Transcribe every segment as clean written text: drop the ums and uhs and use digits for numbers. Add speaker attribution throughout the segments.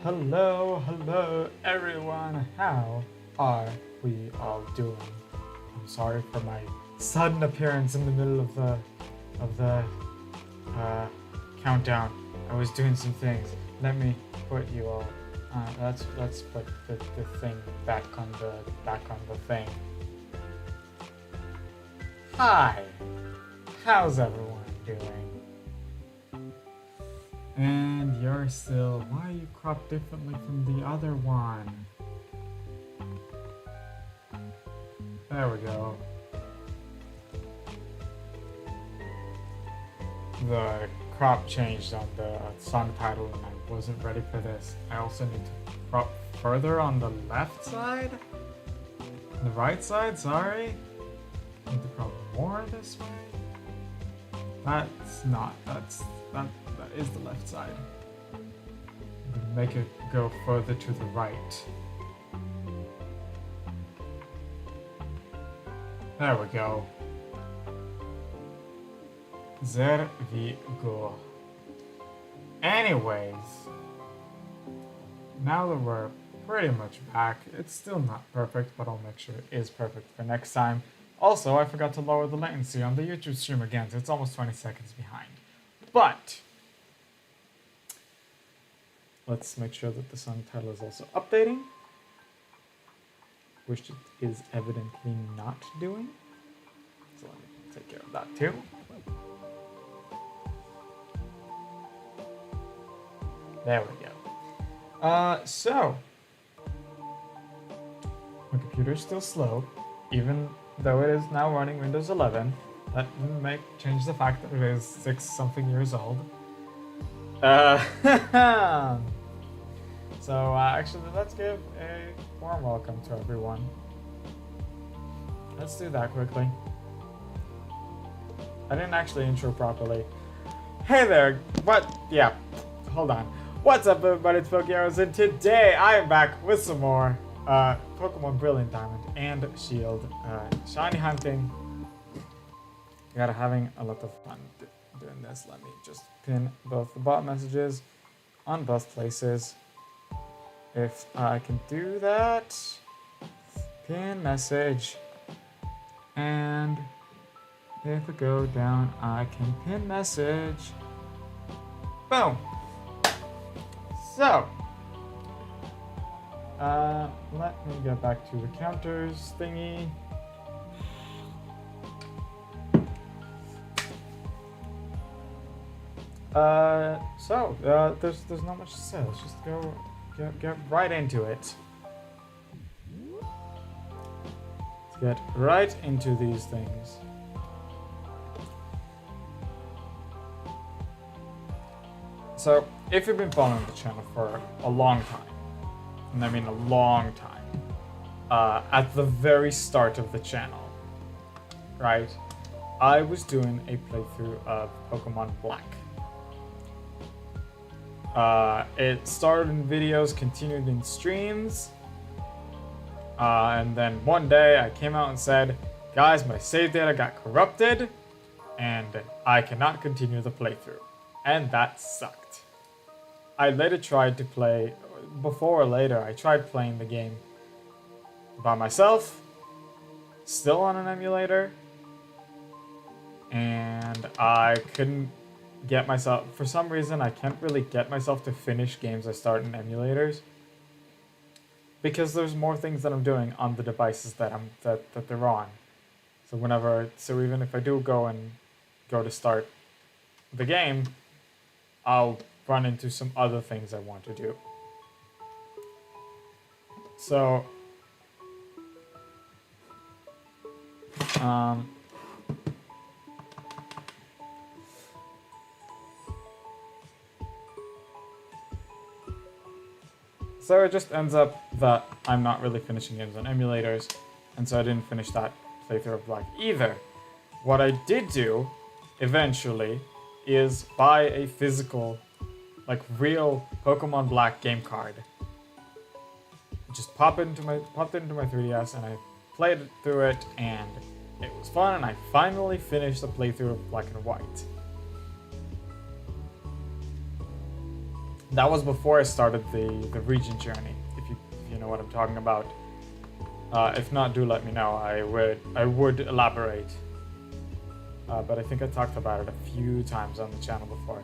Speaker 1: Hello everyone. How are we all doing? I'm sorry for my sudden appearance in the middle of the countdown. I was doing some things. Let me put you all. Let's put the thing back on the thing. Hi. How's everyone doing? And you're still, why are you cropped differently from the other one? There we go. The crop changed on the song title and I wasn't ready for this. I also need to crop further on the left side? The right side, sorry. I need to crop more this way. That is the left side. Make it go further to the right. There we go. There we go. Anyways, now that we're pretty much back, it's still not perfect, but I'll make sure it is perfect for next time. Also, I forgot to lower the latency on the YouTube stream again, so it's almost 20 seconds behind. But let's make sure that the song title is also updating, which it is evidently not doing. So let me take care of that too. There we go. So my computer's still slow, even though it is now running Windows 11. That didn't change the fact that it is 6-something years old. So actually, let's give a warm welcome to everyone. Let's do that quickly. I didn't actually intro properly. Hey there, yeah, hold on. What's up everybody, it's Pokearrows, and today I am back with some more Pokemon Brilliant Diamond and Shield shiny hunting. Gotta having a lot of fun doing this. Let me just pin both the bot messages on both places. If I can do that, pin message, and if I go down, I can pin message. Boom. So, let me get back to the counters thingy. There's not much to say. Let's just go get right into it. Let's get right into these things. So, if you've been following the channel for a long time, and I mean a long time, at the very start of the channel, right, I was doing a playthrough of Pokemon Black. It started in videos, continued in streams, and then one day I came out and said, guys, my save data got corrupted, and I cannot continue the playthrough. And that sucked. I later tried to play, before or later, I tried playing the game by myself, still on an emulator, and I couldn't get myself, for some reason, I can't really get myself to finish games I start in emulators, because there's more things that I'm doing on the devices that they're on. So even if I do go to start the game, I'll run into some other things I want to do. So, so it just ends up that I'm not really finishing games on emulators, and so I didn't finish that playthrough of Black either. What I did do, eventually, is buy a physical, like real Pokemon Black game card. Just popped it into my 3DS, and I played through it, and it was fun, and I finally finished the playthrough of Black and White. That was before I started the region journey, if you know what I'm talking about. If not, do let me know. I would elaborate. But I think I talked about it a few times on the channel before.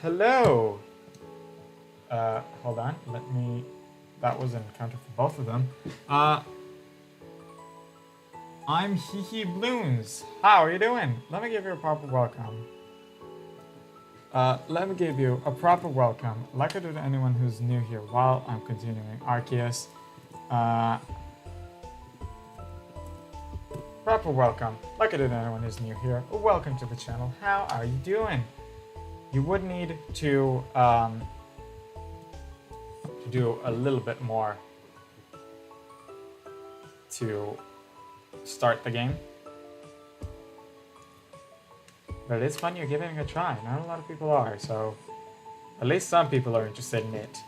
Speaker 1: Hello. Hold on. That was an encounter for both of them. I'm Hee Bloons. How are you doing? Let me give you a proper welcome. Let me give you a proper welcome, like I do to anyone who's new here while I'm continuing Arceus. Proper welcome, like I do to anyone who's new here. Welcome to the channel. How are you doing? You would need to do a little bit more to start the game. But it is fun you're giving it a try. Not a lot of people are, so at least some people are interested in it.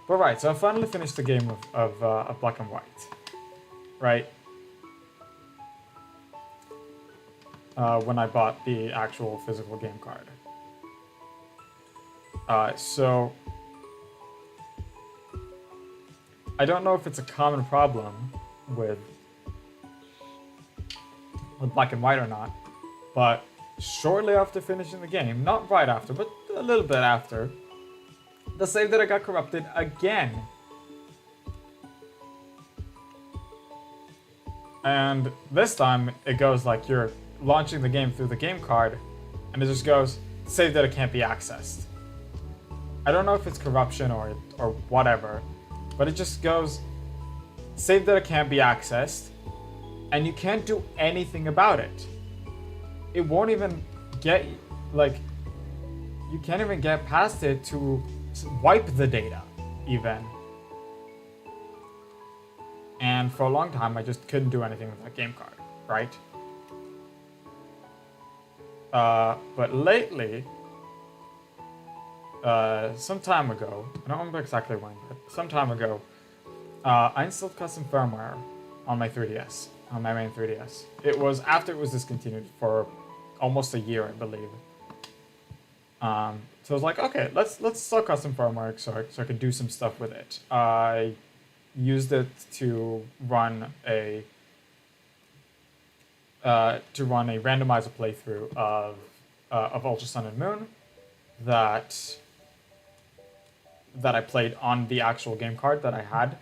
Speaker 1: But right, so I finally finished the game of Black and White, right? When I bought the actual physical game card. So I don't know if it's a common problem with Black and White or not, but shortly after finishing the game, not right after, but a little bit after, the save data got corrupted again. And this time it goes like you're launching the game through the game card, and it just goes, save data can't be accessed. I don't know if it's corruption or whatever, but it just goes, save data can't be accessed, and you can't do anything about it. It won't even get, like, you can't even get past it to wipe the data, even. And for a long time, I just couldn't do anything with that game card, right? But lately, some time ago, I don't remember exactly when, but some time ago, I installed custom firmware on my 3DS, on my main 3DS. It was after it was discontinued for almost a year, I believe. So I was like, okay, let's install custom firmware so I could do some stuff with it. I used it to run a randomizer playthrough of Ultra Sun and Moon that I played on the actual game card that I had,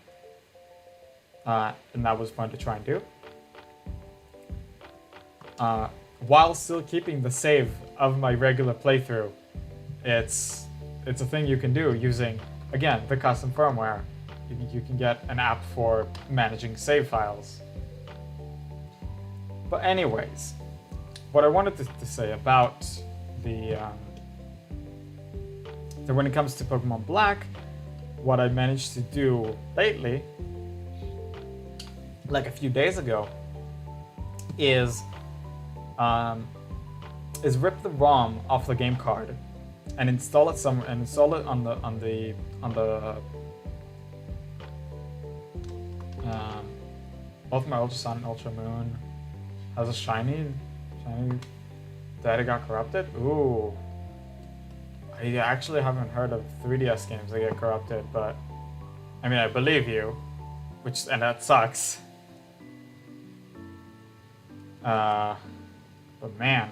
Speaker 1: and that was fun to try and do, while still keeping the save of my regular playthrough. It's a thing you can do using, again, the custom firmware. You can get an app for managing save files. But anyways, what I wanted to say about so when it comes to Pokemon Black, what I managed to do lately, like a few days ago, is rip the ROM off the game card and install it on the both my Ultra Sun and Ultra Moon has a shiny data got corrupted. Ooh. I actually haven't heard of 3DS games that get corrupted, but I mean, I believe you, and that sucks. But man,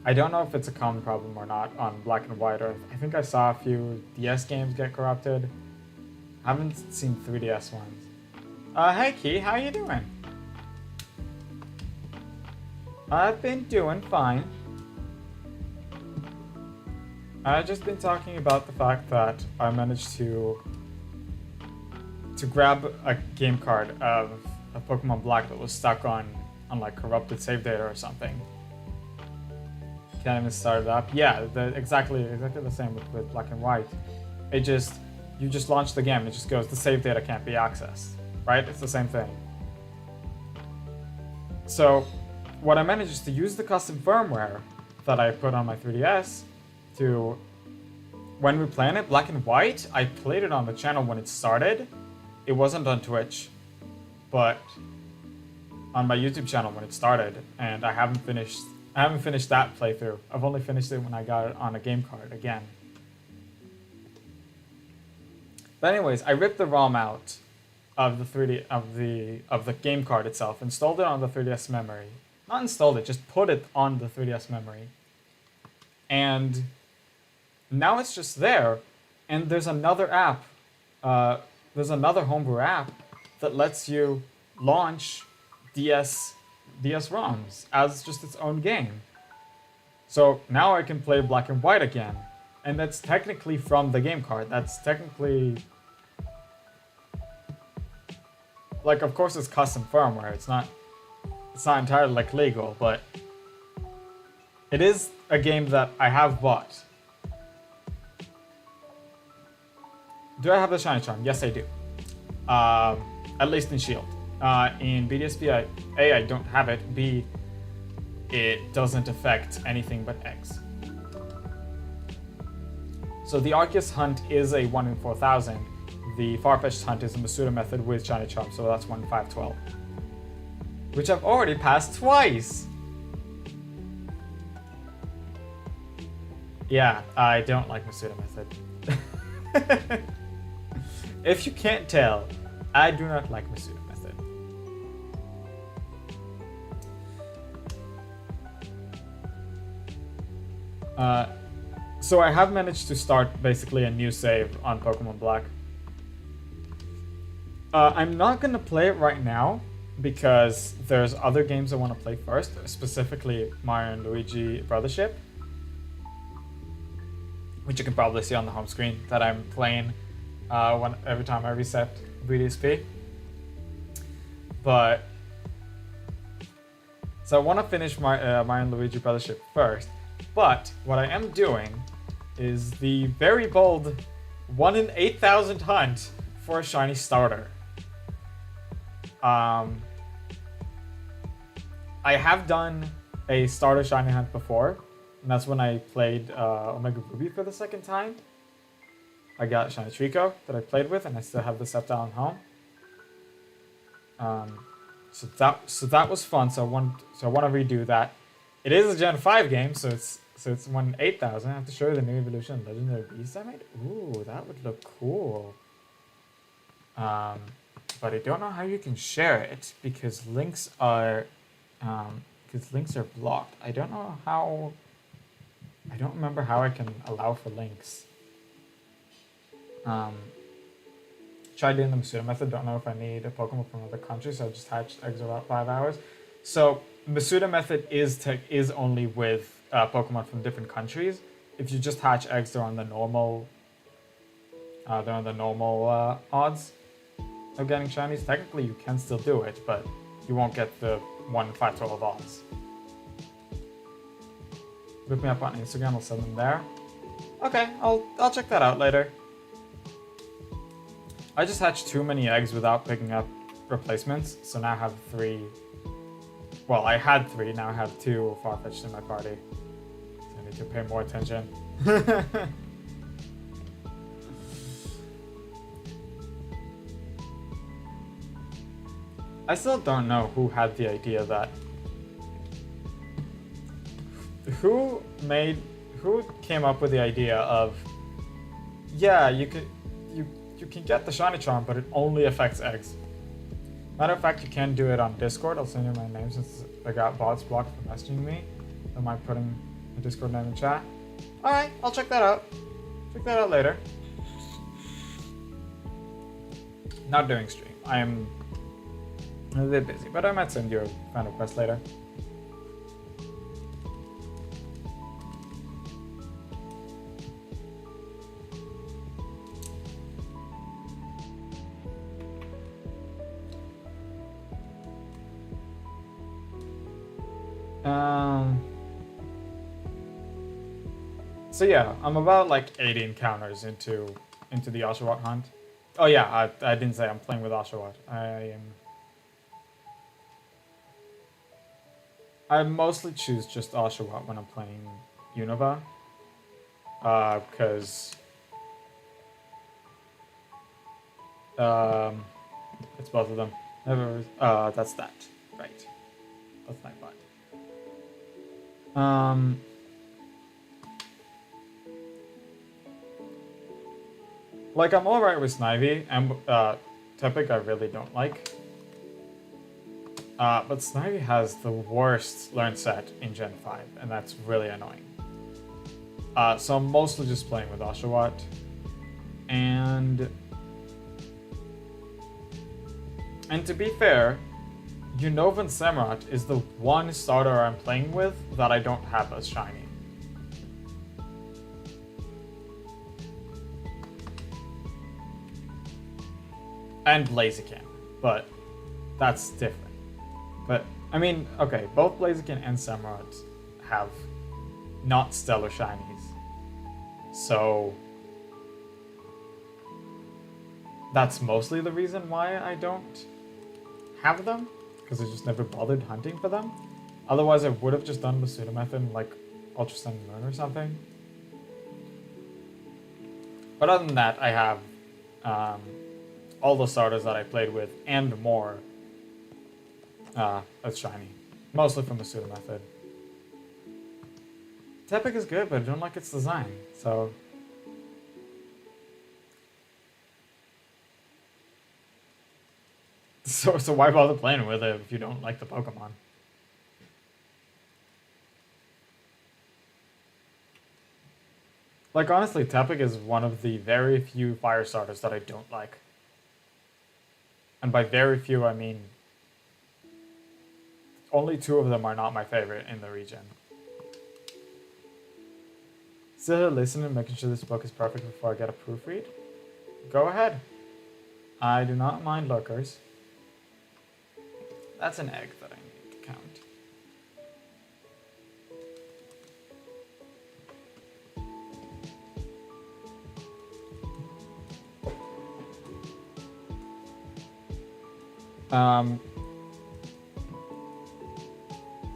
Speaker 1: I don't know if it's a common problem or not on Black and White. Or I think I saw a few DS games get corrupted. I haven't seen 3DS ones. Hey Key, how you doing? I've been doing fine. I've just been talking about the fact that I managed to grab a game card of Pokemon Black that was stuck on like corrupted save data or something. Can't even start it up. Yeah, exactly the same with Black and White. You just launch the game, it just goes, the save data can't be accessed, right? It's the same thing. So what I managed is to use the custom firmware that I put on my 3DS to when we played it, Black and White, I played it on the channel when it started. It wasn't on Twitch, but on my YouTube channel when it started, and I haven't finished that playthrough. I've only finished it when I got it on a game card again. But anyways, I ripped the ROM out of the 3D of the game card itself, installed it on the 3DS memory. Not installed it, just put it on the 3DS memory. And now it's just there. And there's another app. There's another homebrew app that lets you launch DS ROMs as just its own game. So now I can play Black and White again. And that's technically from the game card. That's technically... Like, of course it's custom firmware. It's not entirely, like, legal, but... It is a game that I have bought. Do I have the Shiny Charm? Yes, I do. At least in Shield. In BDSP, A, I don't have it. B, it doesn't affect anything but eggs. So the Arceus hunt is a 1 in 4,000. The Farfetch'd hunt is a Masuda method with Shiny Charm, so that's 1 in 512. Which I've already passed twice! Yeah, I don't like Masuda method. If you can't tell, I do not like Masuda method. So I have managed to start basically a new save on Pokemon Black. I'm not going to play it right now because there's other games I want to play first, specifically Mario and Luigi Brothership, which you can probably see on the home screen that I'm playing every time I reset BDSP. But so I want to finish Mario and Luigi Brothership first. But what I am doing is the very bold 1 in 8,000 hunt for a shiny starter. I have done a starter shiny hunt before, and that's when I played Omega Ruby for the second time. I got Shiny Trico that I played with, and I still have the Sceptile at home. So that was fun. So I want to redo that. It is a Gen 5 game, so it's 1 in 8,000. I have to show you the new evolution of Legendary Beast I made. Ooh, that would look cool. But I don't know how you can share it because links are blocked. I don't remember how I can allow for links. Tried doing the Masuda method. Don't know if I need a Pokemon from another country, so I just hatched eggs about 5 hours. So Masuda method is only with Pokemon from different countries. If you just hatch eggs, they're on the normal odds of getting shinies. Technically, you can still do it, but you won't get the 1 in 512 odds. Look me up on Instagram. I'll send them there. Okay, I'll check that out later. I just hatched too many eggs without picking up replacements, so now I have 3. Well, I had 3, now I have 2 Farfetch'd in my party. So I need to pay more attention. I still don't know who had the idea that... Who came up with the idea of... Yeah, you can get the Shiny Charm, but it only affects eggs. Matter of fact, you can do it on Discord. I'll send you my name since I got bots blocked for messaging me. Don't mind putting the Discord name in chat. Alright, I'll check that out. Check that out later. Not doing stream. I'm a bit busy, but I might send you a friend request later. So yeah, I'm about like 80 encounters into the Oshawott hunt. Oh yeah, I didn't say I'm playing with Oshawott. I mostly choose just Oshawott when I'm playing Unova. Because It's both of them. That's that. Right. That's my butt. Like, I'm alright with Snivy, and Tepic I really don't like. But Snivy has the worst learn set in Gen 5, and that's really annoying. So I'm mostly just playing with Oshawott. And to be fair, Unova and Samurott is the one starter I'm playing with that I don't have as shiny. And Blaziken, but that's different. But, I mean, okay, both Blaziken and Samurott have not stellar shinies. So that's mostly the reason why I don't have them, because I just never bothered hunting for them. Otherwise, I would have just done the pseudo method like Ultra Sun Moon or something. But other than that, I have all the starters that I played with and more as shiny, mostly from the pseudo method. Tepic is good, but I don't like its design, so why bother playing with it if you don't like the Pokemon? Like, honestly, Tepic is one of the very few fire starters that I don't like. And by very few, I mean only 2 of them are not my favorite in the region. Still listening, making sure this book is perfect before I get a proofread? Go ahead. I do not mind lurkers. That's an egg that I need to count.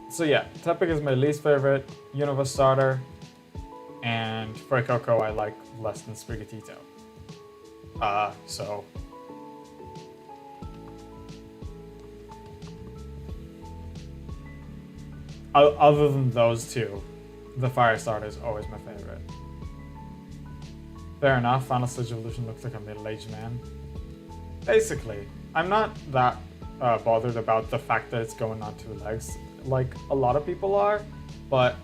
Speaker 1: So yeah, Tepic is my least favorite Unova starter, and Fuecoco I like less than Sprigatito. So other than those two, the fire starter is always my favorite. Fair enough, Final Stage Evolution looks like a middle-aged man. Basically, I'm not that bothered about the fact that it's going on 2 legs, like a lot of people are, but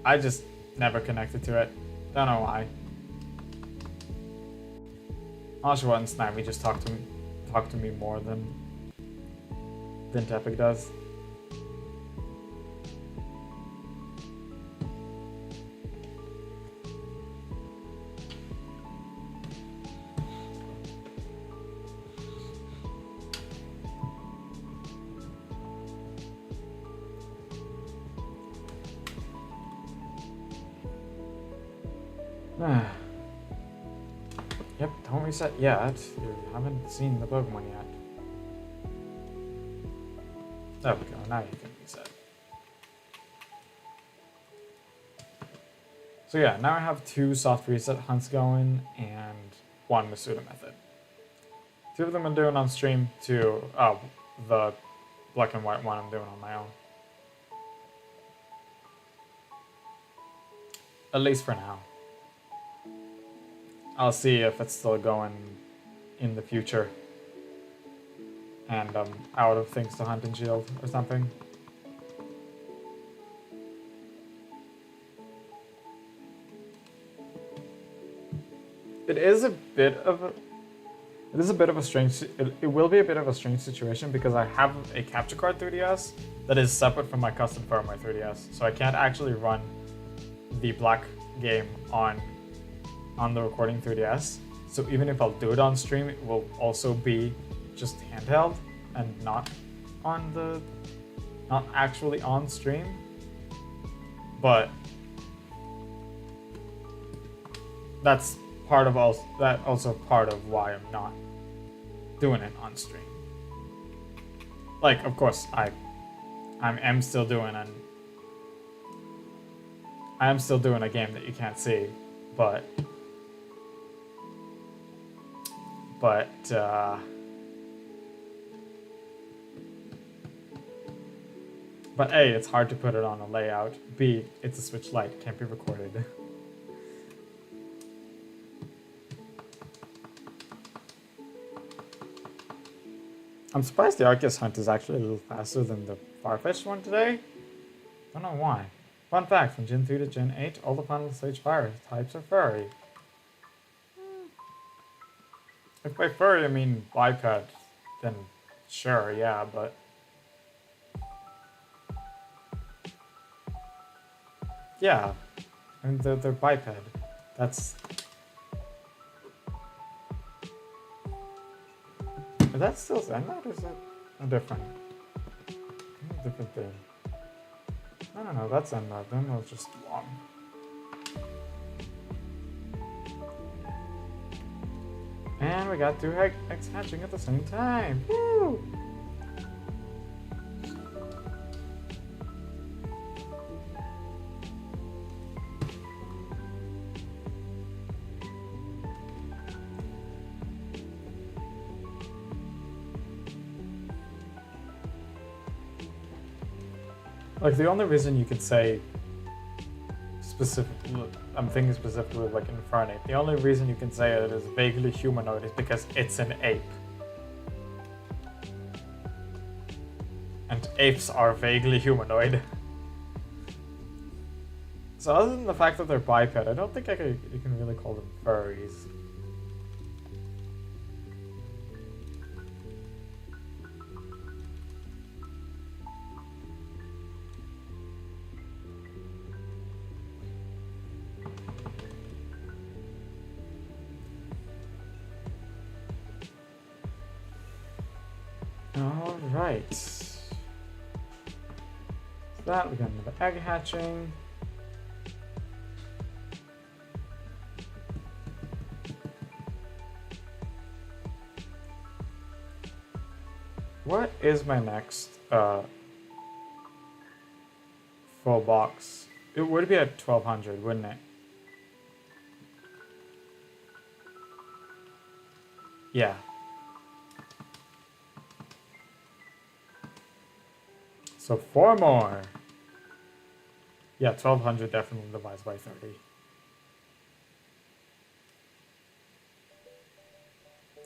Speaker 1: I just never connected to it. Don't know why. Oshawott and Snivy just talk to me more than Tepic does. Yep, don't reset yet. You haven't seen the Pokemon yet. There we go, now you can reset. So yeah, now I have 2 soft reset hunts going and 1 Masuda method. 2 of them I'm doing on stream, 2, the black and white one I'm doing on my own. At least for now. I'll see if it's still going in the future. And I'm out of things to hunt and shield or something. It is a bit of a strange. It will be a bit of a strange situation because I have a capture card 3DS that is separate from my custom firmware 3DS, so I can't actually run the black game on the recording 3DS. So even if I'll do it on stream, it will also be just handheld and not actually on stream. But that's also part of why I'm not doing it on stream. Like, of course, I am still doing a game that you can't see, but But, but A, it's hard to put it on a layout. B, it's a Switch Lite, it can't be recorded. I'm surprised the Arceus hunt is actually a little faster than the Farfetch'd one today. Don't know why. Fun fact, from Gen 3 to Gen 8, all the final stage fire types are furry. If by furry I mean biped, then sure, yeah, but... yeah, I mean, they're biped. That's... Is that still Zenmode, or is that a different thing? I don't know, that's Zenmode, then it was just long. And we got 2 eggs hatching at the same time. Woo! Like, the only reason you could say specifically, I'm thinking specifically like Infernape, the only reason you can say it is vaguely humanoid is because it's an ape. And apes are vaguely humanoid. So other than the fact that they're biped, I don't think you can really call them furries. Alright. So that, we got another egg hatching. What is my next full box? It would be at 1200, wouldn't it? Yeah. So 4 more. Yeah, 1200 definitely divides by 30.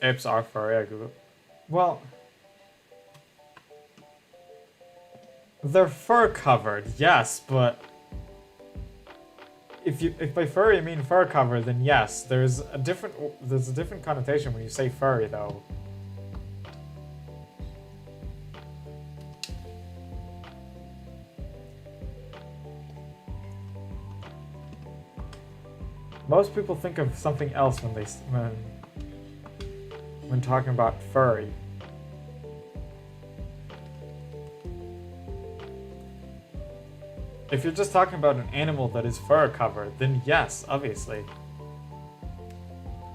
Speaker 1: Apes are furry, I Google. Well, they're fur covered, yes, but if by furry you mean fur covered, then yes, there's a different connotation when you say furry though. Most people think of something else when talking about furry. If you're just talking about an animal that is fur covered, then yes, obviously.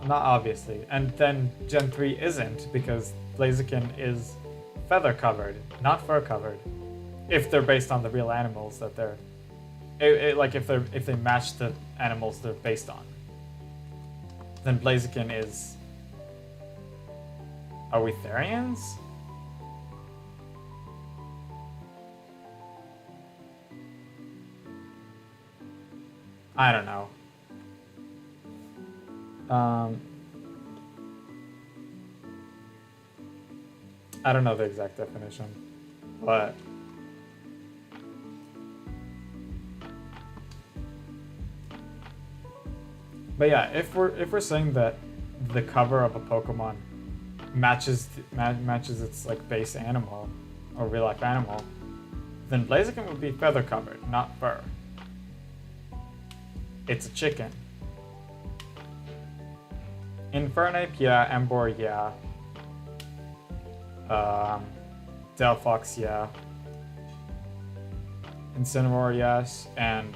Speaker 1: Not obviously. And then Gen 3 isn't, because Blaziken is feather covered, not fur covered. If they're based on the real animals that they're... like if they match the animals they're based on. Then Blaziken is... Are we Therians? I don't know. I don't know the exact definition, but yeah, if we're saying that the cover of a Pokemon matches its like base animal or real life animal, then Blaziken would be feather covered, not fur. It's a chicken. Infernape, yeah. Emboar, yeah. Delphox, yeah. Incineroar, yes. And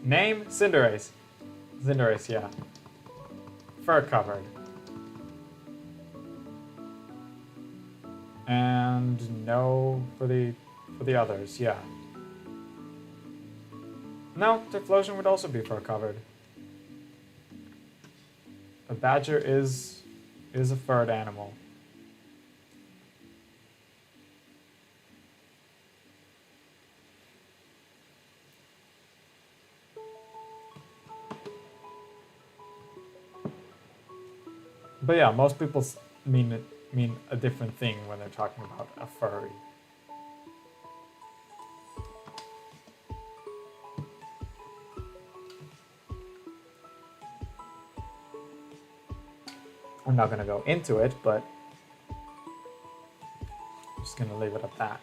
Speaker 1: name? Cinderace. Cinderace, yeah. Fur covered. And no for the others, yeah. No, Typhlosion would also be fur covered. A badger is a furred animal. But yeah, most people mean a different thing when they're talking about a furry. I'm not gonna go into it, but I'm just gonna leave it at that.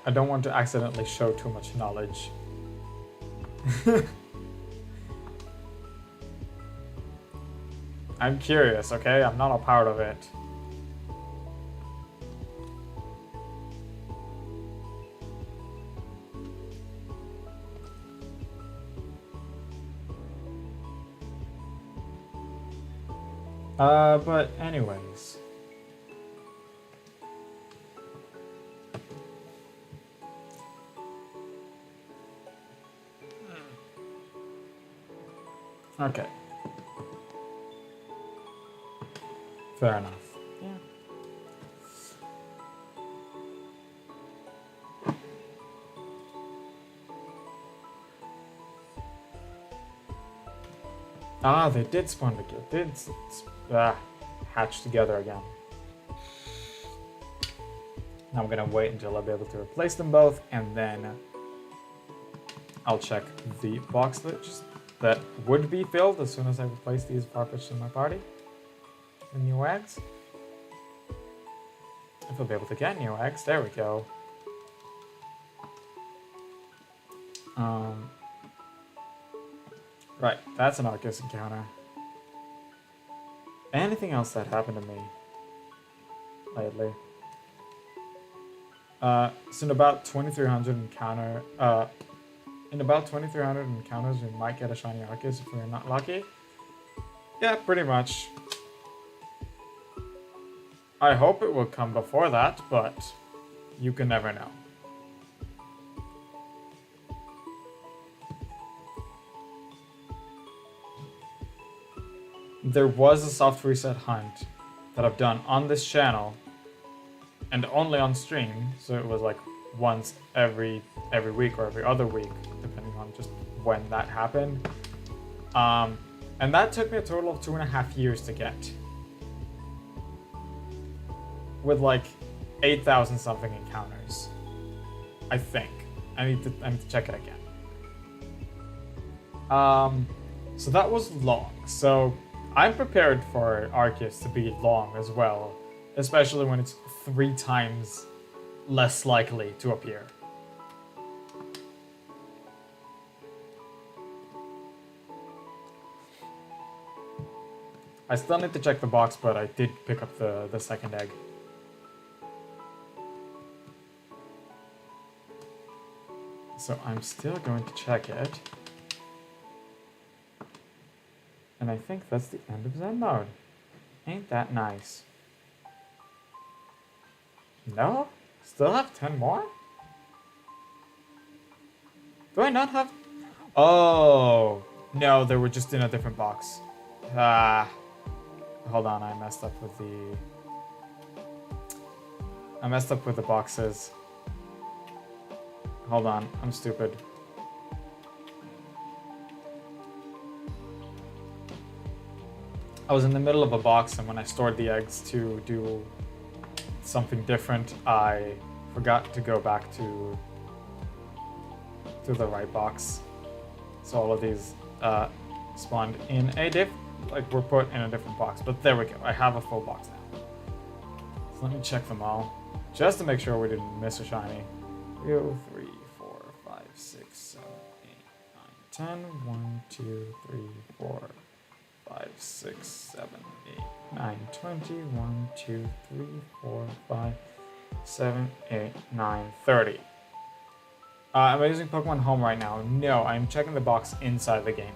Speaker 1: I don't want to accidentally show too much knowledge. I'm curious, okay? I'm not a part of it. But anyways. Okay. Fair enough. Yeah. Ah, they did spawn together. Hatch together again. Now I'm gonna wait until I'll be able to replace them both, and then I'll check the box that would be filled as soon as I replace these Farfetch'd in my party. The new eggs. If I'll be able to get new eggs, there we go. Right, that's an Arceus encounter. Anything else that happened to me lately? So in about 2,300 encounters, we might get a shiny Arceus if we're not lucky. Yeah, pretty much. I hope it will come before that, but you can never know. There was a soft reset hunt that I've done on this channel and only on stream, so it was like once every week or every other week, depending on just when that happened. And that took me a total of 2.5 years to get. With like 8,000 something encounters. I think. I need to check it again. So that was long. So I'm prepared for Arceus to be long as well, especially when it's 3 times less likely to appear. I still need to check the box, but I did pick up the second egg. So I'm still going to check it. And I think that's the end of Zen mode. Ain't that nice? No? Still have 10 more? Do I not have... Oh! No, they were just in a different box. Hold on, I messed up with the boxes. Hold on, I'm stupid. I was in the middle of a box, and when I stored the eggs to do something different, I forgot to go back to the right box. So all of these spawned in were put in a different box. But there we go, I have a full box now. So let me check them all, just to make sure we didn't miss a shiny. 2, 3, 4, 5, 6, 7, 8, 9, 10. 1, 2, 3, 4, 5, 6, 7, 8, 9, 20. 1, 2, 3, 4, 5, 7, 8, 9, 30. Am I using Pokemon Home right now? No, I'm checking the box inside the game.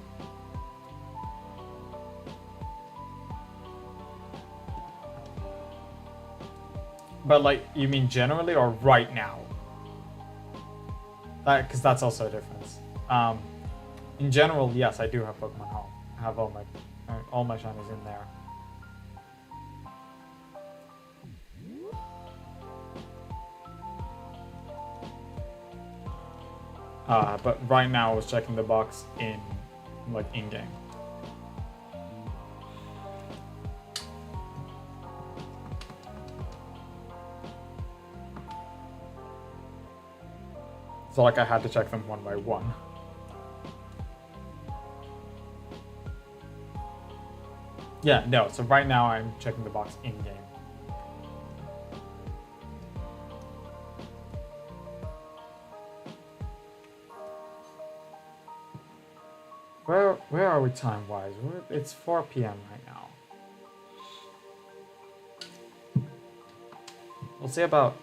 Speaker 1: But like, you mean generally or right now? Because that's also a difference. In general, yes, I do have Pokemon Home. I have all my shinies in there. But right now I was checking the box in game. So like I had to check them one by one. Yeah, no, so right now I'm checking the box in game. Where are we time-wise? It's 4 p.m. right now. We'll see about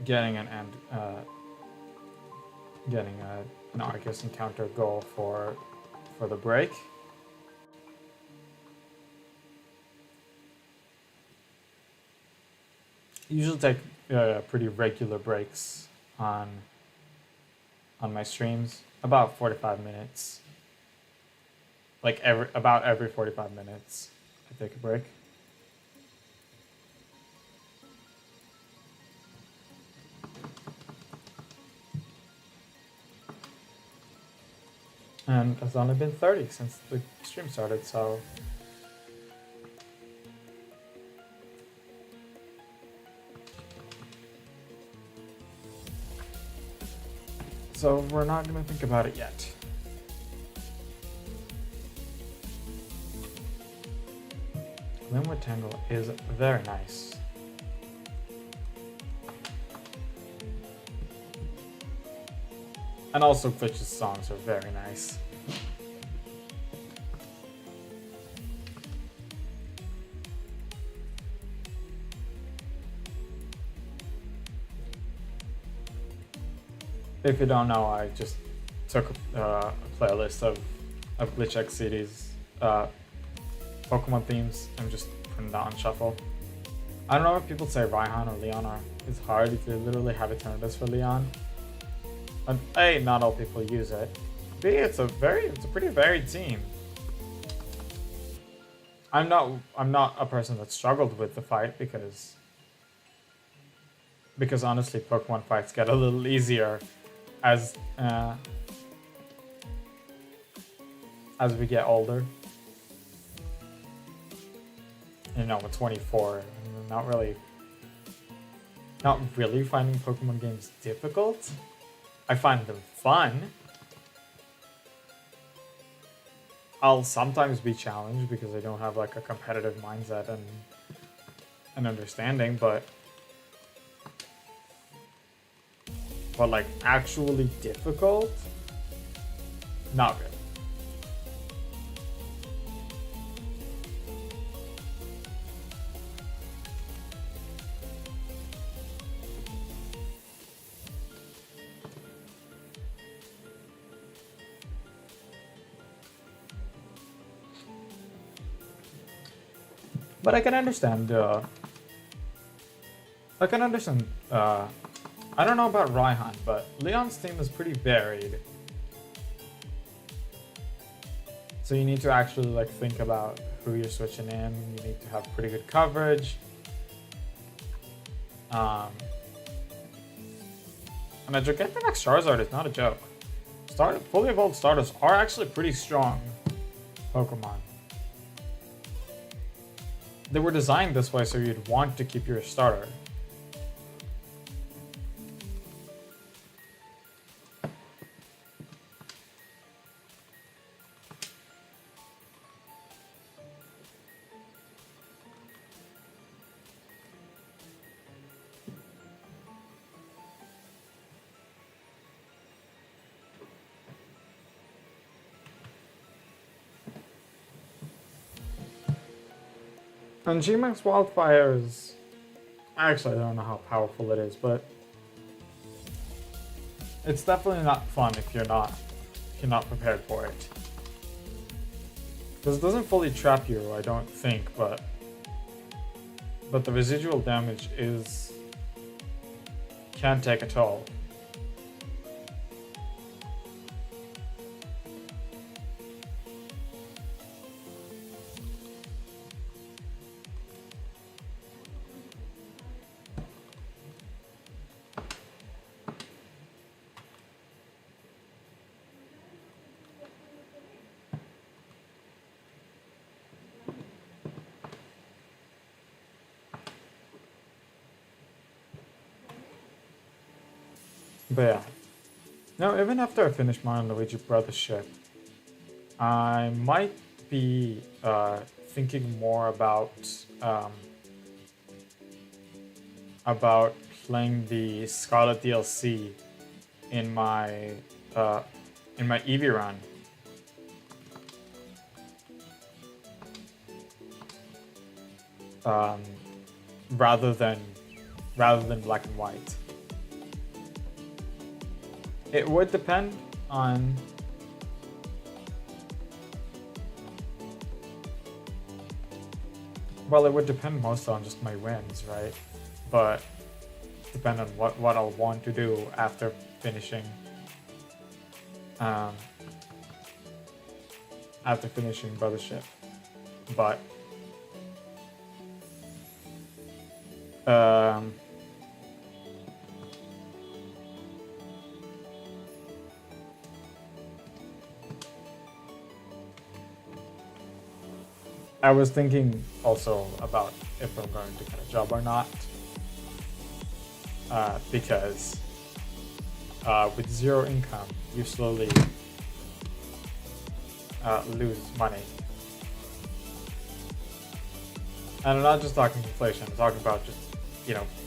Speaker 1: getting an Arceus encounter goal for the break. Usually take pretty regular breaks on my streams, about 45 minutes. Like about every 45 minutes, I take a break. And it's only been 30 since the stream started, so... So we're not going to think about it yet. Glimwood Tangle is very nice. And also Glitch's songs are very nice. If you don't know, I just took a playlist of Glitch X CD's Pokemon themes and just put it on shuffle. I don't know if people say Raihan or Leon are. It's hard if you literally have alternatives for Leon. And A, not all people use it. B, it's a pretty varied team. I'm not a person that struggled with the fight because honestly Pokemon fights get a little easier as we get older. You know, with 24, not really finding Pokemon games difficult. I find them fun. I'll sometimes be challenged because I don't have like a competitive mindset and an understanding, but like actually difficult, not really. But I can understand. I don't know about Raihan, but Leon's team is pretty varied. So you need to actually like think about who you're switching in. You need to have pretty good coverage. And a Gigantamax Charizard is not a joke. Fully evolved starters are actually pretty strong Pokemon. They were designed this way so you'd want to keep your starter. And G-Max Wildfire is... Actually, I don't know how powerful it is, but... It's definitely not fun if you're not prepared for it. Because it doesn't fully trap you, I don't think, but... but the residual damage can take a toll. But yeah. No, even after I finish Mario and Luigi Brothers ship, I might be thinking more about playing the Scarlet DLC in my Eevee run. Rather than Black and White. It would depend on it would depend mostly on just my wins, right? But depend on what I'll want to do after finishing Brothership. But I was thinking also about if I'm going to get a job or not, because with zero income, you slowly lose money. And I'm not just talking inflation, I'm talking about just,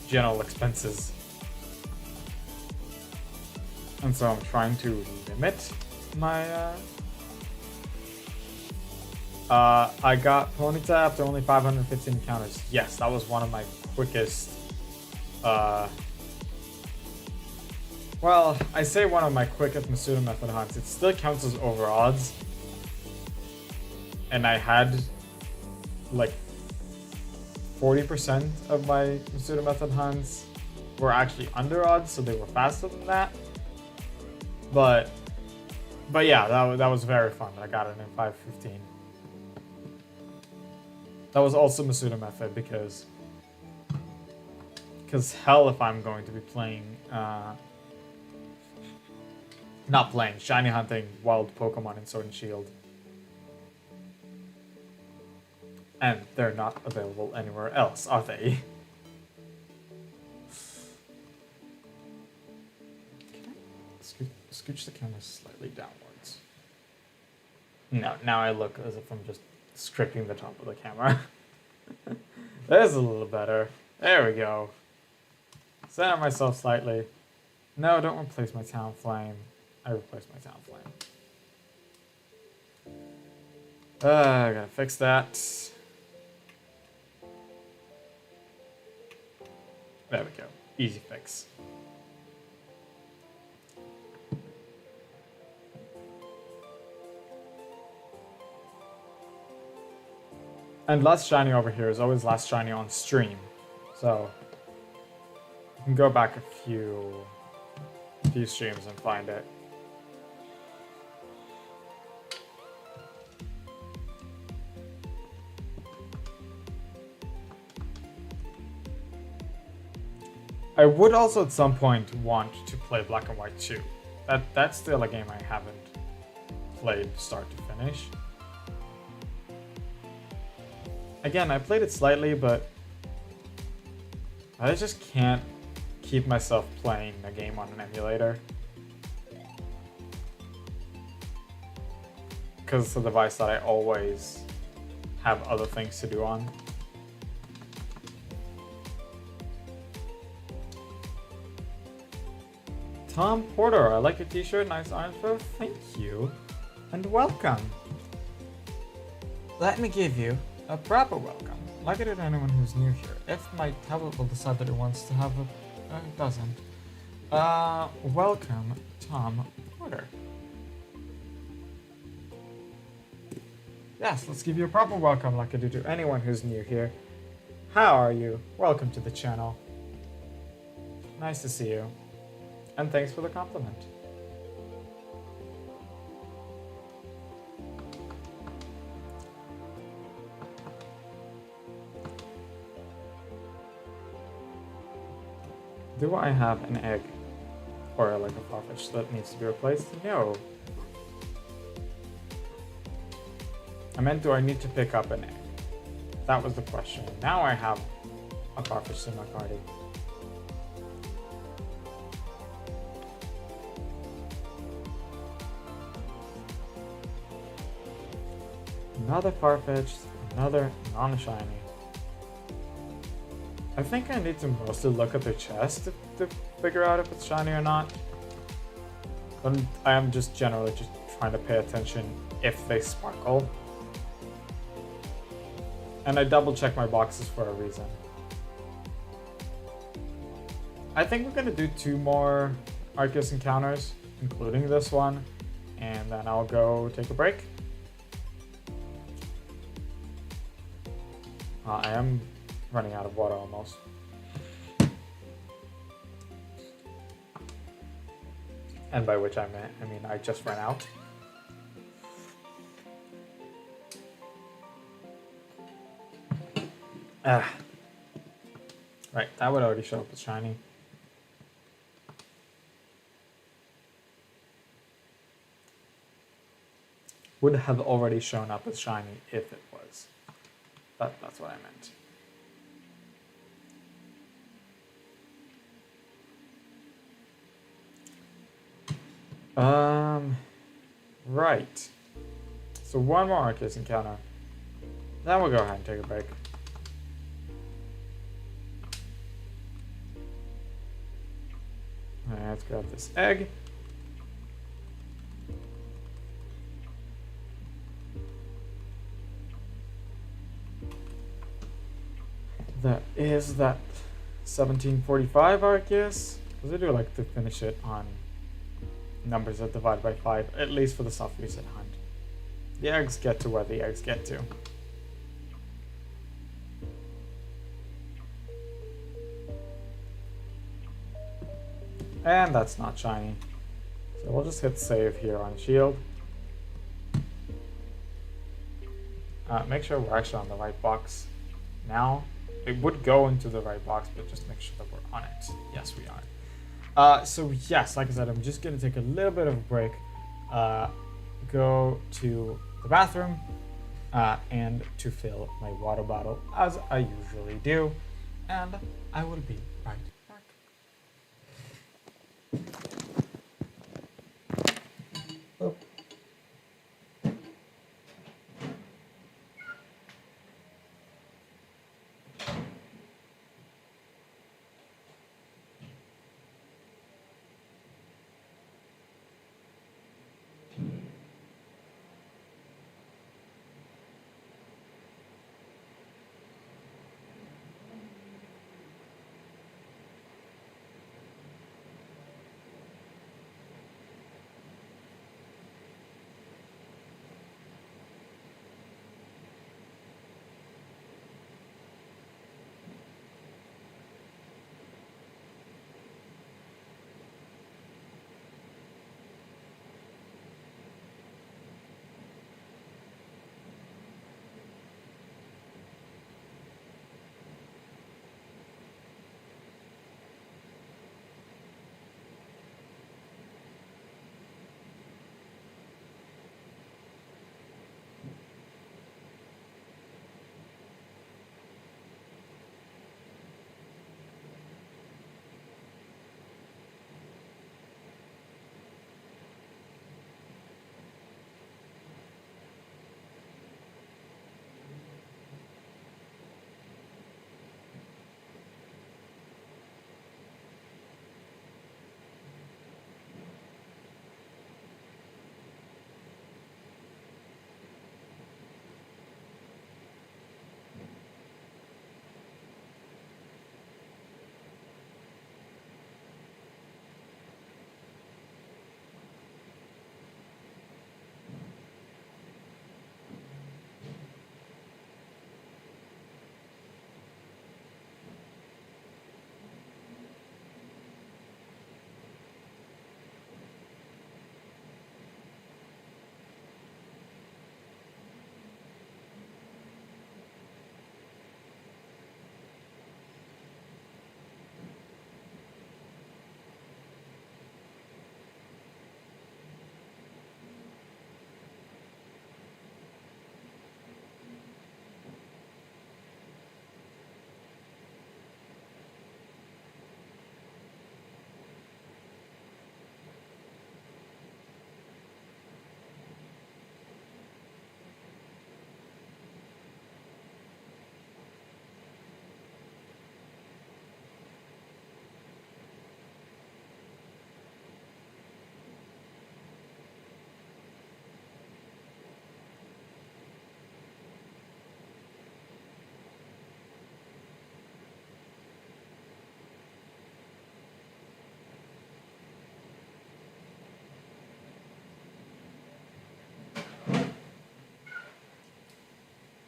Speaker 1: general expenses. And so I'm trying to limit my I got Ponyta after only 515 encounters. Yes, that was one of my quickest. Well, I say one of my quickest Masuda method hunts. It still counts as over odds. And I had like 40% of my Masuda method hunts were actually under odds, so they were faster than that. But yeah, that was very fun. I got it in 5:15. That was also Masuda method because hell if I'm going to be playing not playing shiny hunting wild Pokemon in Sword and Shield. And they're not available anywhere else, are they? Can I scooch the camera slightly downwards? No, now I look as if I'm just scraping the top of the camera. There's a little better. There we go. Center myself slightly. No, don't replace my Town Flame. I replaced my Town Flame. I gotta fix that. There we go. Easy fix. And last shiny over here is always last shiny on stream. So you can go back a few streams and find it. I would also at some point want to play Black and White 2. That's still a game I haven't played start to finish. Again, I played it slightly, but I just can't keep myself playing a game on an emulator. Because it's a device that I always have other things to do on. Tom Porter, I like your t-shirt, nice orange throw, thank you, and welcome. Let me give you a proper welcome, like I do to anyone who's new here. If my tablet will decide that it wants to have it doesn't. Welcome, Tom Porter. Yes, let's give you a proper welcome like I do to anyone who's new here. How are you? Welcome to the channel. Nice to see you. And thanks for the compliment. Do I have an egg? Or like a farfish that needs to be replaced? No. I meant, do I need to pick up an egg? That was the question. Now I have a farfish in my party. Another farfetch, another non-shiny. I think I need to mostly look at the chest to figure out if it's shiny or not. But I am just generally just trying to pay attention if they sparkle. And I double check my boxes for a reason. I think we're gonna do 2 more Arceus encounters, including this one, and then I'll go take a break. I am running out of water almost. And by which I mean I just ran out. Right, that would already show up as shiny. Would have already shown up as shiny if it was. That's what I meant. Right. So 1 more Arceus encounter. Then we'll go ahead and take a break. Alright, let's grab this egg. That is that 1745 Arceus. Because I do like to finish it on numbers that divide by 5, at least for the soft reset hunt. The eggs get to where the eggs get to. And that's not shiny. So we'll just hit save here on shield. Make sure we're actually on the right box now. It would go into the right box, but just make sure that we're on it. Yes, we are. So yes, like I said, I'm just gonna take a little bit of a break, go to the bathroom, and to fill my water bottle as I usually do, and I will be right back. Oh.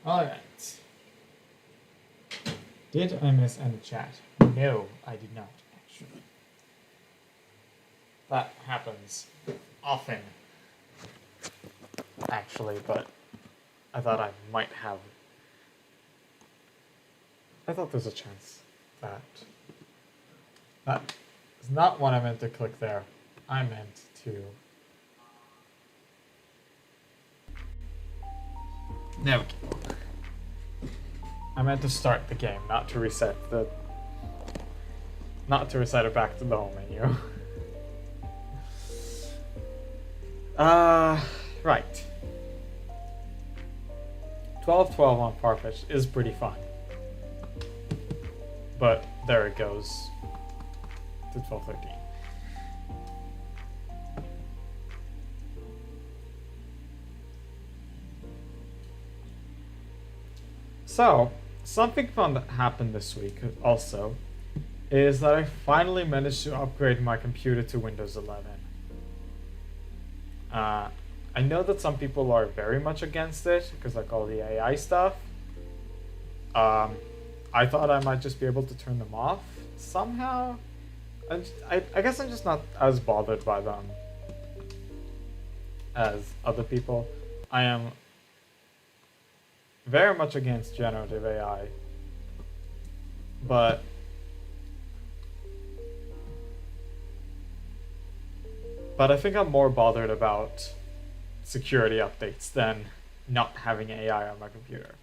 Speaker 1: Alright. Did I miss any chat? No, I did not, actually. That happens often, actually, but I thought I might have. I thought there's a chance that that is not what I meant to click there. I meant to. There we go. I meant to start the game, not to reset it back to the home menu. Right. 12-12 on Farfetch is pretty fun. But there it goes to 12-13. So, something fun that happened this week also is that I finally managed to upgrade my computer to Windows 11. I know that some people are very much against it because like all the AI stuff. I thought I might just be able to turn them off somehow. I guess I'm just not as bothered by them as other people. I am very much against generative AI, but I think I'm more bothered about security updates than not having AI on my computer.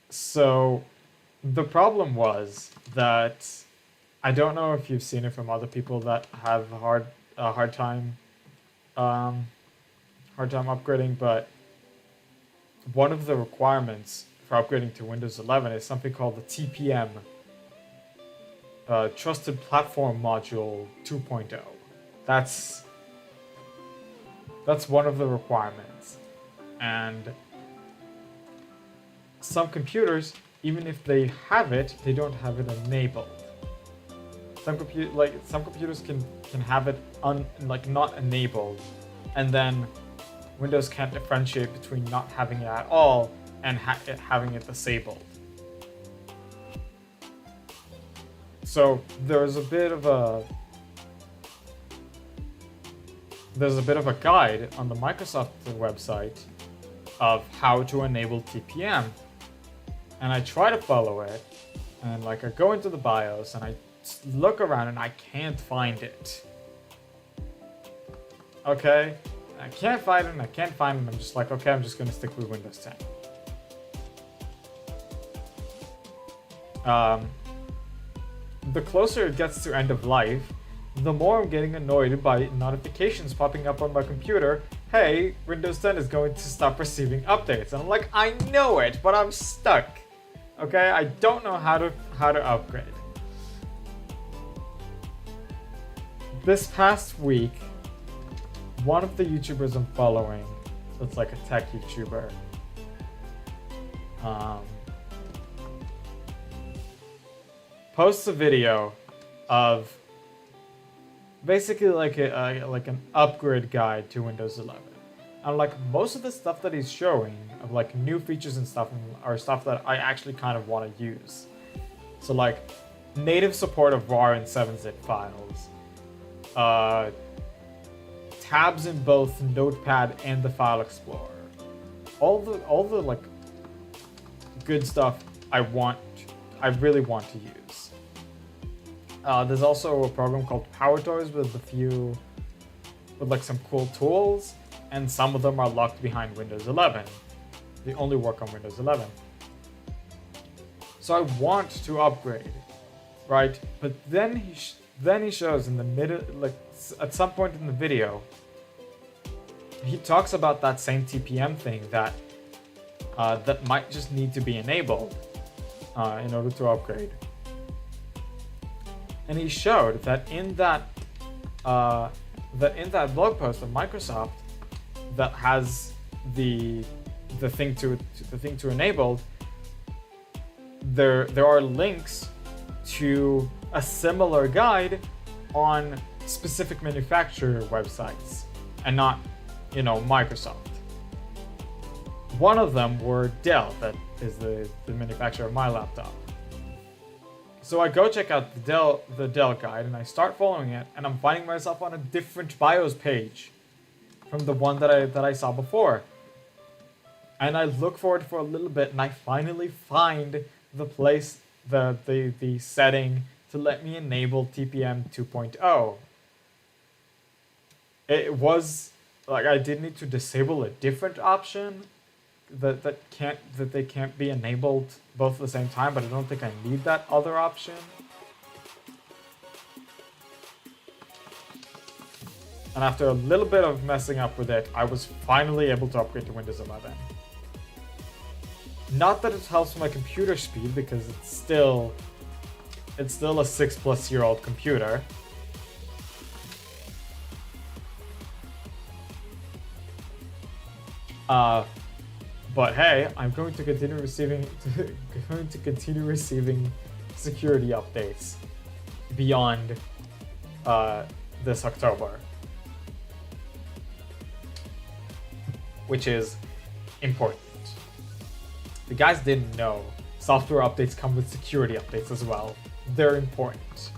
Speaker 1: So the problem was that I don't know if you've seen it from other people that have a hard time upgrading, but one of the requirements for upgrading to Windows 11 is something called the TPM, Trusted Platform Module 2.0. That's one of the requirements, and some computers, even if they have it, they don't have it enabled. Some computers can have it not enabled, and then Windows can't differentiate between not having it at all and having it disabled. So there's a bit of a guide on the Microsoft website of how to enable TPM, and I try to follow it, and I go into the BIOS and I look around and I can't find it. Okay, I can't find it. I'm just like, okay, I'm just gonna stick with Windows 10. The closer it gets to end of life, the more I'm getting annoyed by notifications popping up on my computer. Hey, Windows 10 is going to stop receiving updates. And I'm like, I know it, but I'm stuck. Okay, I don't know how to upgrade. This past week, one of the YouTubers I'm following, it's like a tech YouTuber, posts a video of basically an upgrade guide to Windows 11. And most of the stuff that he's showing of new features and stuff are stuff that I actually kind of want to use. So native support of RAR and 7-zip files, tabs in both Notepad and the File Explorer, all the good stuff I really want to use. There's also a program called PowerToys with some cool tools, and some of them are locked behind Windows 11. They only work on Windows 11. So I want to upgrade, right? But then he shows in the middle, at some point in the video, he talks about that same TPM thing that might just need to be enabled in order to upgrade. And he showed that in that blog post of Microsoft that has the thing to enable, there are links to a similar guide on specific manufacturer websites and not Microsoft. one of them were Dell, that is the manufacturer of my laptop. So I go check out the Dell guide, and I start following it, and I'm finding myself on a different BIOS page from the one that I saw before. And I look for it for a little bit, and I finally find the place, the setting to let me enable TPM 2.0. It was like I did need to disable a different option that they can't be enabled both at the same time, but I don't think I need that other option. And after a little bit of messing up with it, I was finally able to upgrade to Windows 11. Not that it helps my computer speed, because it's still a 6+ year old computer. But hey, I'm going to continue receiving security updates beyond this October, which is important. If you guys didn't know, software updates come with security updates as well. They're important.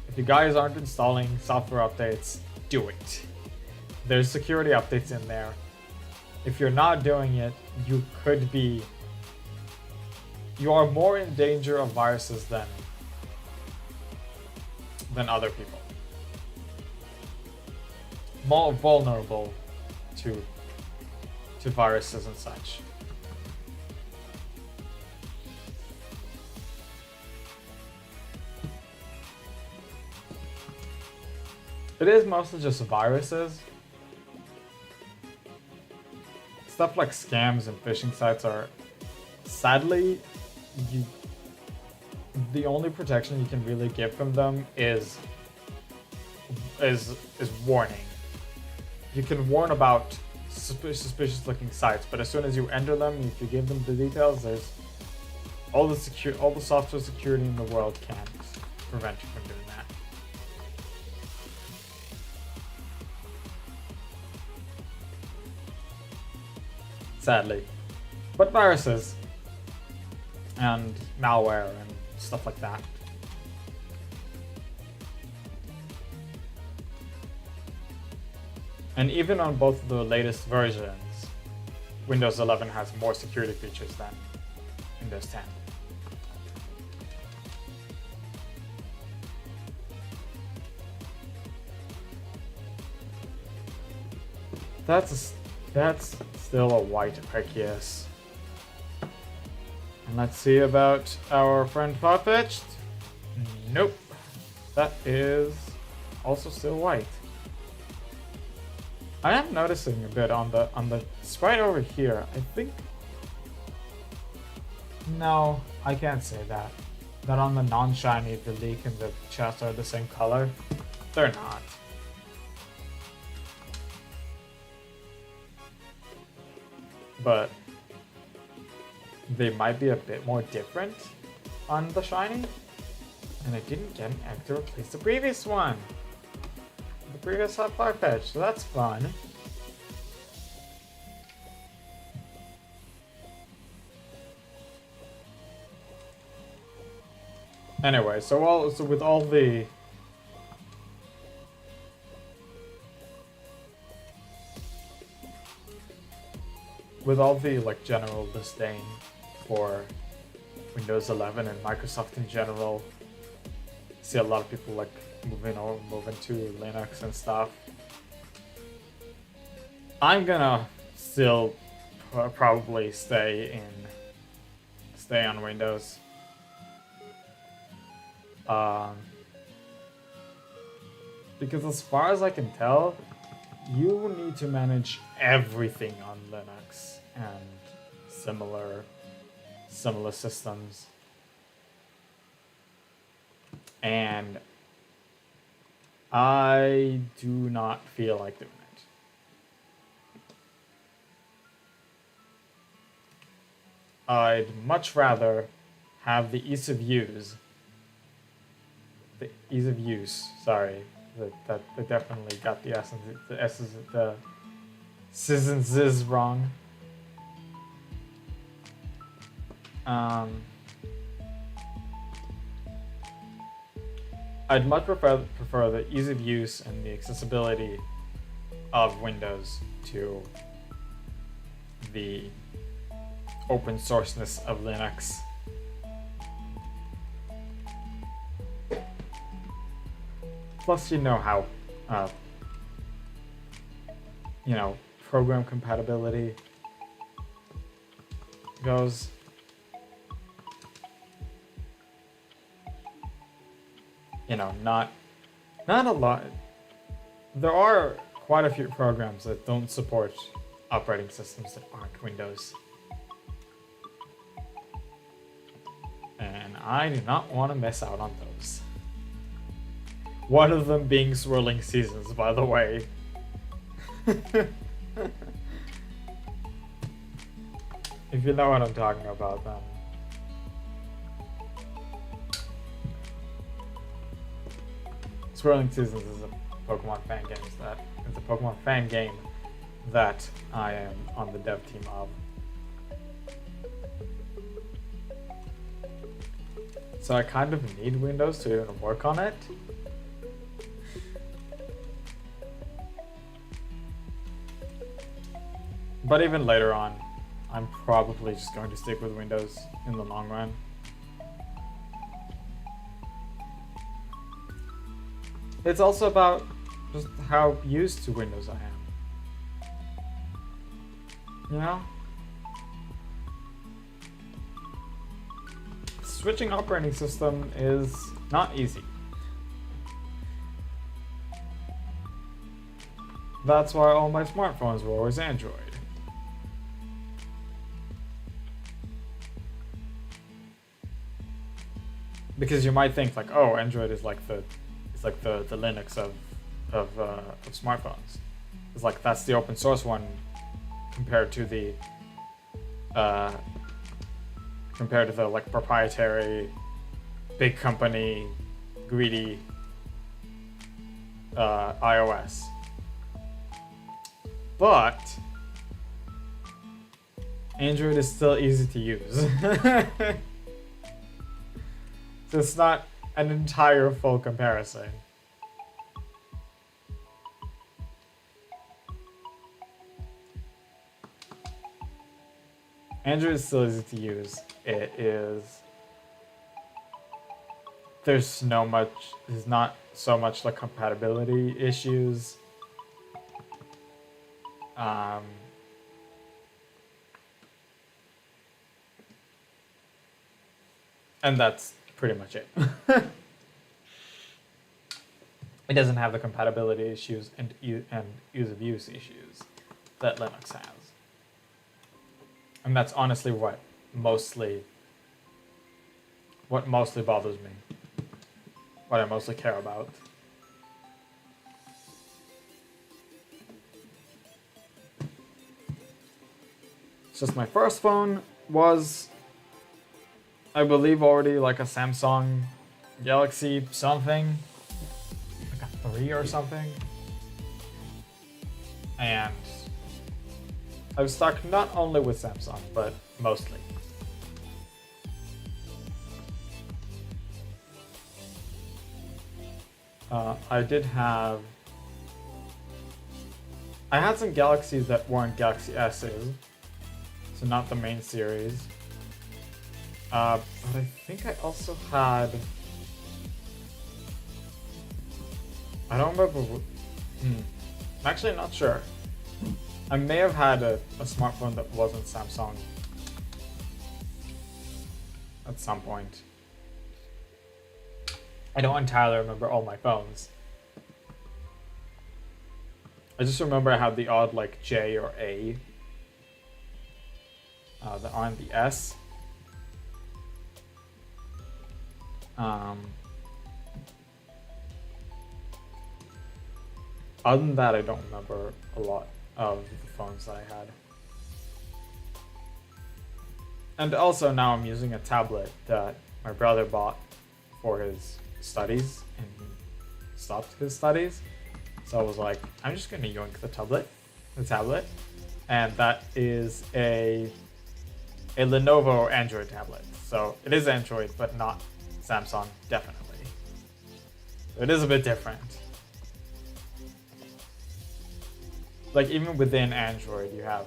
Speaker 1: If you guys aren't installing software updates, do it. There's security updates in there. If you're not doing it, you are more in danger of viruses than other people. More vulnerable to viruses and such. It is mostly just viruses. Stuff like scams and phishing sites are, sadly, the only protection you can really give from them is warning. You can warn about suspicious looking sites, but as soon as you enter them, if you give them the details, there's all the software security in the world can't prevent you from doing that. Sadly. But viruses and malware and stuff like that. And even on both of the latest versions, Windows 11 has more security features than Windows 10. That's still a white Arceus. And let's see about our friend Farfetch'd. Nope. That is also still white. I am noticing a bit on the sprite over here. I think... No, I can't say that. That on the non-shiny, the leak and the chest are the same color. They're not. But they might be a bit more different on the shiny. And I didn't get an egg to replace the previous one. The previous had Farfetch'd, so that's fun. Anyway, so with all the like general disdain for Windows 11 and Microsoft in general, I see a lot of people like moving to Linux and stuff. I'm gonna still probably stay on Windows. Because as far as I can tell, you need to manage everything on Linux and similar systems. And I do not feel like doing it. I'd much rather have the ease of use. Sorry. That definitely got the essence. The Seasons is wrong. I'd much prefer the ease of use and the accessibility of Windows to the open sourceness of Linux. Plus, you know how, program compatibility goes. Not a lot. There are quite a few programs that don't support operating systems that aren't Windows. And I do not want to miss out on those. One of them being Swirling Seasons, by the way. If you know what I'm talking about, then. Swirling Seasons is a Pokemon fan game that I am on the dev team of. So I kind of need Windows to even work on it. But even later on, I'm probably just going to stick with Windows in the long run. It's also about just how used to Windows I am. You know? Switching operating system is not easy. That's why all my smartphones were always Android. Because you might think like, oh, Android is like the Linux of smartphones. It's like that's the open source one compared to the like proprietary, big company, greedy iOS. But Android is still easy to use. So it's not an entire full comparison. Android is still easy to use. There's not so much like compatibility issues. And that's pretty much it. It doesn't have the compatibility issues and ease of use issues that Linux has. And that's honestly what mostly bothers me. What I mostly care about. It's just my first phone was, I believe, already like a Samsung Galaxy something, like a 3 or something. And I was stuck not only with Samsung, but mostly. I had some Galaxies that weren't Galaxy S's, so not the main series. But I think I also had, I don't remember, I'm actually not sure. I may have had a smartphone that wasn't Samsung at some point. I don't entirely remember all my phones. I just remember I had the odd like J or A that aren't the S. Other than that, I don't remember a lot of the phones that I had. And also now I'm using a tablet that my brother bought for his studies, and he stopped his studies. So I was like, I'm just gonna yoink the tablet the tablet, and that is a Lenovo Android tablet. So it is Android, but not Samsung, definitely. It is a bit different. Like, even within Android, you have,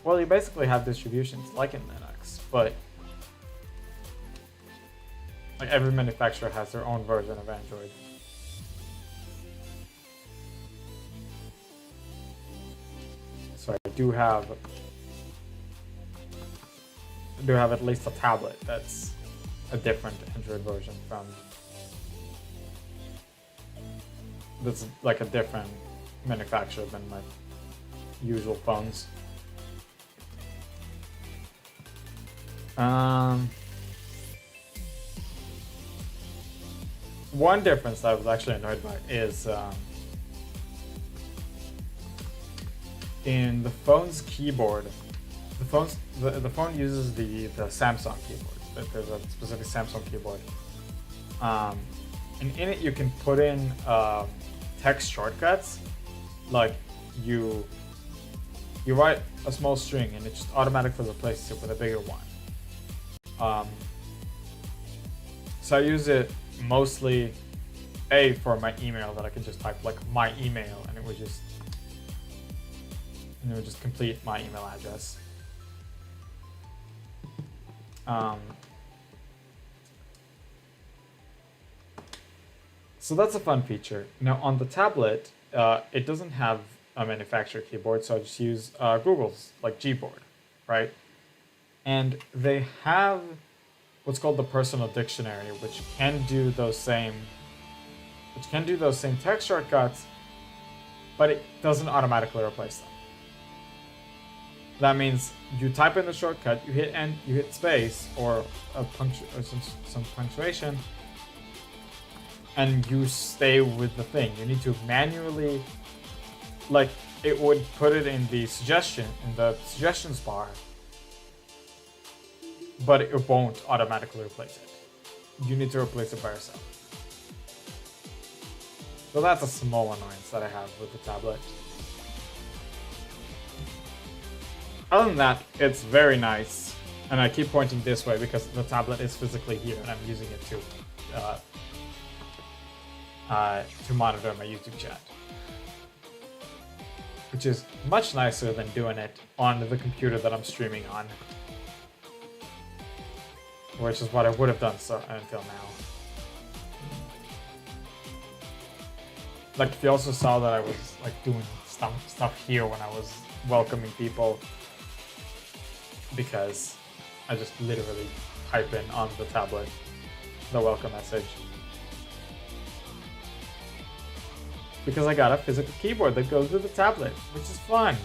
Speaker 1: well, you basically have distributions like in Linux, but like every manufacturer has their own version of Android. So I do have at least a tablet that's a different Android version from, that's like a different manufacturer than my usual phones. One difference that I was actually annoyed by is in the phone's keyboard. The phone uses the Samsung keyboard. There's a specific Samsung keyboard, and in it you can put in text shortcuts. Like you write a small string and it just automatically replaces it with a bigger one. So I use it mostly for my email, that I can just type like my email and it would just complete my email address. So that's a fun feature. Now on the tablet, it doesn't have a manufacturer keyboard, so I just use Google's, like Gboard, right? And they have what's called the personal dictionary, which can do those same text shortcuts, but it doesn't automatically replace them. That means you type in the shortcut, you hit space or some punctuation, and you stay with the thing. You need to manually, like, it would put it in the suggestions bar, but it won't automatically replace it. You need to replace it by yourself. So that's a small annoyance that I have with the tablet. Other than that, it's very nice, and I keep pointing this way because the tablet is physically here and I'm using it to monitor my YouTube chat, which is much nicer than doing it on the computer that I'm streaming on, which is what I would have done until now. Like, if you also saw that I was like doing stuff here when I was welcoming people, because I just literally type in on the tablet the welcome message. Because I got a physical keyboard that goes with the tablet, which is fun.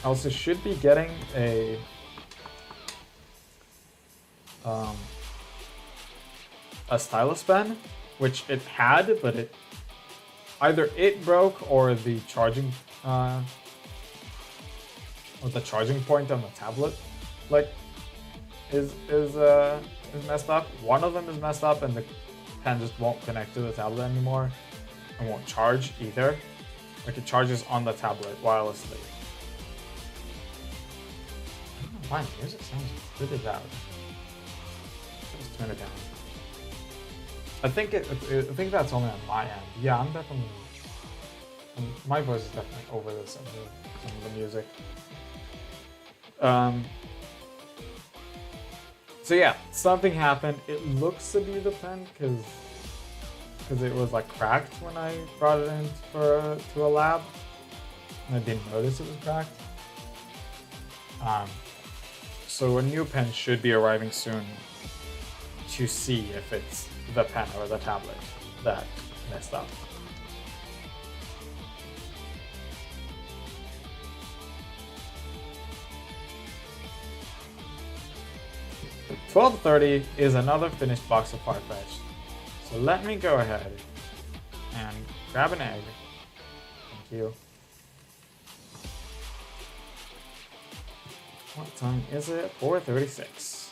Speaker 1: I also should be getting a stylus pen, which it had, but either it broke or the charging point on the tablet is messed up. One of them is messed up and the pen just won't connect to the tablet anymore and won't charge either. Like, it charges on the tablet wirelessly. I don't know why music sounds really loud. Just turn it down. I think that's only on my end. Yeah, I'm definitely. My voice is definitely over some of the music. So yeah, something happened. It looks to be the pen because it was like cracked when I brought it in to a lab, and I didn't notice it was cracked. So a new pen should be arriving soon to see if it's the pen or the tablet that messed up. $12.30 is another finished box of Farfetch. So let me go ahead and grab an egg. Thank you. What time is it? 4:36.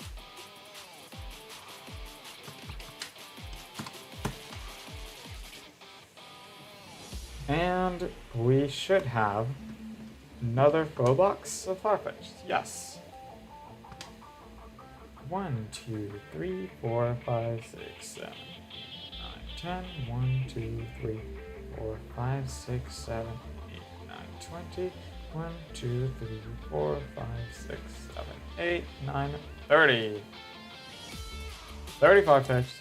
Speaker 1: And we should have another full box of Farfetch'd. Yes. 1, 2, 3, 4, 5, 6, 7, 8, 9, 10. 1, 2, 3, 4, 5, 6, 7, 8, 9, 20. 1, 2, 3, 4, 5, 6, 7, 8, 9, 30. 35 fetched.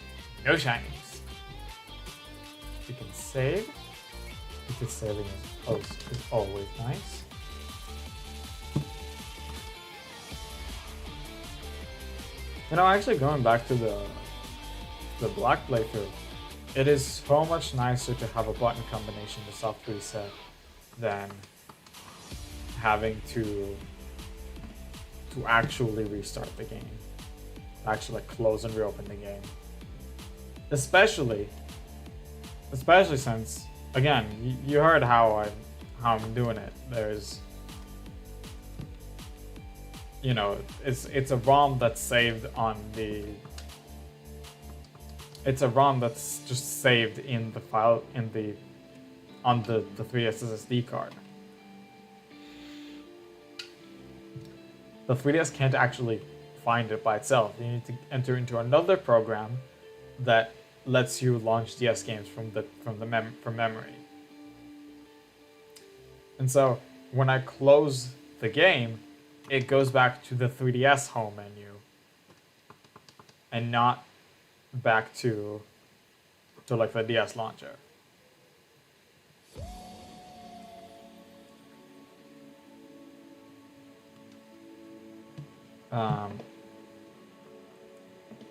Speaker 1: No shinies. You can save. Because saving is always nice. You know, actually going back to the black playthrough, it is so much nicer to have a button combination to soft reset than having to actually restart the game. Actually like close and reopen the game. Especially since, again, you heard how I'm doing it. There's, you know, it's a ROM that's saved on the. It's a ROM that's just saved in the file on the 3DS SSD card. The 3DS can't actually find it by itself. You need to enter into another program that lets you launch DS games from memory. And so when I close the game, it goes back to the 3DS home menu and not back to like the DS launcher.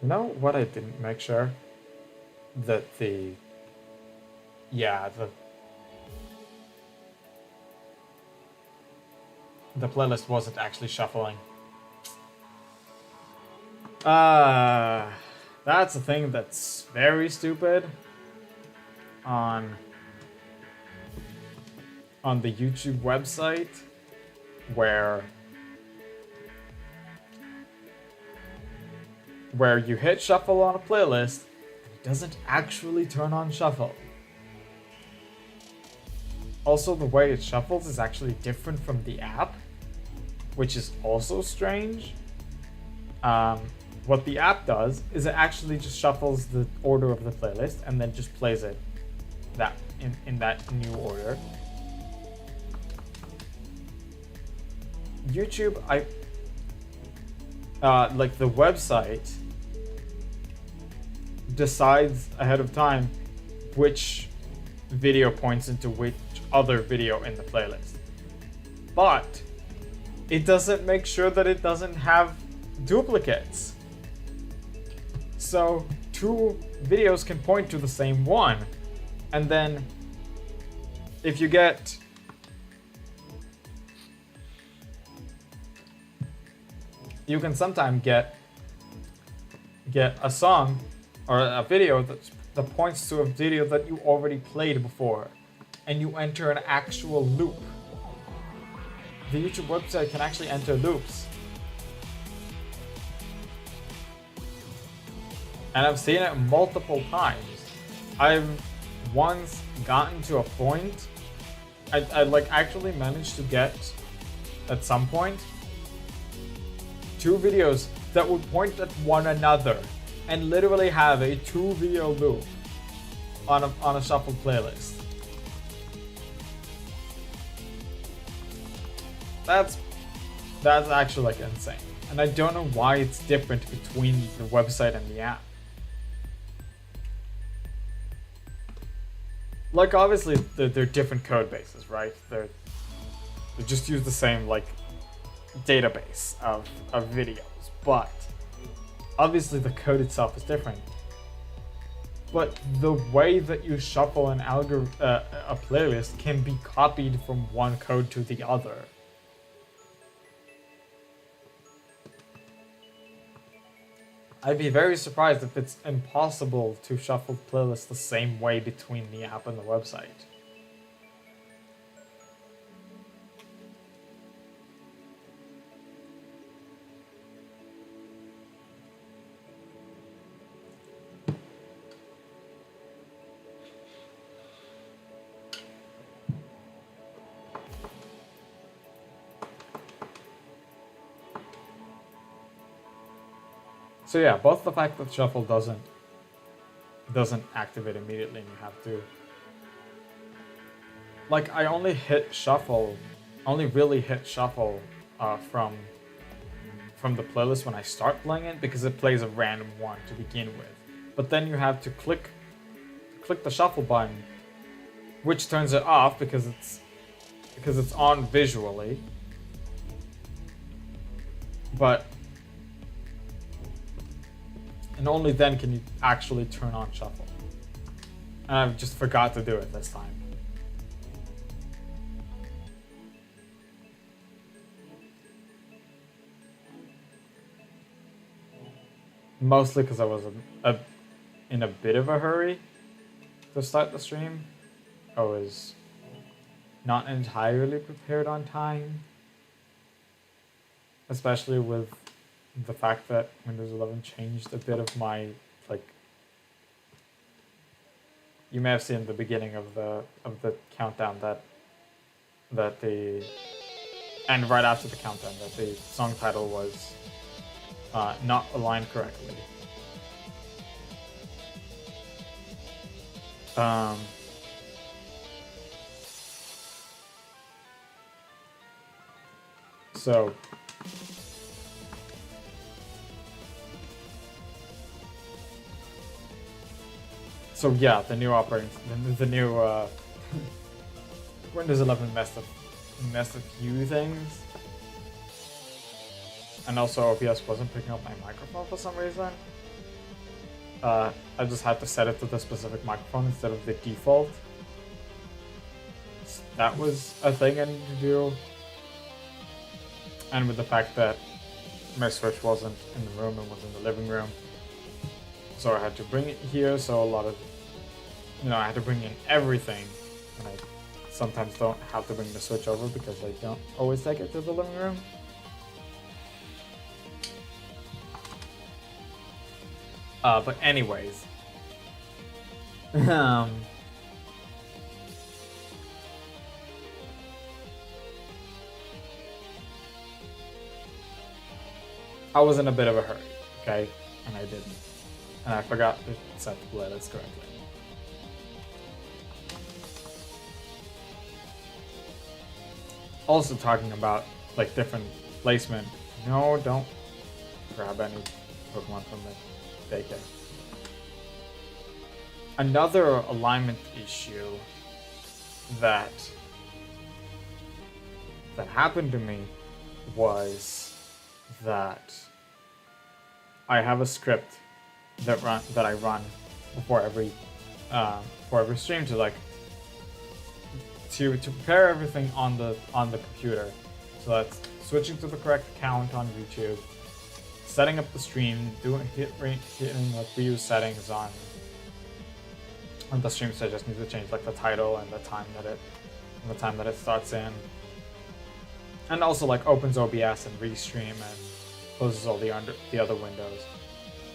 Speaker 1: You know what I didn't make sure? That the playlist wasn't actually shuffling. That's a thing that's very stupid on the YouTube website where you hit shuffle on a playlist and it doesn't actually turn on shuffle. Also, the way it shuffles is actually different from the app, which is also strange. What the app does is it actually just shuffles the order of the playlist and then just plays it in that new order. YouTube, like the website decides ahead of time which video points into which other video in the playlist. But it doesn't make sure that it doesn't have duplicates. So 2 videos can point to the same one. And then if you get you can sometimes get a song or a video that points to a video that you already played before, and you enter an actual loop. The YouTube website can actually enter loops. And I've seen it multiple times. I've once gotten to a point, I like actually managed to get, at some point, 2 videos that would point at one another and literally have a 2 video loop on a shuffled playlist. That's actually like insane. And I don't know why it's different between the website and the app. Like obviously they're different code bases, right? They just use the same like database of videos, but obviously the code itself is different. But the way that you shuffle a playlist can be copied from one code to the other. I'd be very surprised if it's impossible to shuffle playlists the same way between the app and the website. So yeah, both the fact that shuffle doesn't activate immediately and you have to, like, I only really hit shuffle from the playlist when I start playing it, because it plays a random one to begin with. But then you have to click the shuffle button, which turns it off because it's on visually. And only then can you actually turn on shuffle. And I just forgot to do it this time. Mostly because I was in a bit of a hurry to start the stream. I was not entirely prepared on time. Especially with the fact that Windows 11 changed a bit of my, like, you may have seen the beginning of the countdown that the, and right after the countdown, that the song title was not aligned correctly. So yeah, the new Windows 11 messed a few things, and also OBS wasn't picking up my microphone for some reason. I just had to set it to the specific microphone instead of the default. So that was a thing I needed to do, and with the fact that my Switch wasn't in the room and was in the living room, so I had to bring it here. So a lot of, I had to bring in everything, and I sometimes don't have to bring the Switch over because I don't always take it to the living room. But anyways, I was in a bit of a hurry, okay, and I didn't, and I forgot to set the playlist correctly. Also talking about, like, different placement. No, don't grab any Pokemon from the daycare. Another alignment issue that happened to me was that I have a script that I run before every stream to prepare everything on the computer. So that's switching to the correct account on YouTube, setting up the stream, hitting like reuse settings on the stream. So I just need to change like the title and the time that it starts in, and also like opens OBS and restream and closes all the other windows.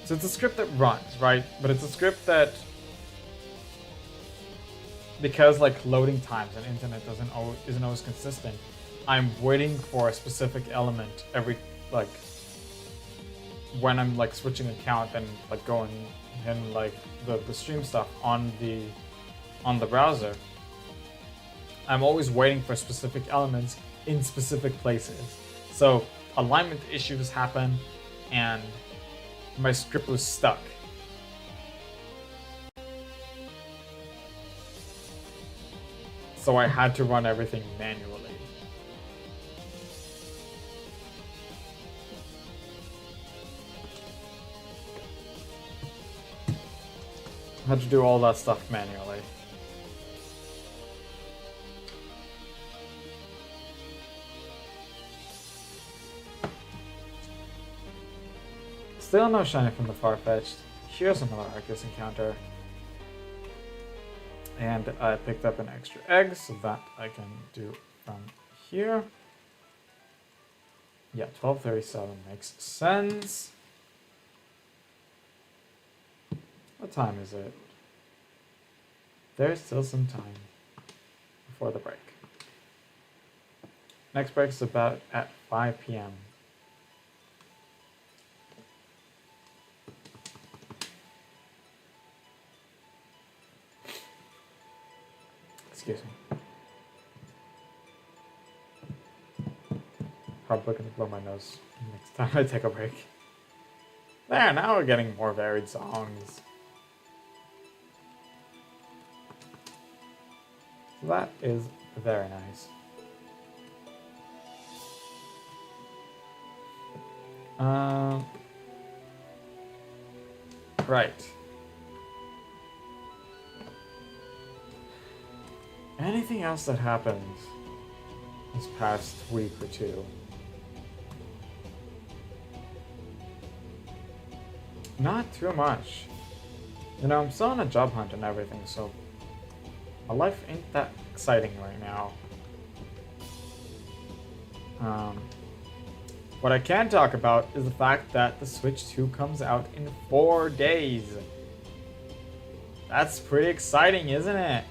Speaker 1: So it's a script that runs, right? But it's a script that, because like loading times and internet isn't always consistent, I'm waiting for a specific element every, like, when I'm like switching account and like going and like the stream stuff on the browser. I'm always waiting for specific elements in specific places. So alignment issues happen and my script was stuck. So I had to run everything manually. I had to do all that stuff manually. Still no shiny from the Farfetch'd. Here's another Arceus encounter. And I picked up an extra egg, so that I can do from here. Yeah, 12:37 makes sense. What time is it? There's still some time before the break. Next break is about at 5 p.m. Excuse me. Probably gonna blow my nose next time I take a break. There, now we're getting more varied songs. So that is very nice. Right. Anything else that happened this past week or two? Not too much. You know, I'm still on a job hunt and everything, so my life ain't that exciting right now. What I can talk about is the fact that the Switch 2 comes out in 4 days. That's pretty exciting, isn't it?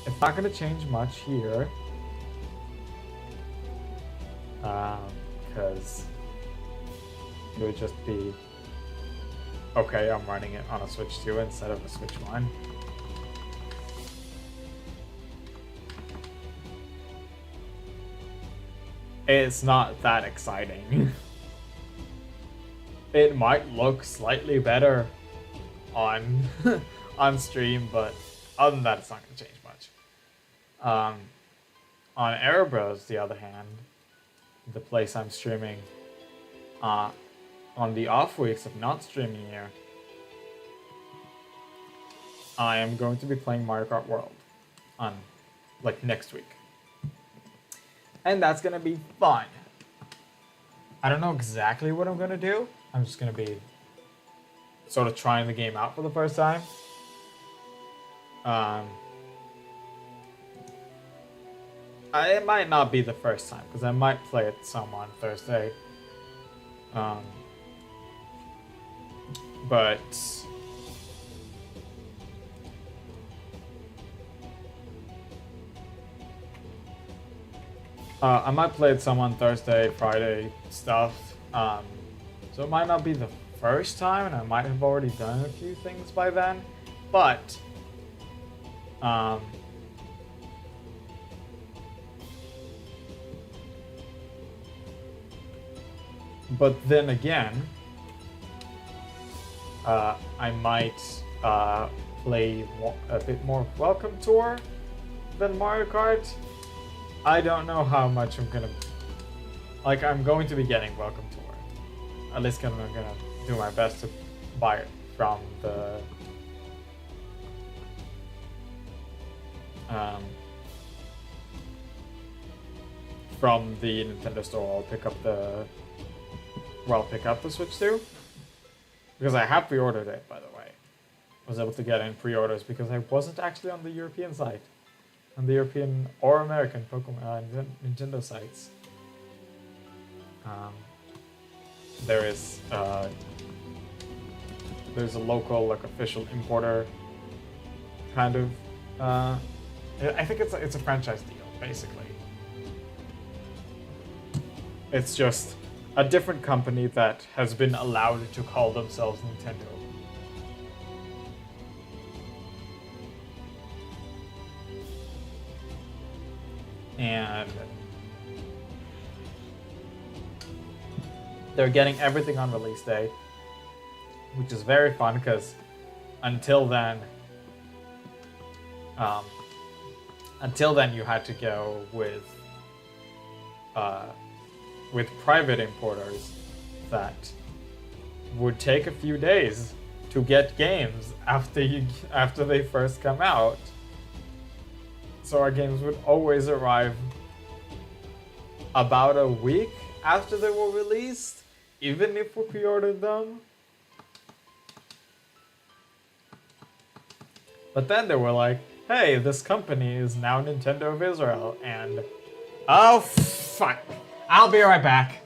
Speaker 1: It's not going to change much here. Because it would just be, okay, I'm running it on a Switch 2 instead of a Switch 1. It's not that exciting. It might look slightly better on on stream, but other than that, it's not going to change much. On Airobros, the other hand, the place I'm streaming, on the off weeks of not streaming here, I am going to be playing Mario Kart World on, like, next week. And that's going to be fun. I don't know exactly what I'm going to do. I'm just going to be sort of trying the game out for the first time. It might not be the first time, because I might play it some on Thursday. But I might play it some on Thursday, Friday stuff. So it might not be the first time, and I might have already done a few things by then. But then again, I might play a bit more Welcome Tour than Mario Kart. I don't know how much I'm gonna... Like, I'm going to be getting Welcome Tour. At least I'm gonna do my best to buy it from the... from the Nintendo store. I'll pick up the... Well, pick up the Switch 2. Because I have pre-ordered it, by the way. I was able to get in pre-orders because I wasn't actually on the European site. On the European or American Pokemon Nintendo sites. There's a local, like, official importer kind of... I think it's a franchise deal, basically. It's just a different company that has been allowed to call themselves Nintendo. And they're getting everything on release day, which is very fun because until then you had to go with private importers that would take a few days to get games after they first come out. So our games would always arrive about a week after they were released, even if we pre-ordered them. But then they were like, hey, this company is now Nintendo of Israel, and... Oh, fuck. I'll be right back.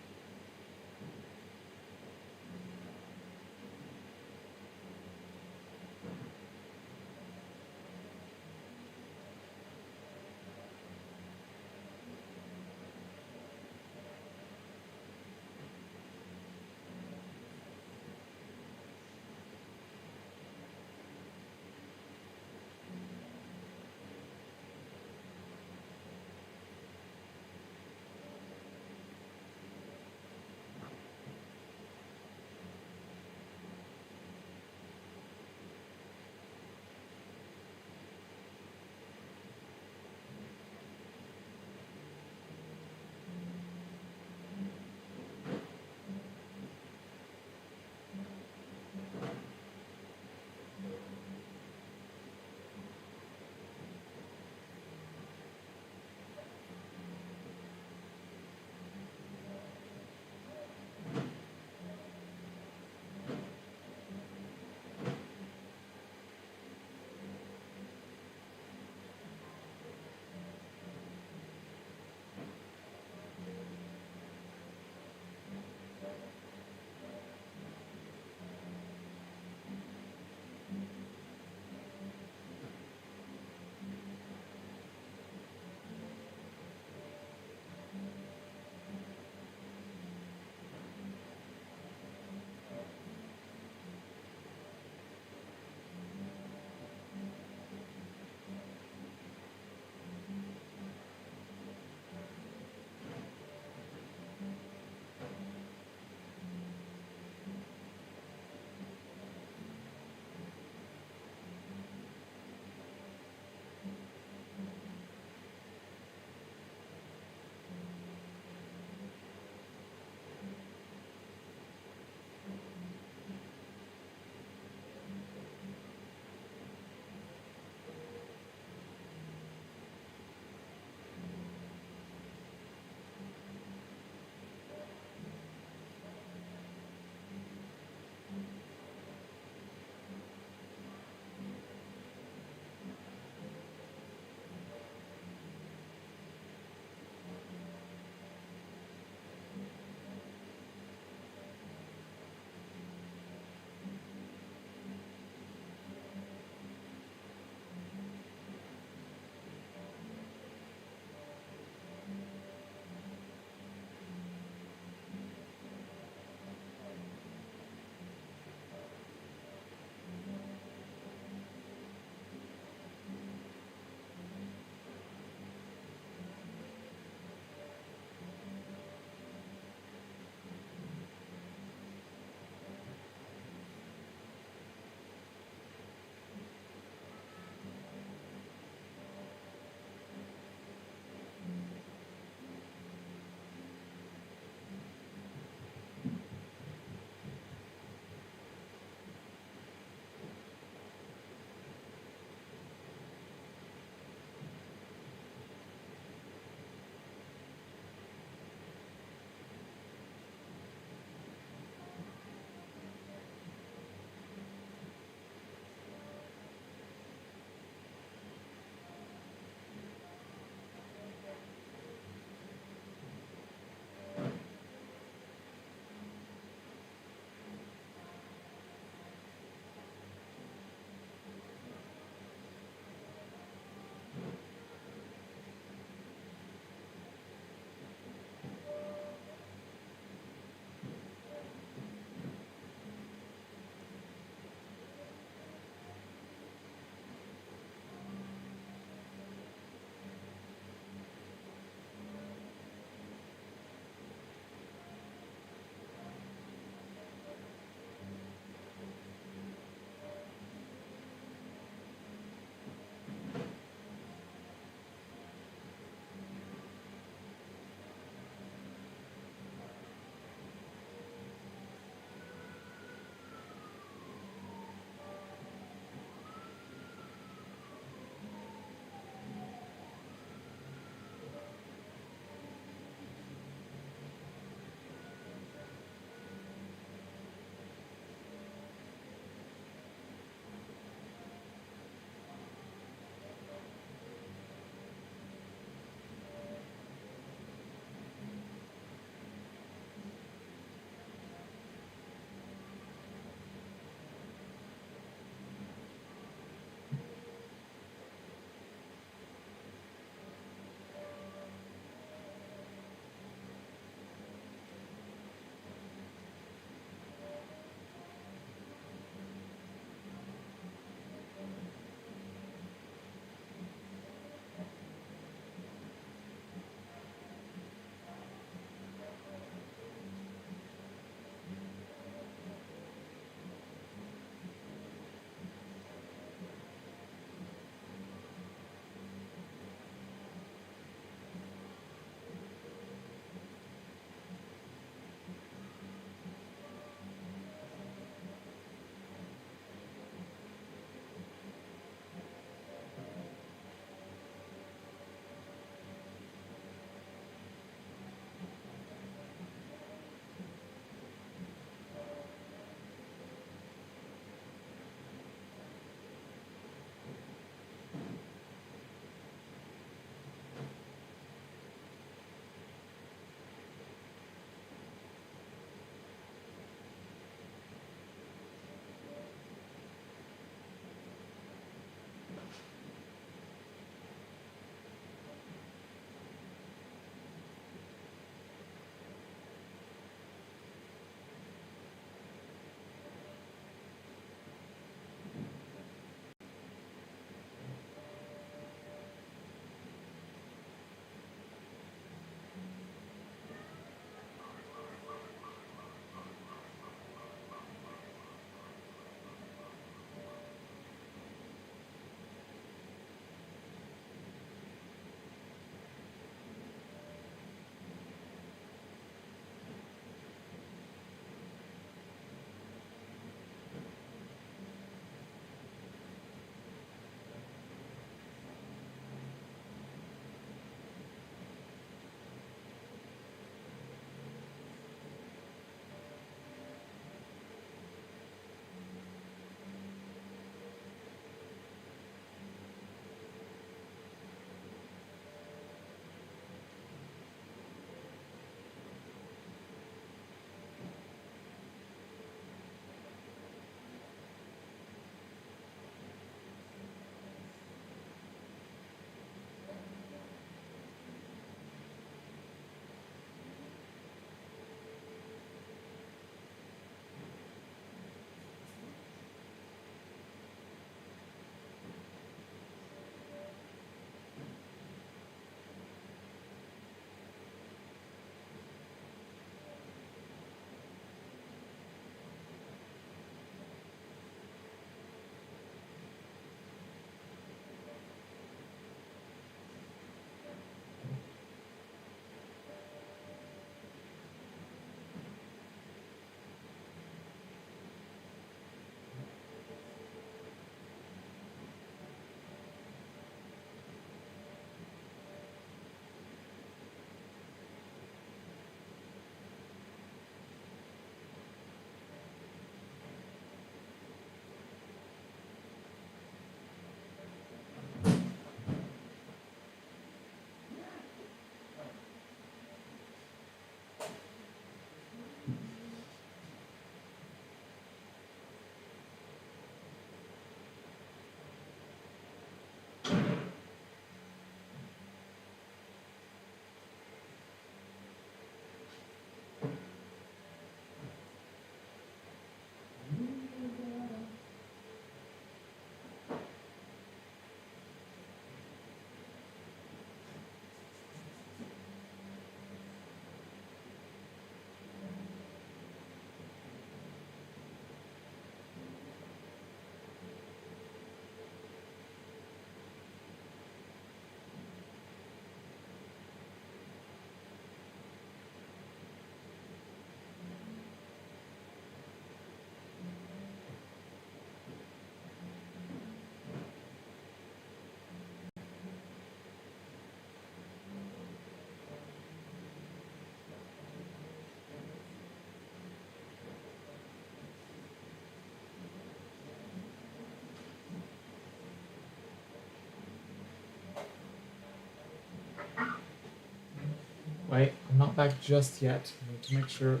Speaker 1: Wait, I'm not back just yet. I need to make sure.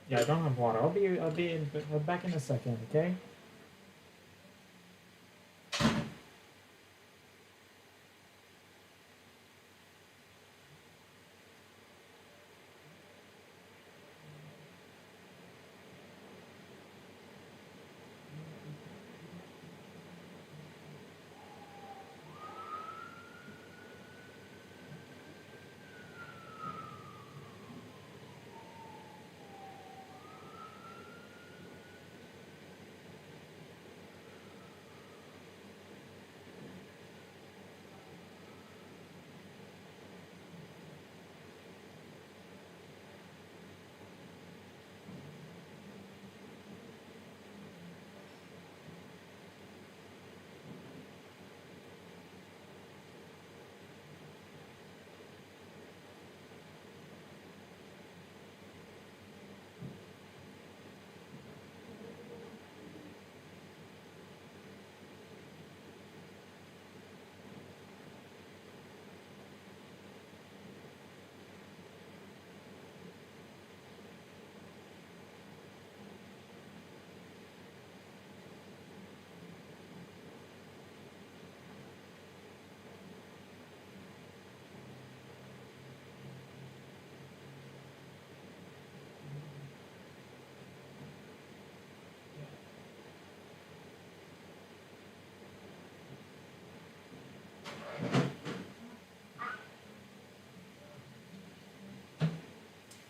Speaker 1: Yeah, I don't have water. I'll back in a second, okay?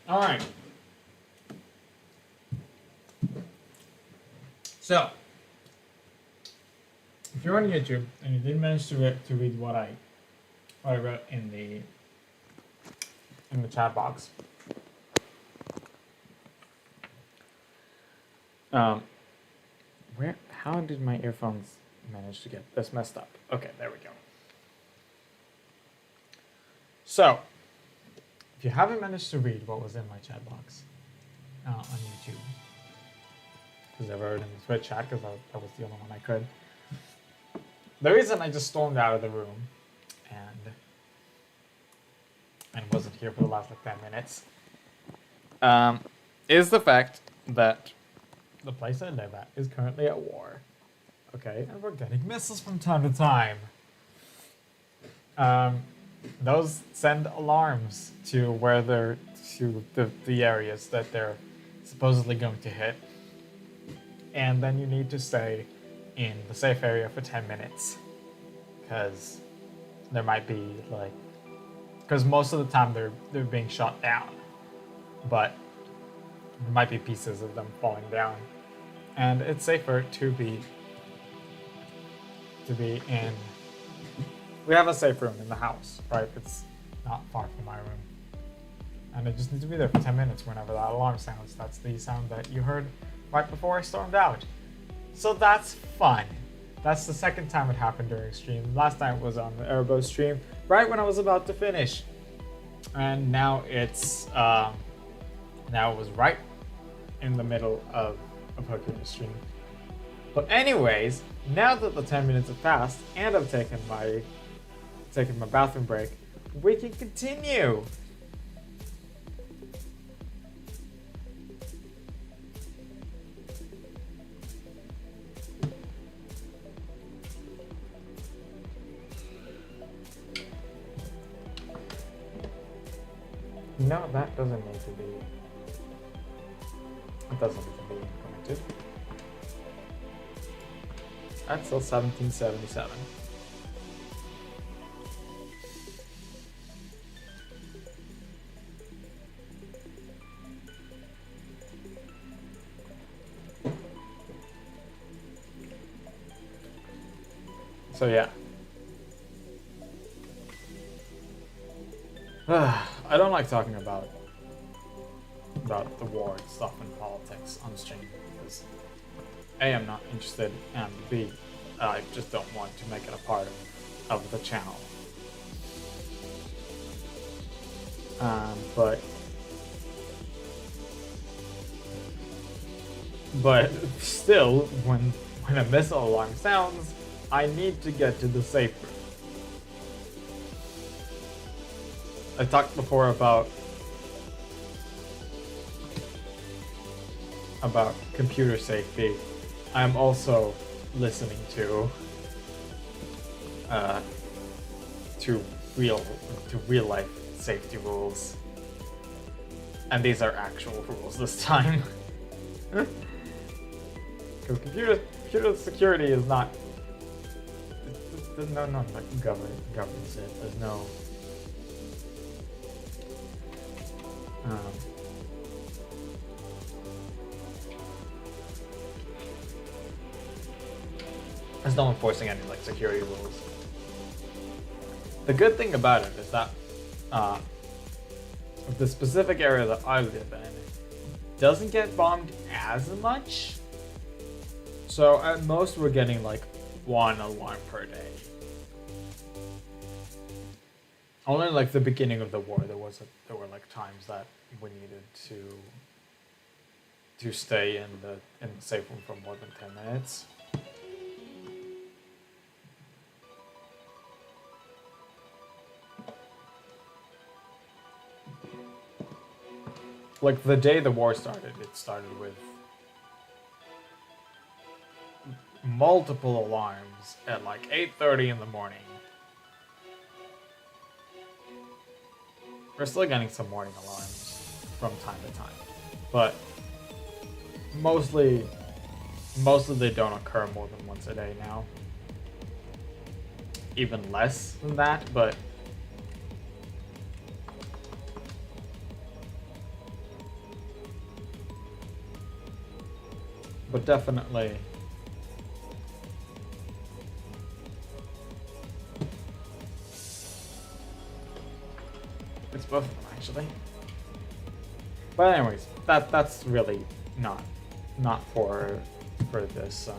Speaker 1: All right. So, if you're on YouTube and you didn't manage to read what I wrote in the chat box, how did my earphones manage to get this messed up? Okay, there we go. So, if you haven't managed to read what was in my chat box on YouTube, because I wrote in the Twitch chat because that was the only one I could. The reason I just stormed out of the room and wasn't here for the last like 10 minutes is the fact that the place I live at is currently at war. Okay, and we're getting missiles from time to time. Those send alarms to where they're to the areas that they're supposedly going to hit. And then you need to stay in the safe area for 10 minutes. Because there might be like... Because most of the time they're being shot down. But there might be pieces of them falling down. And it's safer to be in... We have a safe room in the house, right? It's not far from my room. And I just need to be there for 10 minutes whenever that alarm sounds. That's the sound that you heard right before I stormed out. So that's fun. That's the second time it happened during stream. Last time it was on the Airbo stream, right when I was about to finish. And now it's, now it was right in the middle of a Pokemon stream. But anyways, now that the 10 minutes have passed and I've taken my bathroom break, we can continue. No, that doesn't need to be. It doesn't need to be implemented. That's till 1777. So yeah. I don't like talking about the war and stuff and politics on stream because A, I'm not interested, and B, I just don't want to make it a part of the channel. But still, when a missile alarm sounds, I need to get to the safe room. I talked before about computer safety. I'm also listening to real life safety rules, and these are actual rules this time. Because computer security is not. There's no like governs it. There's no. There's no enforcing any like security rules. The good thing about it is that the specific area that I live in doesn't get bombed as much. So at most we're getting like 1 alarm per day. Only like the beginning of the war there were like times that we needed to stay in the safe room for more than 10 minutes. Like the day the war started, it started with multiple alarms at like 8:30 in the morning. We're still getting some morning alarms from time to time, but mostly they don't occur more than once a day now. Even less than that, but definitely it's both of them actually. But anyways, that's really not for this.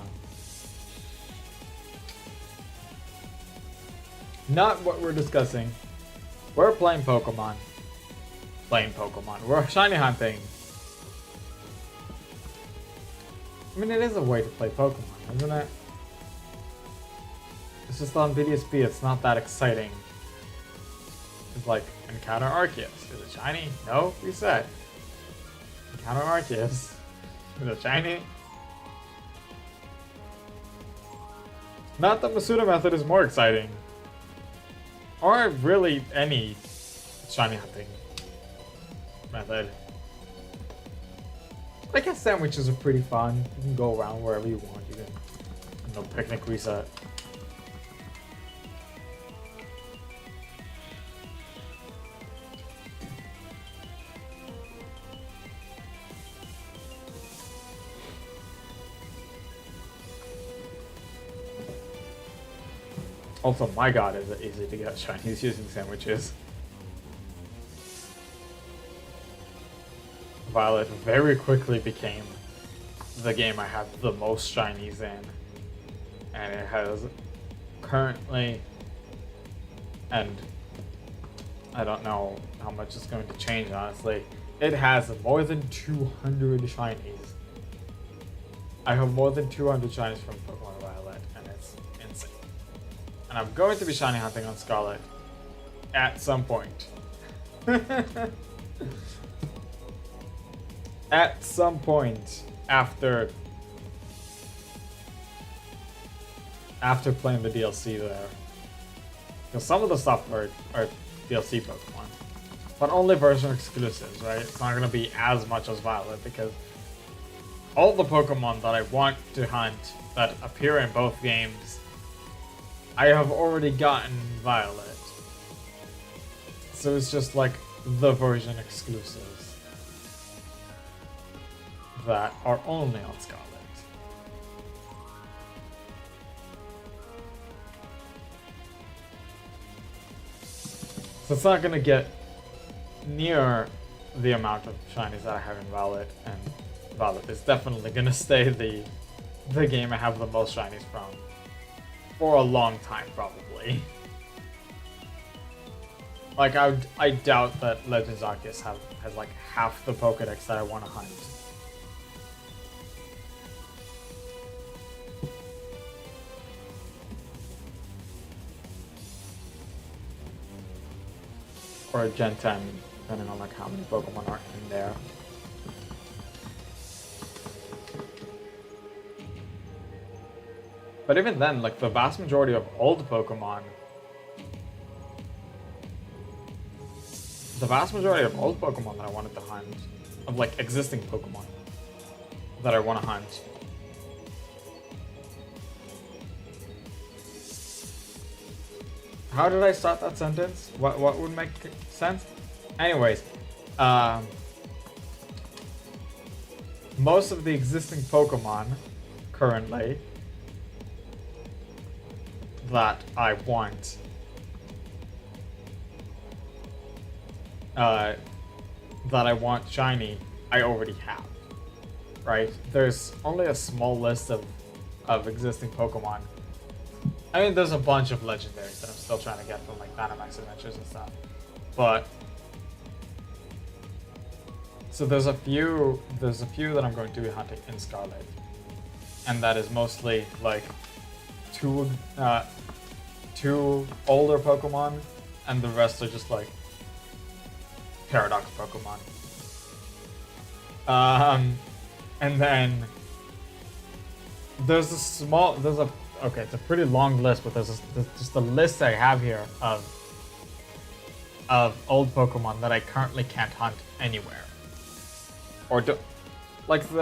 Speaker 1: Not what we're discussing. We're playing Pokemon. We're shiny hunting. I mean, it is a way to play Pokemon, isn't it? It's just on BDSP, it's not that exciting. It's like, encounter Arceus. Is it shiny? No, reset. Encounter Arceus. Is it shiny? Not that Masuda method is more exciting. Or really any shiny hunting method. I guess sandwiches are pretty fun. You can go around wherever you want. You can, picnic reset. Also, my god, is it easy to get shinies using sandwiches. Violet very quickly became the game I have the most shinies in. And it has currently, and I don't know how much it's going to change honestly, it has more than 200 shinies. I have more than 200 shinies from Pokemon Violet, and it's insane. And I'm going to be shiny hunting on Scarlet at some point. At some point after playing the DLC there. Because some of the stuff are DLC Pokemon. But only version exclusives, right? It's not going to be as much as Violet because all the Pokemon that I want to hunt that appear in both games, I have already gotten Violet. So it's just like the version exclusives that are only on Scarlet. So it's not gonna get near the amount of shinies that I have in Violet, and Violet is definitely gonna stay the game I have the most shinies from for a long time, probably. Like I doubt that Legends Arceus has like half the Pokedex that I want to hunt. or Gen 10, depending on like how many Pokemon are in there. But even then, like the vast majority of old Pokemon, that I wanted to hunt, of like existing Pokemon that I want to hunt, how did I start that sentence? What would make sense? Anyways, most of the existing Pokemon currently that I want shiny, I already have. Right? There's only a small list of existing Pokemon. I mean, there's a bunch of legendaries that I'm still trying to get from like Dynamax Adventures and stuff. But so there's a few that I'm going to be hunting in Scarlet. And that is mostly like two older Pokemon, and the rest are just like Paradox Pokemon. And then it's a pretty long list, but there's just a list I have here of old Pokemon that I currently can't hunt anywhere, or that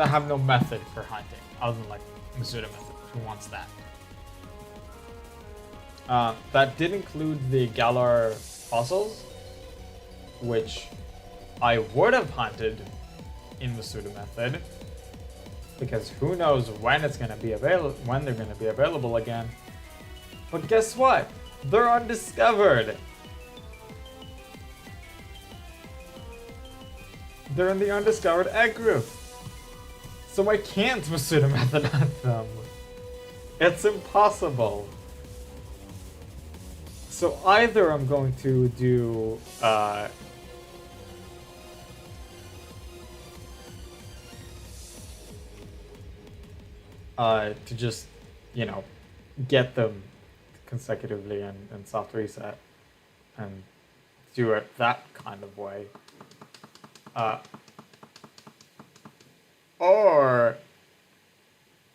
Speaker 1: have no method for hunting other than like Masuda method. Who wants that? That did include the Galar fossils, which I would have hunted in the Masuda method, because who knows when they're going to be available again. But guess what? They're undiscovered. They're in the undiscovered egg group. So I can't Masuda method hunt them. It's impossible. So either I'm going to do to just, get them consecutively and soft reset and do it that kind of way. Or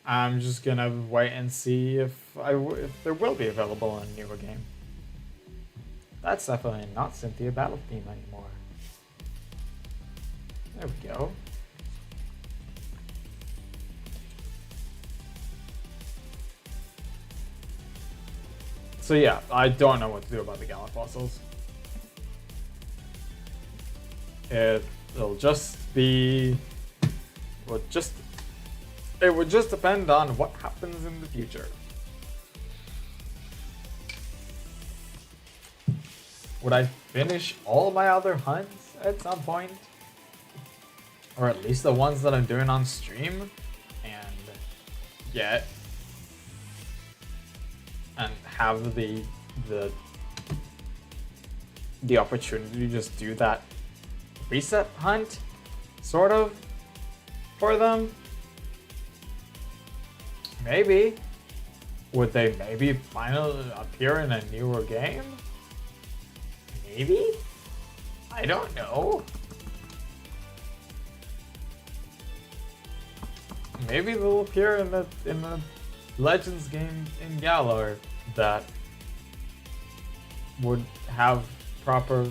Speaker 1: I'm just gonna wait and see if there will be available in a newer game. That's definitely not Cynthia Battle Theme anymore. There we go. So yeah, I don't know what to do about the Galar fossils. It would just depend on what happens in the future. Would I finish all my other hunts at some point? Or at least the ones that I'm doing on stream and have the opportunity to just do that reset hunt, sort of, for them? Maybe. Would they maybe finally appear in a newer game? Maybe? I don't know. Maybe they'll appear in the Legends game in Galar that would have a proper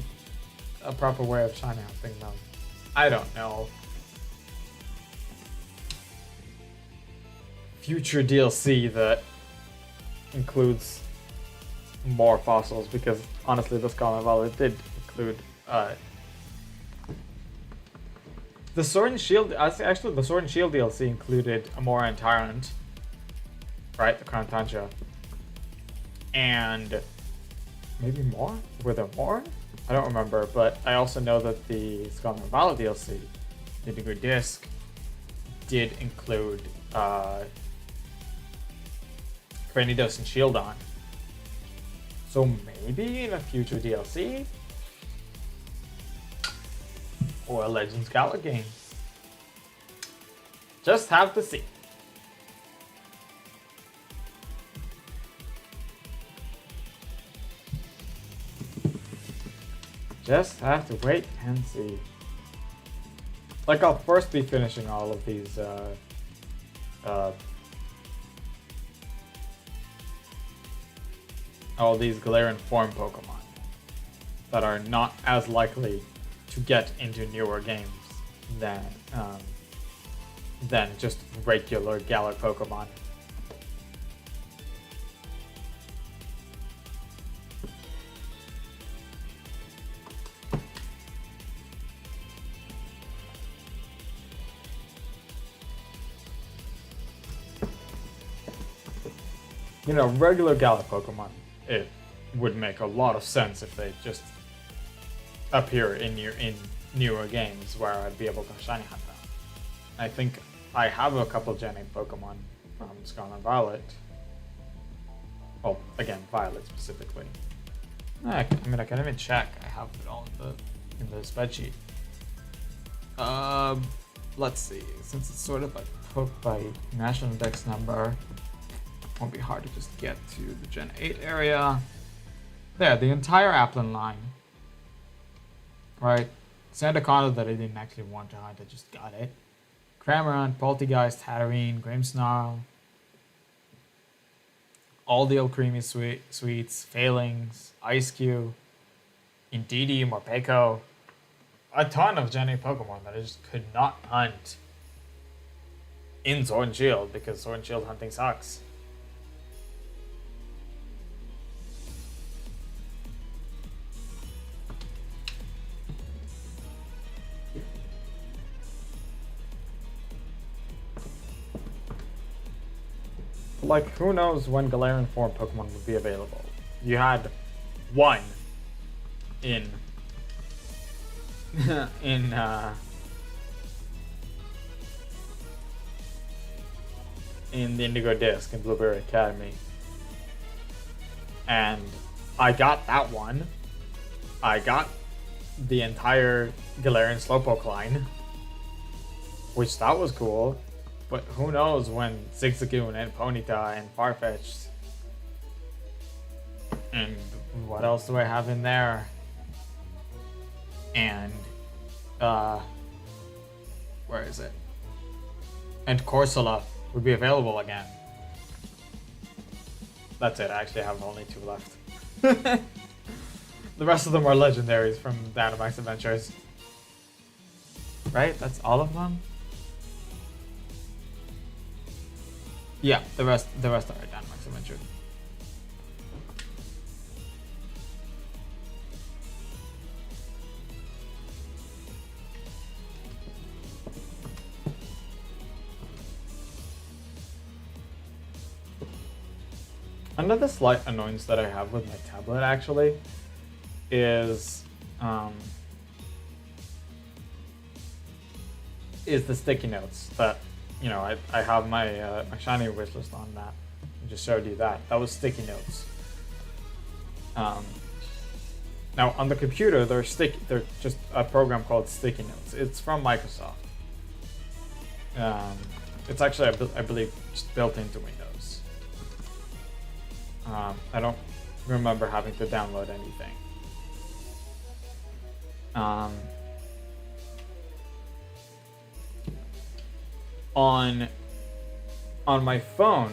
Speaker 1: way of shiny hunting them. I don't know. Future DLC that includes more fossils, because honestly this Valley did include the Sword and Shield. Actually, the Sword and Shield DLC included Amora and Tyrant, right? The Crown Tundra, and maybe more. Were there more? I don't remember, but I also know that the Skull and Valor DLC, the Degree Disc, did include Cranidos and Shieldon. So maybe in a future DLC or a Legends Gala game. Just have to see. Just have to wait and see. Like, I'll first be finishing all of these, all these Galarian form Pokemon that are not as likely to get into newer games than just regular Galar Pokemon. You know, regular Galar Pokemon, it would make a lot of sense if they just appear in newer games where I'd be able to shiny hunt them. I think I have a couple Gen 8 Pokemon from Scarlet and Violet. Well, again, Violet specifically. I mean, I can even check. I have it all in the spreadsheet. Let's see. Since it's sorted by national index number, won't be hard to just get to the Gen 8 area. There, the entire Applin line. Right? Sandaconda that I didn't actually want to hunt, I just got it. Cramorant, Poltegeist, Hatterene, Grimmsnarl. All the old creamy sweets, Failings, Ice-Cube, Indeedee, Morpeko. A ton of Gen 8 Pokemon that I just could not hunt in Sword and Shield because Sword and Shield hunting sucks. Like, who knows when Galarian form Pokemon would be available? You had one in in the Indigo Disc in Blueberry Academy, and I got that one. I got the entire Galarian Slowpoke line, which that was cool. But who knows when Zigzagoon and Ponyta and Farfetch'd. And what else do I have in there? And, where is it? And Corsola would be available again. That's it, I actually have only 2 left. The rest of them are legendaries from Dynamax Adventures. Right? That's all of them? Yeah, the rest are Dynamax Adventure. Another slight annoyance that I have with my tablet actually is the sticky notes that, you know, I have my my shiny wishlist on that. I just showed you that. That was sticky notes. Now on the computer, they're just a program called Sticky Notes. It's from Microsoft. It's actually, I believe, just built into Windows. I don't remember having to download anything. On my phone,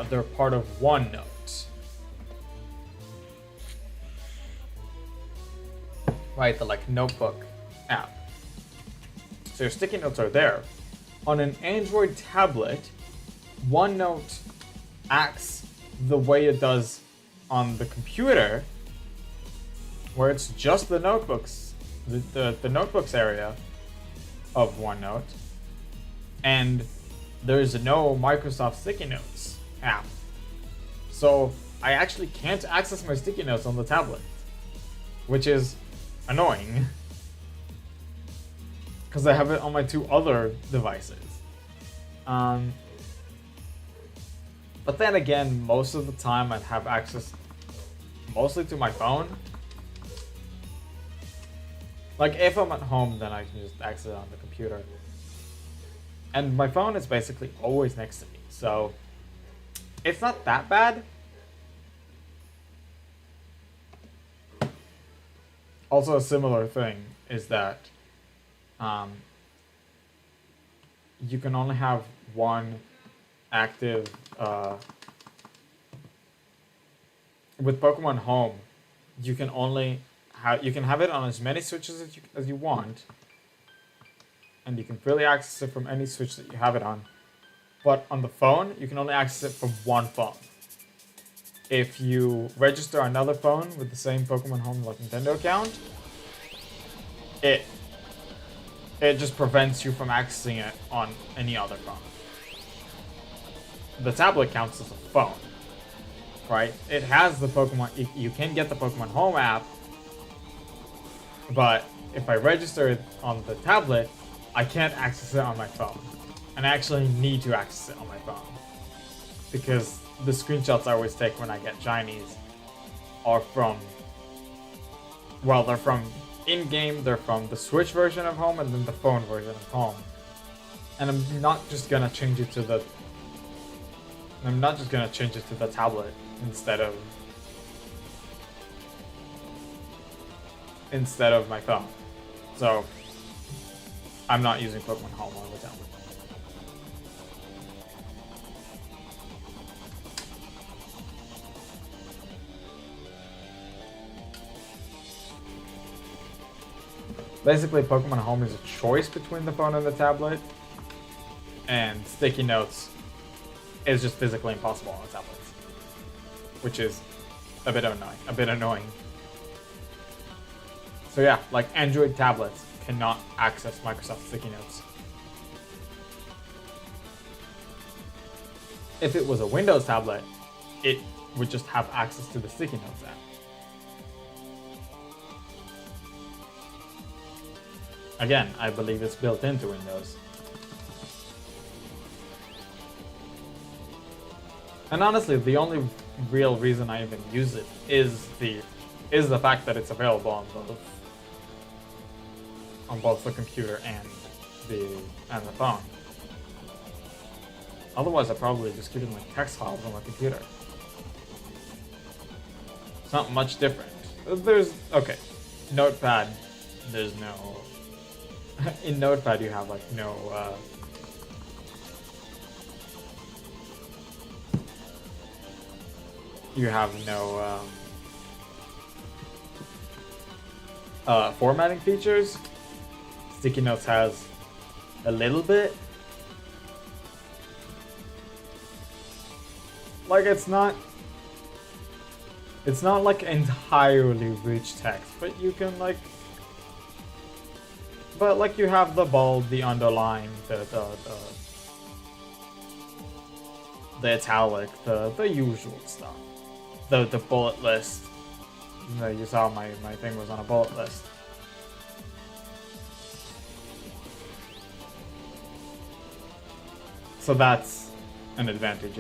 Speaker 1: they're part of OneNote. Right, the like notebook app. So your sticky notes are there. On an Android tablet, OneNote acts the way it does on the computer, where it's just the notebooks, the notebooks area of OneNote, and there's no Microsoft Sticky Notes app. So I actually can't access my sticky notes on the tablet, which is annoying because I have it on my 2 other devices. But then again, most of the time I'd have access mostly to my phone. Like if I'm at home, then I can just access it on the computer. And my phone is basically always next to me, so it's not that bad. Also, a similar thing is that um, you can only have one active with Pokemon Home. You can only have it on as many switches as you want, and you can freely access it from any switch that you have it on. But on the phone, you can only access it from one phone. If you register another phone with the same Pokemon Home like Nintendo account, it just prevents you from accessing it on any other phone. The tablet counts as a phone, right? It has the Pokemon. You can get the Pokemon Home app, but if I register it on the tablet, I can't access it on my phone. And I actually need to access it on my phone, because the screenshots I always take when I get shinies are from, well, they're from in-game, they're from the Switch version of Home and then the phone version of Home. And I'm not just gonna change it to the tablet instead of my phone. So I'm not using Pokemon Home on the tablet. Basically, Pokemon Home is a choice between the phone and the tablet, and sticky notes is just physically impossible on a tablet, which is a bit annoying. So yeah, like Android tablets cannot access Microsoft Sticky Notes. If it was a Windows tablet, it would just have access to the Sticky Notes app. Again, I believe it's built into Windows. And honestly, the only real reason I even use it is the fact that it's available on both the computer and the phone. Otherwise, I probably just keep it in like text files on my computer. It's not much different. Notepad. There's no. In Notepad, you have like no. You have no formatting features. Sticky Notes has a little bit. Like it's not like entirely rich text, but you can like. But like you have the bold, the underline, the italic, the usual stuff. The bullet list. You saw my thing was on a bullet list. So that's an advantage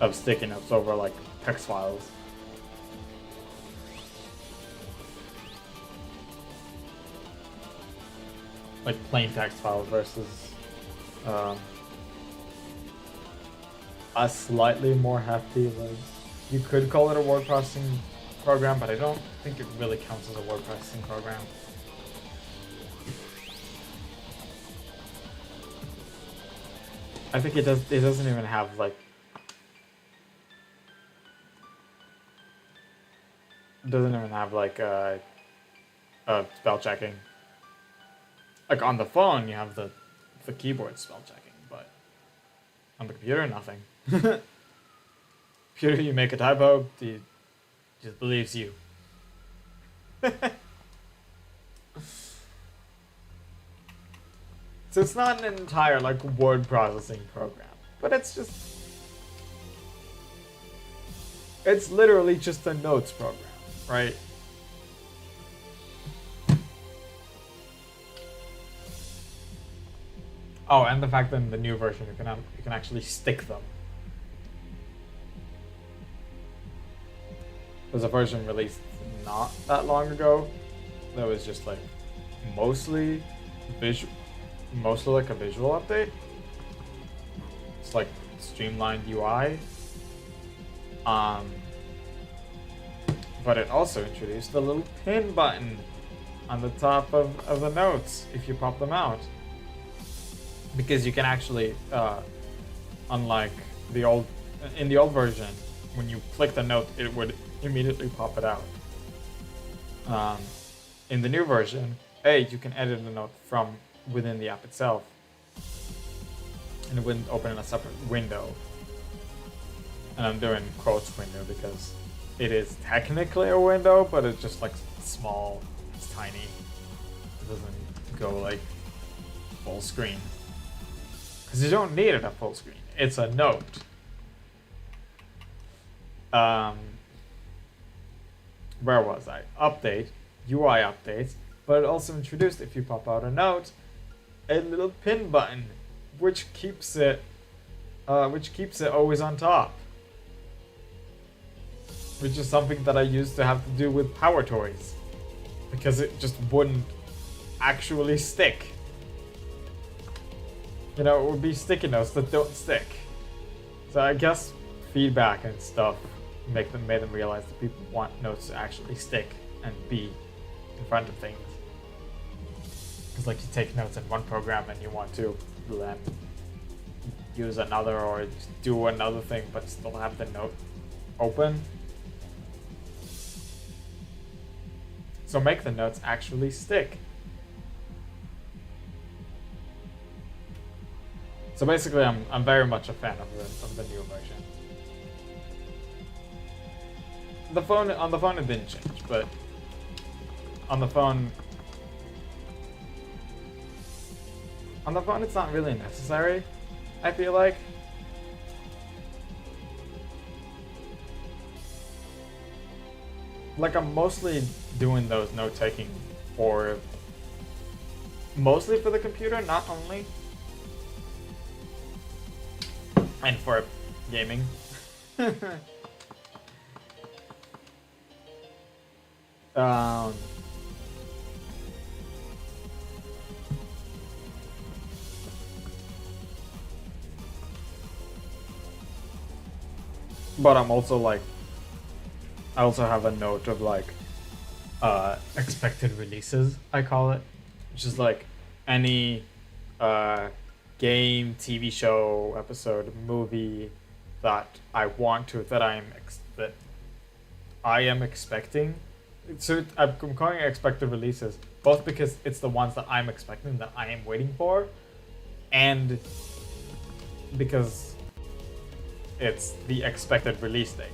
Speaker 1: of Sticky Notes over like text files. Like plain text files versus a slightly more hefty, like you could call it a word processing program, but I don't think it really counts as a word processing program. I think it doesn't even have like spell checking. Like on the phone, you have the keyboard spell checking, but on the computer, nothing. Computer, you make a typo, it just believes you. So it's not an entire like word processing program, but it's literally just a notes program, right? Oh, and the fact that in the new version you can actually stick them. There's a version released not that long ago that was just like mostly like a visual update. It's like But it also introduced the little pin button on the top of the notes if you pop them out. Because you can actually, unlike the old, in the old version, when you click the note, it would immediately pop it out. In the new version, you can edit the note from within the app itself. And it wouldn't open in a separate window. And I'm doing quotes window because it is technically a window, but it's just like small, it's tiny. It doesn't go like full screen. Because you don't need it at full screen. It's a note. Where was I? Update, UI updates, but it also introduced, if you pop out a note, a little pin button, which keeps it always on top. Which is something that I used to have to do with Power Toys, because it just wouldn't actually stick. You know, it would be sticky notes that don't stick. So I guess feedback and stuff made them realize that people want notes to actually stick and be in front of things. Because like you take notes in one program and you want to then use another or do another thing but still have the note open. So make the notes actually stick. So basically, I'm very much a fan of the new version. On the phone it didn't change, but on the phone it's not really necessary, I feel like. Like I'm mostly doing those note taking mostly for the computer, not only. And for gaming. But I'm also like, I also have a note of like expected releases, I call it, which is like any game, TV show, episode, movie that I want to, that I am expecting. So I'm calling it expected releases, both because it's the ones that I'm expecting, that I am waiting for, and because it's the expected release date.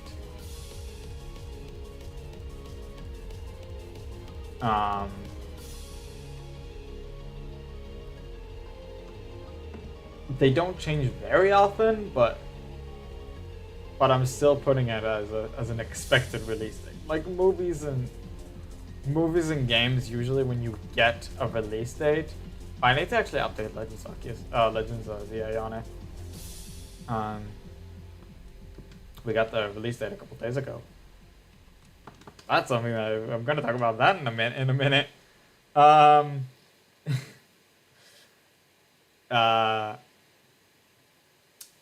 Speaker 1: They don't change very often, but I'm still putting it as an expected release date. Like movies and games, usually when you get a release date, I need to actually update Legends ZA on it. We got the release date a couple days ago. That's something that I'm going to talk about that in a minute.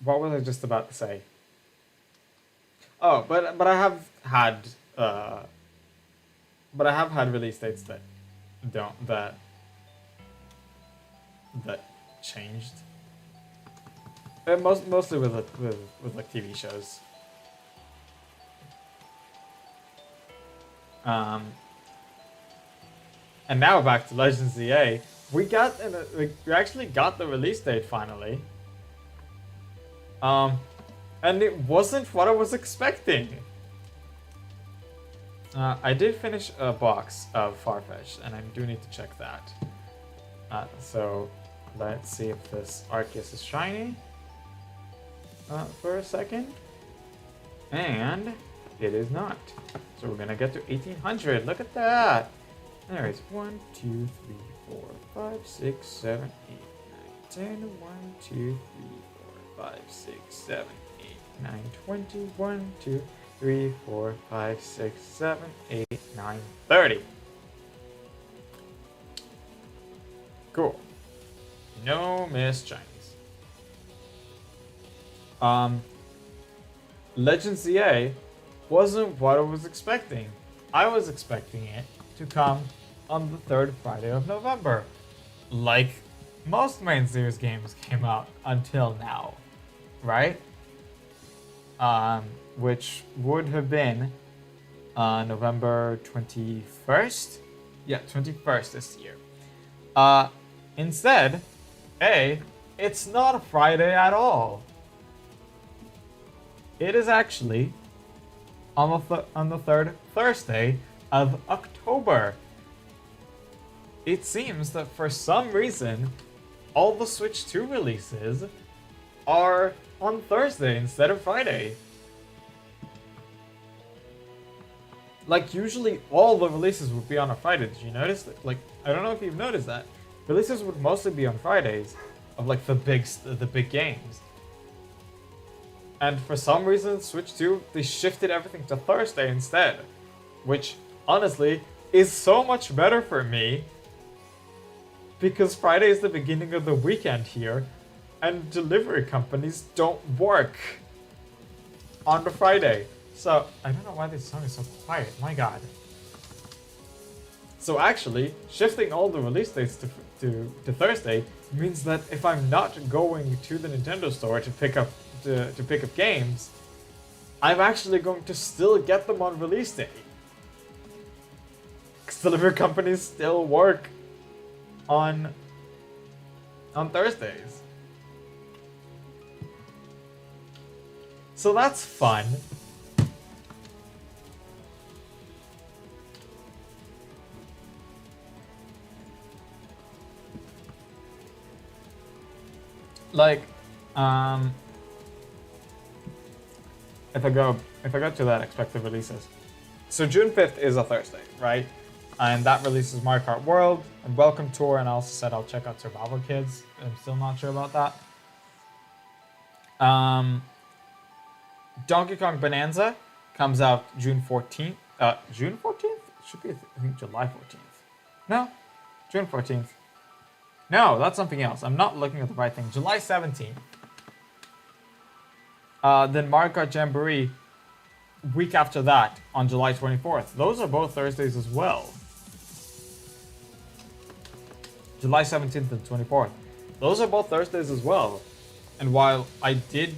Speaker 1: What was I just about to say? Oh, but I have had release dates that changed. Mostly with like TV shows. And now back to Legends ZA. We actually got the release date finally. And it wasn't what I was expecting. I did finish a box of Farfetch, and I do need to check that. So let's see if this Arceus is shiny. For a second. And it is not. So we're gonna get to 1800. Look at that. Anyways, 1, 2, 3, 4, 5, 6, 7, 8, 9, 10. 1, 2, 3, 4, 5, 6, 7, 8, 9, 20. 1, 2, 3, 4, 5, 6, 7, 8, 9, 30. Cool. No miss Chinese. Legends ZA wasn't what I was expecting. I was expecting it to come on the third Friday of November, like most main series games came out until now, right? Which would have been November 21st? Yeah, 21st this year. Instead, it's not a Friday at all. It is actually on the third Thursday of October. It seems that for some reason, all the Switch 2 releases are on Thursday instead of Friday. Like, usually all the releases would be on a Friday. Did you notice that? Like, I don't know if you've noticed that. Releases would mostly be on Fridays of like the big games. And for some reason, Switch 2, they shifted everything to Thursday instead. Which, honestly, is so much better for me. Because Friday is the beginning of the weekend here. And delivery companies don't work on the Friday. So, I don't know why this song is so quiet, my god. So actually, shifting all the release dates to Thursday means that if I'm not going to the Nintendo store to pick up games, I'm actually going to still get them on release day. Because delivery companies still work on Thursdays. So that's fun. Like, if I go to that expected releases, so June 5th is a Thursday, right? And that releases Mario Kart World and Welcome Tour, and I also said I'll check out Survival Kids. I'm still not sure about that. Donkey Kong Bonanza comes out June 14th. June 14th? It should be, I think, July 14th. No, June 14th. No, that's something else. I'm not looking at the right thing. July 17th. Then Mario Kart Jamboree, week after that, on July 24th. Those are both Thursdays as well. July 17th and 24th. Those are both Thursdays as well. And while I did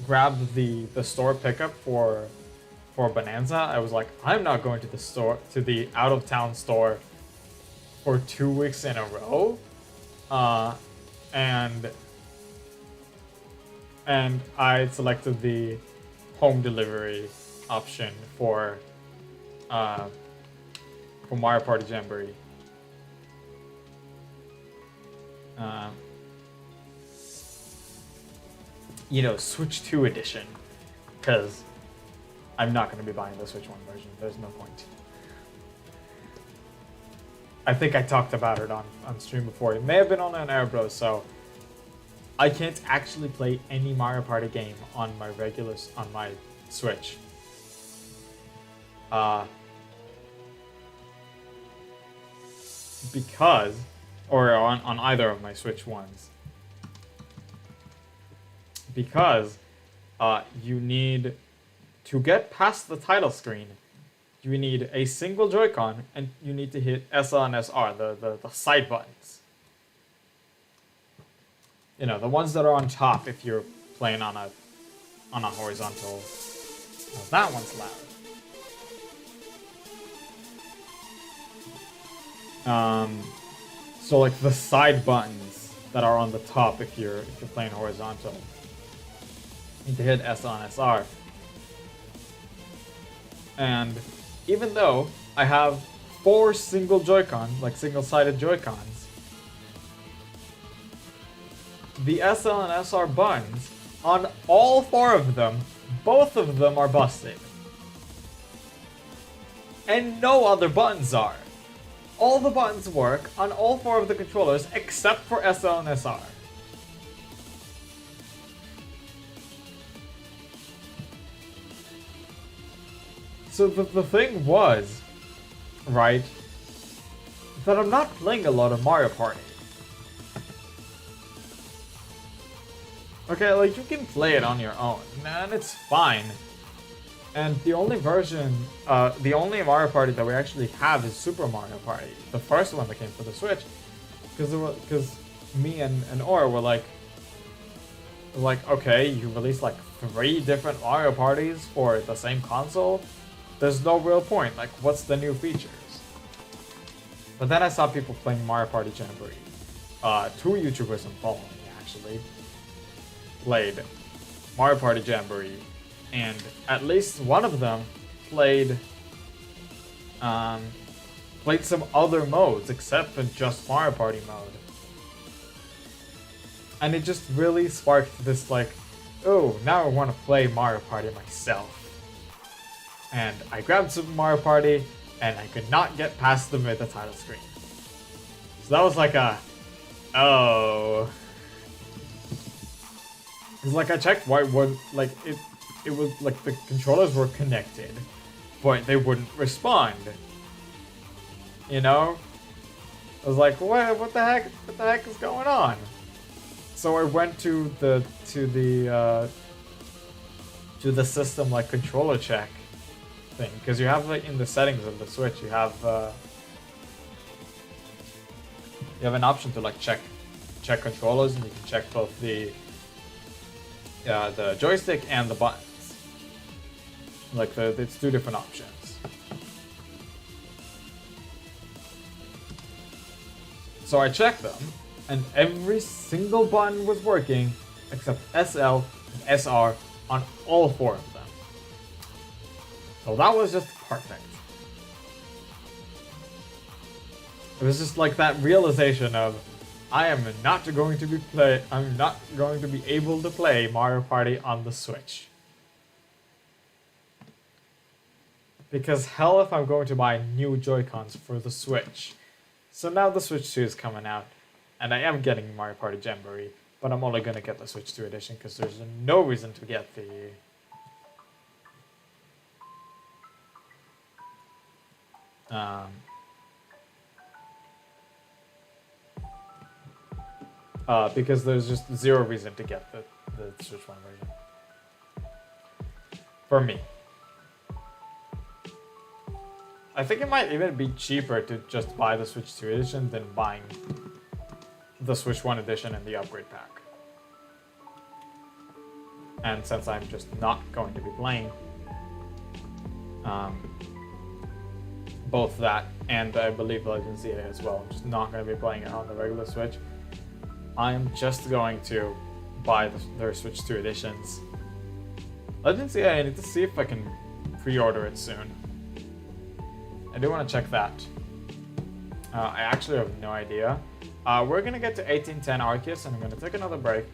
Speaker 1: grab the store pickup for Bonanza, I was like, I'm not going to the store, to the out-of-town store for 2 weeks in a row. And I selected the home delivery option for Mario Party Jamboree. You know, Switch 2 edition, because I'm not going to be buying the Switch 1 version. There's no point. I think I talked about it on stream before. It may have been on an Airbro, so I can't actually play any Mario Party game on my Switch. Because, or on either of my Switch ones. Because you need to get past the title screen. You need a single Joy-Con, and you need to hit SL and SR, the side buttons. You know, the ones that are on top if you're playing on a horizontal. Oh, that one's loud. So like the side buttons that are on the top if you're playing horizontal. You need to hit SL and SR. And even though I have 4 single Joy-Cons, like single-sided Joy-Cons, the SL and SR buttons, on all 4 of them, both of them are busted. And no other buttons are. All the buttons work on all 4 of the controllers except for SL and SR. So the thing was, right, that I'm not playing a lot of Mario Party. Okay, like, you can play it on your own, and it's fine.
Speaker 2: And the only version, the only Mario Party that we actually have is Super Mario Party, the first one that came for the Switch, because me and Or were like, okay, you released like 3 different Mario parties for the same console. There's no real point. Like, what's the new features? But then I saw people playing Mario Party Jamboree. 2 YouTubers I'm following actually played Mario Party Jamboree, and at least one of them played some other modes except for just Mario Party mode. And it just really sparked this like, oh, now I want to play Mario Party myself. And I grabbed Super Mario Party, and I could not get past the mid title screen. So that was like a, oh. It's like I checked why it wouldn't, like it was like the controllers were connected, but they wouldn't respond. You know? I was like, what the heck is going on? So I went to the system like controller check thing, because you have like in the settings of the Switch you have an option to like check controllers, and you can check both the joystick and the buttons. Like it's 2 different options. So I checked them, and every single button was working except SL and SR on all 4 of them. So that was just perfect. It was just like that realization of, I'm not going to be able to play Mario Party on the Switch. Because hell if I'm going to buy new Joy-Cons for the Switch. So now the Switch 2 is coming out, and I am getting Mario Party Jamboree, but I'm only gonna get the Switch 2 edition because there's no reason to get the because there's just 0 reason to get the Switch 1 version. For me. I think it might even be cheaper to just buy the Switch 2 edition than buying the Switch 1 edition and the upgrade pack. And since I'm just not going to be playing both that and I believe Legends EA as well, I'm just not going to be playing it on the regular Switch, I'm just going to buy their Switch 2 editions. Legends EA, I need to see if I can pre-order it soon. I do want to check that. I actually have no idea. We're gonna get to 1810 Arceus, and I'm gonna take another break.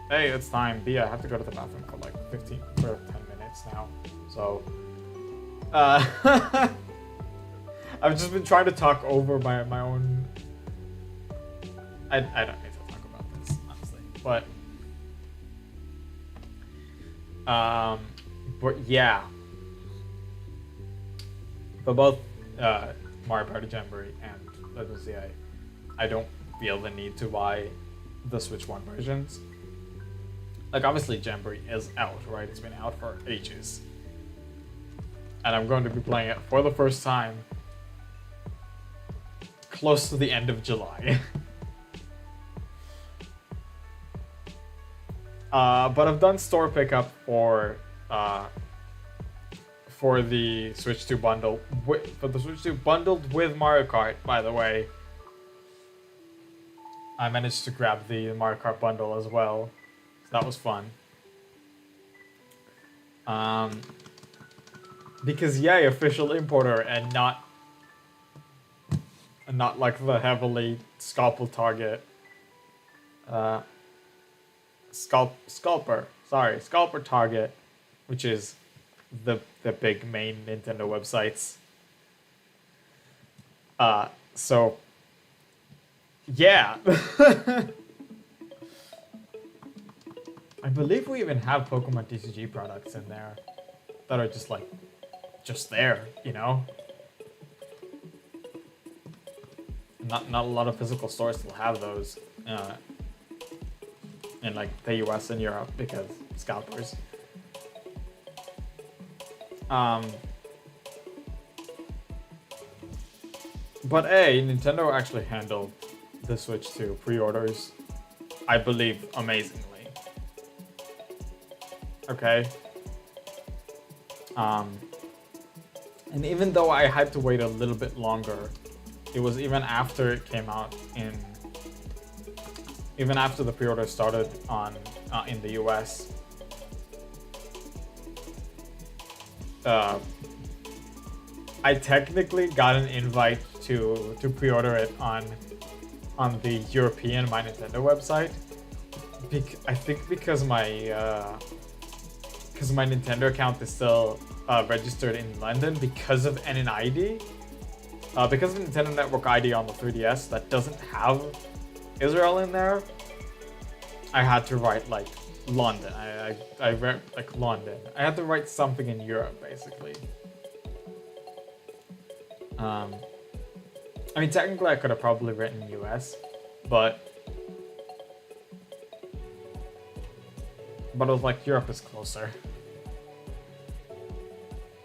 Speaker 2: Hey, it's time. B, I have to go to the bathroom for like 10 minutes now. So, I've just been trying to talk over my own. I don't need to talk about this honestly, but yeah. For both Mario Party Jamboree and Legends EA, I don't feel the need to buy the Switch 1 versions. Like, obviously Jamboree is out, right? It's been out for ages. And I'm going to be playing it for the first time close to the end of July. But I've done store pickup for the Switch 2 bundle, for the Switch 2 bundled with Mario Kart, by the way. I managed to grab the Mario Kart bundle as well, so that was fun. Because yay, official importer, and not like the heavily Scalpel target. Scalper Target, which is the big main Nintendo websites. So yeah. I believe we even have Pokemon TCG products in there that are just there, you know? Not a lot of physical stores still have those in like the US and Europe because scalpers. Um, but Nintendo actually handled the Switch 2 pre-orders, I believe, amazingly. Okay. And even though I had to wait a little bit longer, it was even after it came out even after the pre-order started on in the US. I technically got an invite to pre-order it on the European My Nintendo website. I think because my Nintendo account is still registered in London because of NNID. Because of Nintendo Network ID on the 3DS that doesn't have Israel in there, I had to write like London. I read like London. I had to write something in Europe basically. I mean, technically I could have probably written US, but I was like, Europe is closer.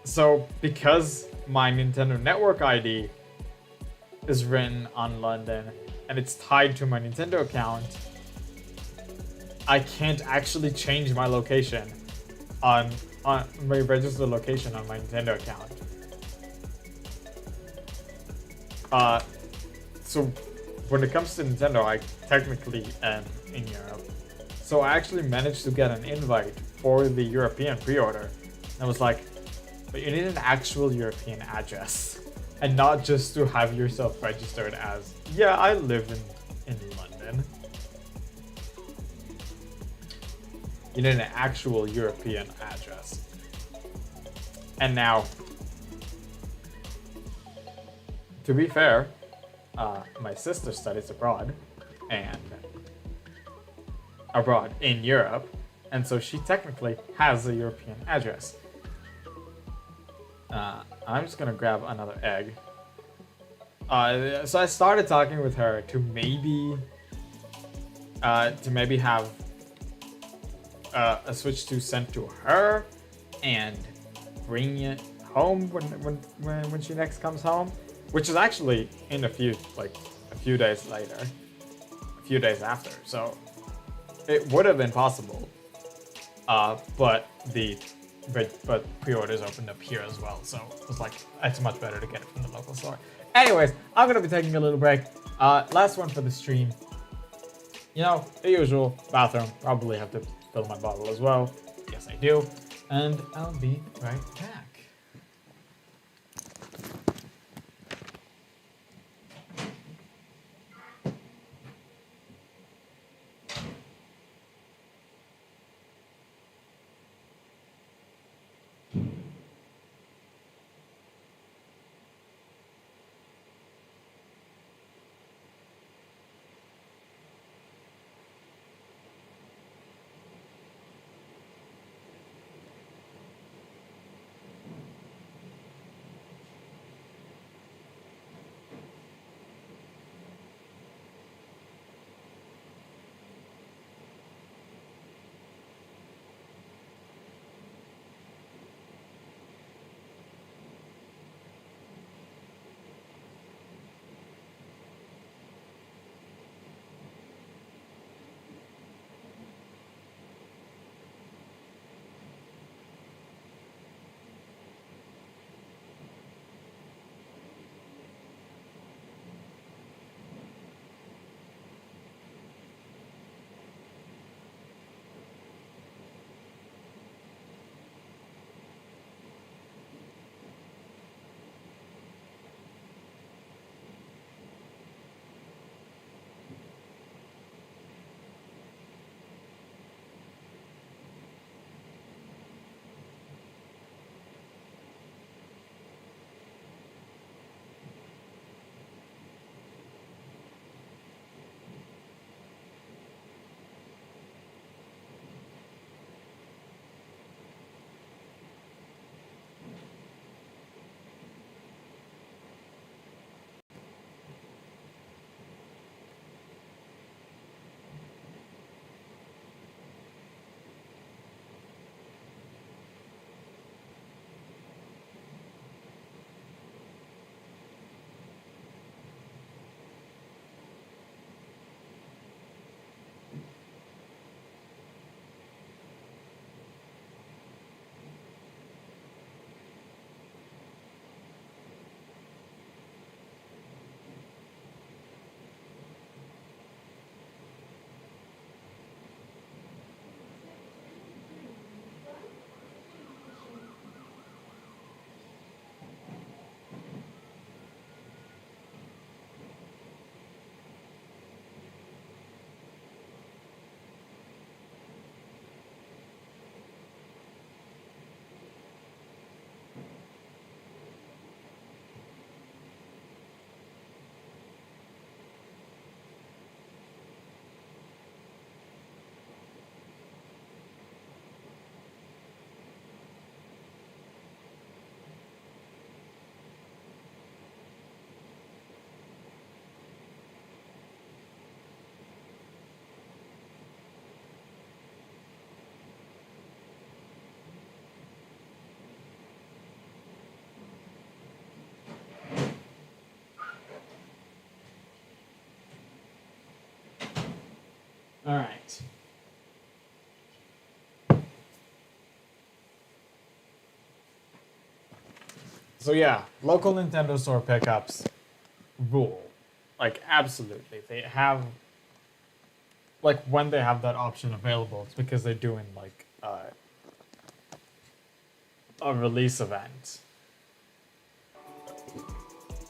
Speaker 2: So because my Nintendo Network ID is written on London and it's tied to my Nintendo account, I can't actually change my location on my registered location on my Nintendo account. So when it comes to Nintendo, I technically am in Europe. So I actually managed to get an invite for the European pre-order. And I was like, but you need an actual European address. And not just to have yourself registered as, yeah, I live in London. You need an actual European address. And now, to be fair, my sister studies abroad in Europe, and so she technically has a European address. I'm just gonna grab another egg. So I started talking with her to maybe have a Switch 2 sent to her and bring it home when she next comes home, which is actually in a few days later, a few days after. So it would have been possible, but pre-orders opened up here as well, so it was like, it's much better to get it from the local store. Anyways, I'm gonna be taking a little break. Last one for the stream. You know, the usual bathroom. Probably have to fill my bottle as well. Yes, I do. And I'll be right back.
Speaker 1: All right. So yeah, local Nintendo Store pickups rule. Like absolutely. They have like when they have that option available, it's because they're doing like a release event.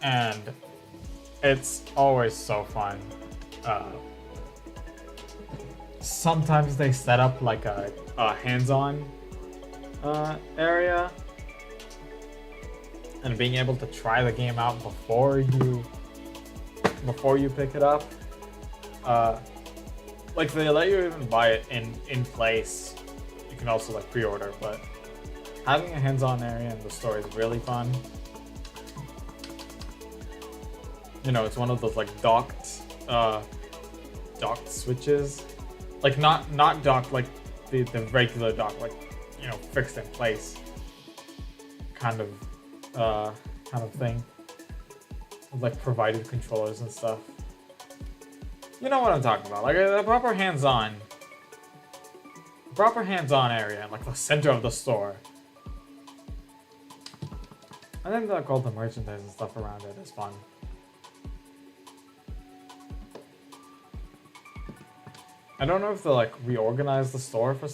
Speaker 1: And it's always so fun. Sometimes they set up like a hands-on area, and being able to try the game out before you pick it up. Like they let you even buy it in place. You can also like pre-order, but having a hands-on area in the store is really fun. You know, it's one of those like docked switches. Like not docked like the regular dock, like, you know, fixed in place kind of thing. With, like, provided controllers and stuff. You know what I'm talking about. Like a proper hands-on area in like the center of the store. I think that all the merchandise and stuff around it is fun. I don't know if they like reorganize the store for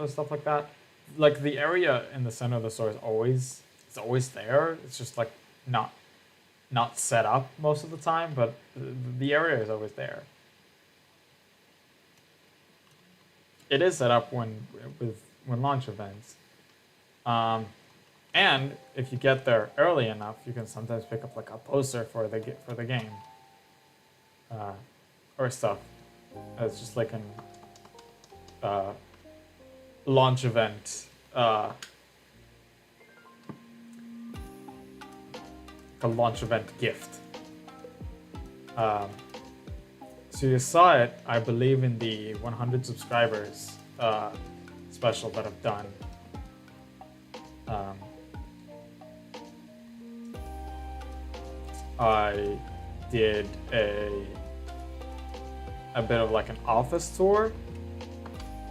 Speaker 1: stuff like that. Like the area in the center of the store is always there. It's just like not set up most of the time, but the area is always there. It is set up when launch events. And if you get there early enough, you can sometimes pick up like a poster for the game, or stuff. It's just like an launch event, a launch event gift. So you saw it, I believe, in the 100 subscribers special that I've done. I did a bit of like an office tour,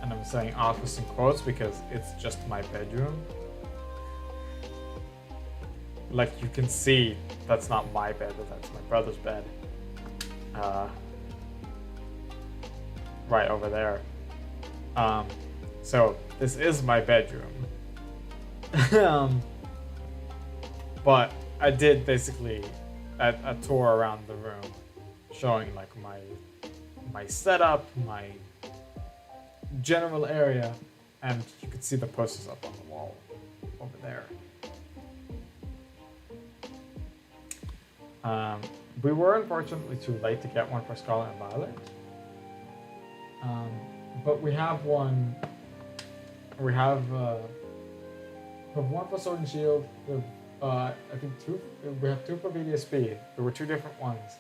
Speaker 1: and I'm saying office in quotes because it's just my bedroom. Like you can see, that's not my bed, but that's my brother's bed. Right over there. So this is my bedroom. But I did basically a tour around the room, showing like my setup, my general area, and you could see the posters up on the wall over there. We were unfortunately too late to get one for Scarlet and Violet, but we have one. We have one for Sword and Shield. I think two. We have two for VDSP. There were two different ones.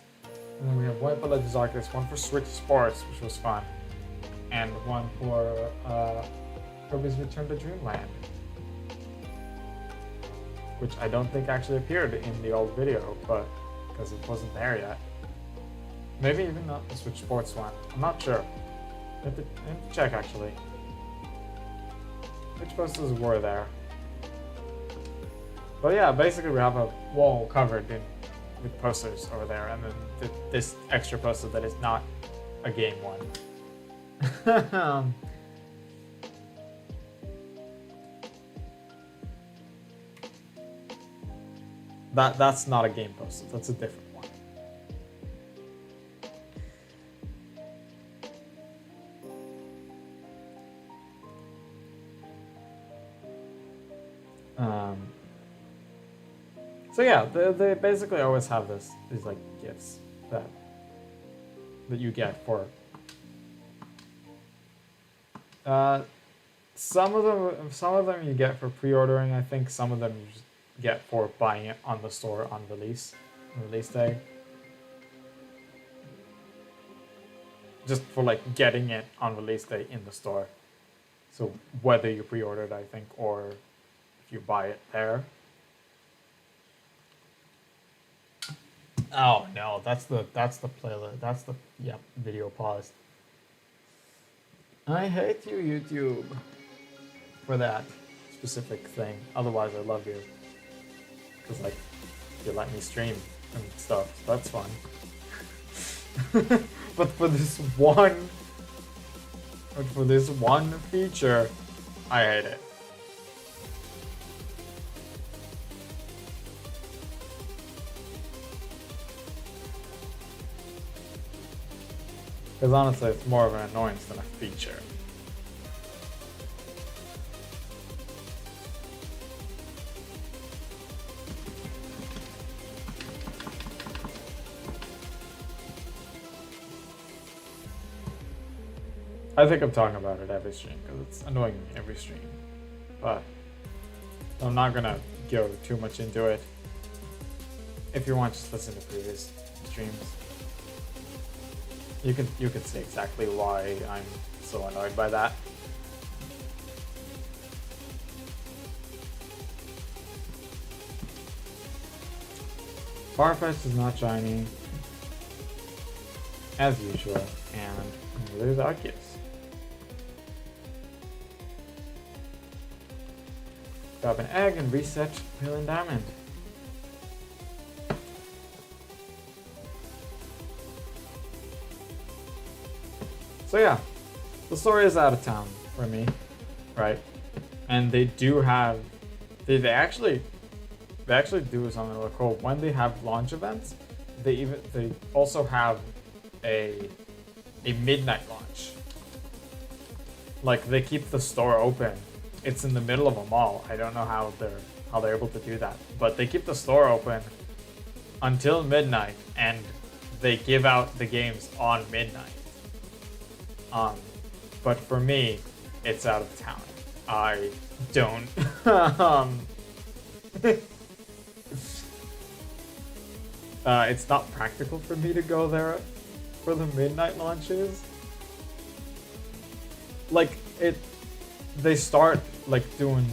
Speaker 1: And then we have one for Legends Arceus, one for Switch Sports, which was fun, and one for Kirby's Return to Dreamland, which I don't think actually appeared in the old video, but because it wasn't there yet. Maybe even not the Switch Sports one. I'm not sure. I have to check actually. Which posters were there? But yeah, basically we have a wall covered with posters over there, and then this extra poster that is not a game one. That's not a game poster. That's a different one. So yeah, they basically always have these like gifts that you get for. Some of them you get for pre-ordering. I think some of them you just get for buying it on the store on release day. Just for like getting it on release day in the store. So whether you pre-ordered, I think, or if you buy it there. Oh no, that's the playlist. That's the video paused.
Speaker 2: I hate you, YouTube, for that specific thing. Otherwise, I love you. Because, like, you let me stream and stuff. So that's fun. But for this one feature, I hate it. Because honestly, it's more of an annoyance than a feature. I think I'm talking about it every stream because it's annoying me every stream. But I'm not gonna go too much into it. If you want, just listen to previous streams. You can see exactly why I'm so annoyed by that. Farfetch is not shiny, as usual, and neither is Arceus. Grab an egg and reset Wheel and Diamond. So yeah, the story is out of town for me, right? And they do have, they actually do something really cool. When they have launch events, they also have a midnight launch. Like they keep the store open. It's in the middle of a mall. I don't know how they're able to do that, but they keep the store open until midnight, and they give out the games on midnight. But for me, it's out of town. I don't. It's not practical for me to go there for the midnight launches. Like they start like doing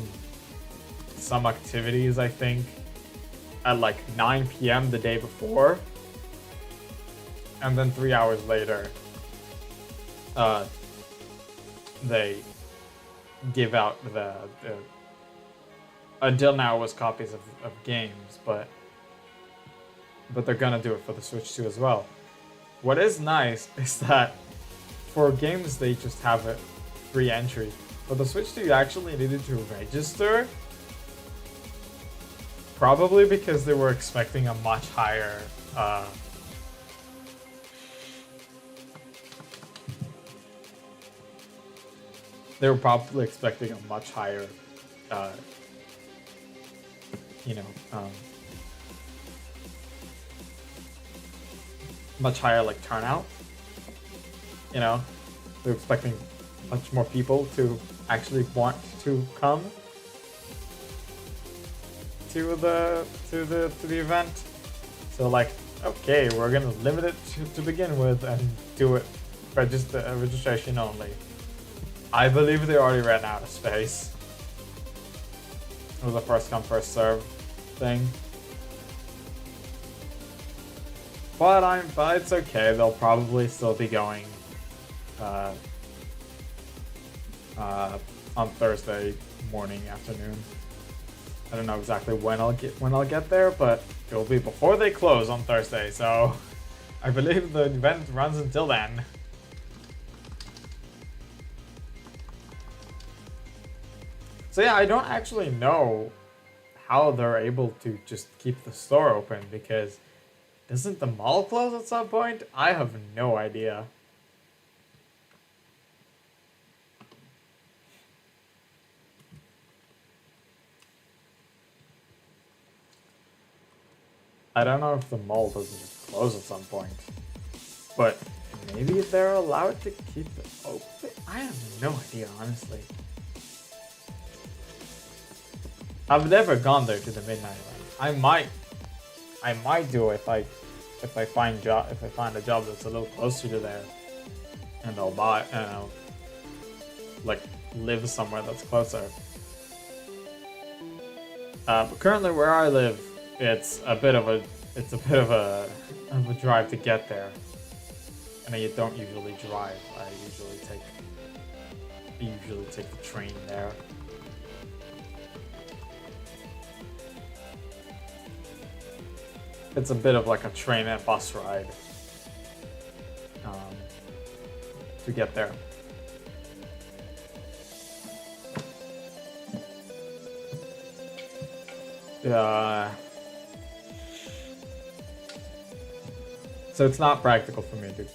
Speaker 2: some activities, I think, at like 9 p.m. the day before, and then 3 hours later, they give out the until now it was copies of games, but they're gonna do it for the Switch 2 as well. What is nice is that for games they just have a free entry. For the Switch 2 you actually needed to register, probably because they were expecting a much higher they were probably expecting a much higher much higher like turnout. You know, they're expecting much more people to actually want to come to the event. So like, okay, we're gonna limit it to begin with and do it registration only. I believe they already ran out of space. It was a first come first serve thing. But it's okay. They'll probably still be going on Thursday morning, afternoon. I don't know exactly when I'll get there, but it will be before they close on Thursday. So I believe the event runs until then. So yeah, I don't actually know how they're able to just keep the store open, because doesn't the mall close at some point? I have no idea. I don't know if the mall doesn't just close at some point, but maybe they're allowed to keep it open? I have no idea, honestly. I've never gone there to the midnight event. I might do it if I find a job that's a little closer to there, and I'll buy and I'll like live somewhere that's closer. But currently where I live, it's a bit of a drive to get there, and I don't usually drive. I usually take usually take the train there. It's a bit of like a train and bus ride to get there. Yeah. So it's not practical for me to.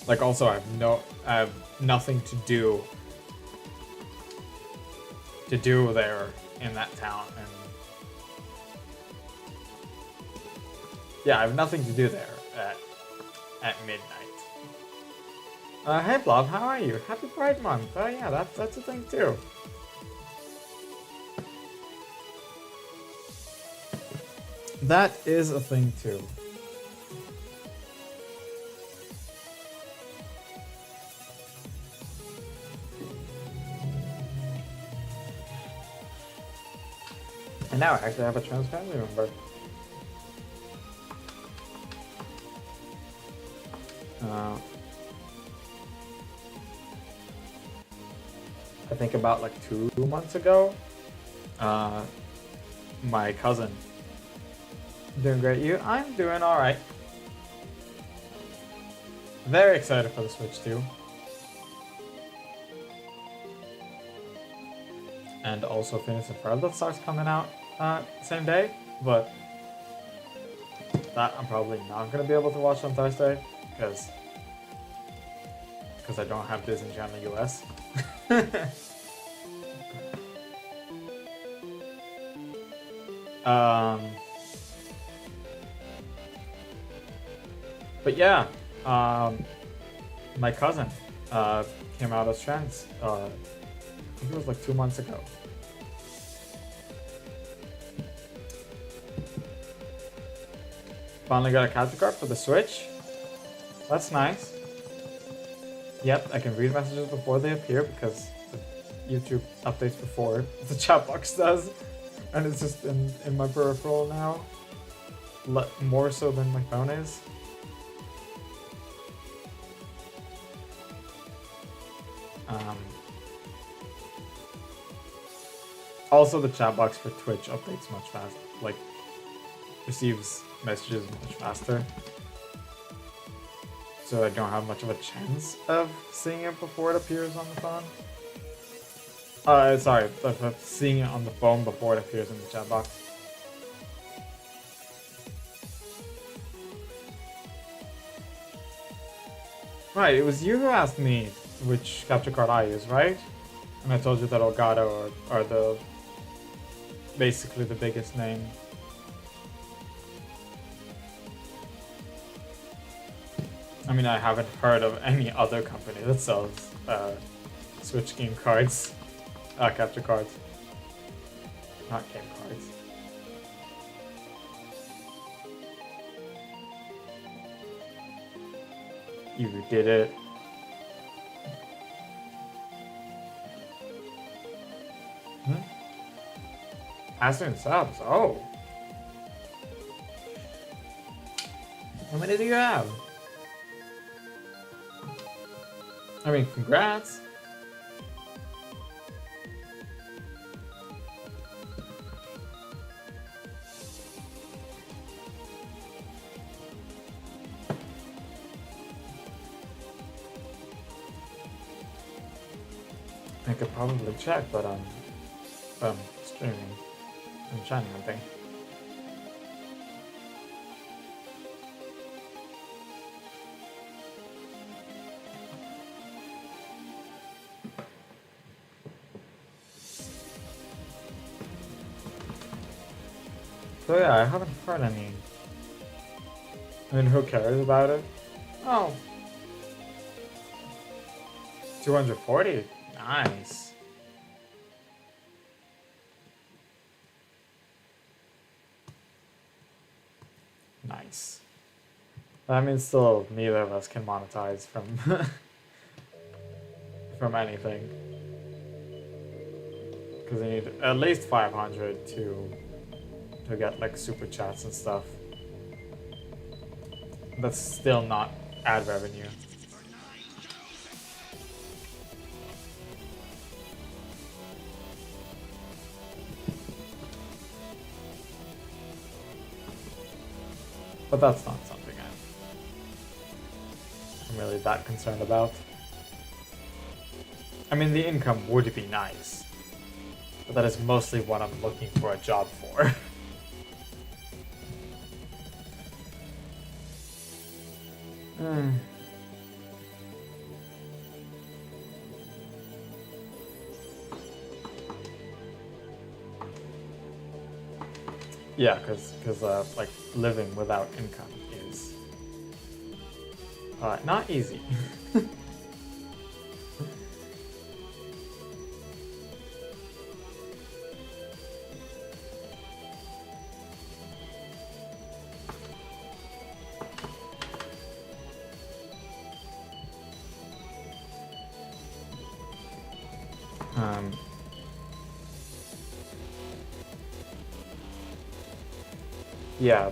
Speaker 2: Like, also, I have nothing to do there in that town, and yeah, I have nothing to do there at midnight. Hey Blob, how are you? Happy Pride Month. Oh yeah, that's a thing too. That is a thing too. And now I actually have a trans family member. I think about like 2 months ago, my cousin. Doing great, you? I'm doing alright. Very excited for the Switch 2. And also Phineas and Ferb that starts coming out same day, but that I'm probably not going to be able to watch on Thursday because I don't have Disney Channel in the US. But yeah, my cousin came out as trans. I think it was like 2 months ago. Finally got a capture card for the Switch. That's nice. Yep, I can read messages before they appear because YouTube updates before the chat box does. And it's just in my peripheral now. More so than my phone is. Also, the chat box for Twitch updates much faster. Like, receives messages much faster. So I don't have much of a chance of seeing it before it appears on the phone. Sorry, of seeing it on the phone before it appears in the chat box. Right, it was you who asked me which capture card I use, right? And I told you that Elgato are the basically the biggest name. I mean, I haven't heard of any other company that sells Switch game cards, capture cards, not game cards. You did it. Asking subs. Oh. How many do you have? I mean, congrats. I could probably check, but I'm streaming. I'm shiny hunting. So yeah, I haven't heard any. I mean, who cares about it? Oh. 240? Nice. Nice. I mean, still, neither of us can monetize from from anything. Because you need at least 500 to get like super chats and stuff. That's still not ad revenue. But that's not something I'm really that concerned about. I mean, the income would be nice, but that is mostly what I'm looking for a job for. Yeah, because like living without income is not easy. Yeah,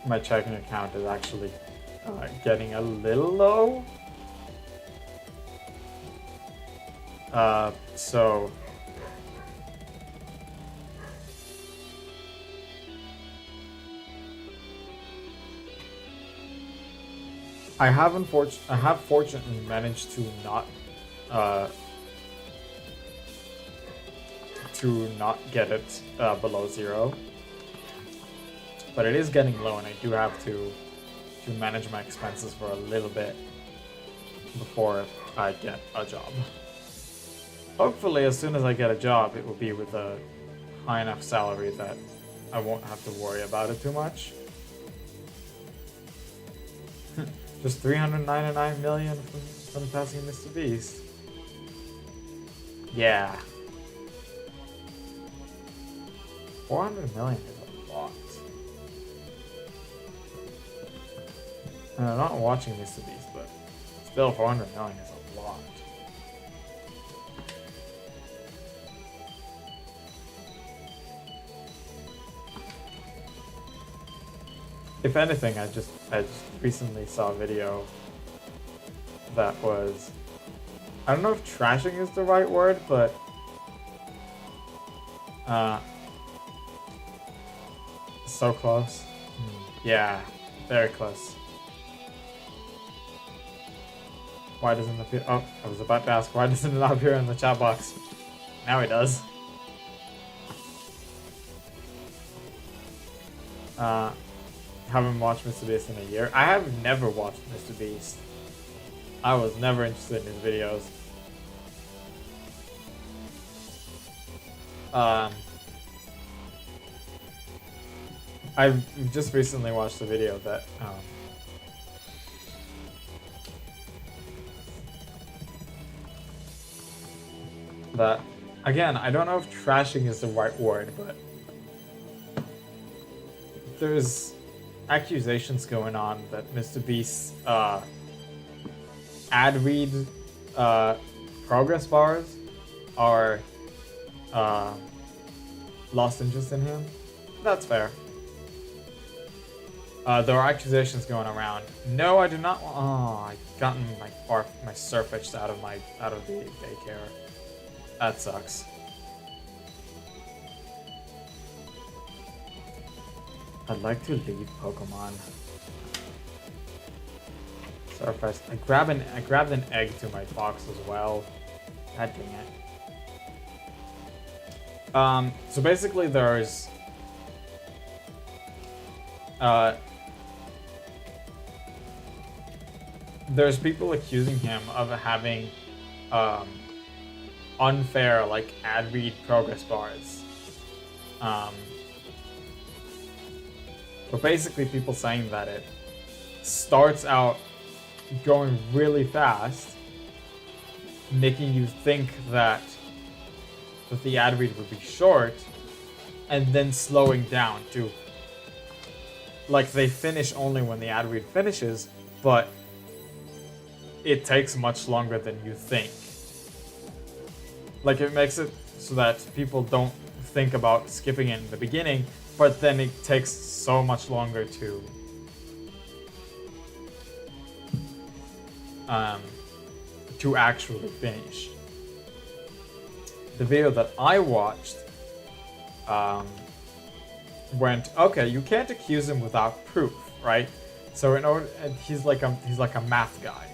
Speaker 2: my checking account is actually getting a little low. So I have fortunately managed to not get it below 0, but it is getting low, and I do have to manage my expenses for a little bit before I get a job. Hopefully, as soon as I get a job, it will be with a high enough salary that I won't have to worry about it too much. Just 399 million from passing Mr. Beast. Yeah. 400 million is a lot. And I'm not watching Mr. Beast, but still 400 million is a lot. If anything, I just recently saw a video that was, I don't know if trashing is the right word, but so close. Yeah, very close. Why doesn't it appear? Oh, I was about to ask, why doesn't it not appear in the chat box? Now it does. Haven't watched Mr. Beast in a year. I have never watched Mr. Beast. I was never interested in his videos. I've just recently watched a video that that, again, I don't know if trashing is the right word, but there's accusations going on that Mr. Beast's ad read progress bars are lost interest in him. That's fair. There are accusations going around. No, I do not. Oh, I gotten my Surfetched out of the daycare. That sucks. I'd like to leave Pokemon. Surfetched. I grabbed an egg to my fox as well. God dang it. So basically, there's people accusing him of having unfair ad read progress bars. But basically, people saying that it starts out going really fast, making you think that the ad read would be short, and then slowing down to they finish only when the ad read finishes, but it takes much longer than you think. It makes it so that people don't think about skipping it in the beginning, but then it takes so much longer to actually finish. The video that I watched went, okay, you can't accuse him without proof, right? So in order, and he's like a math guy.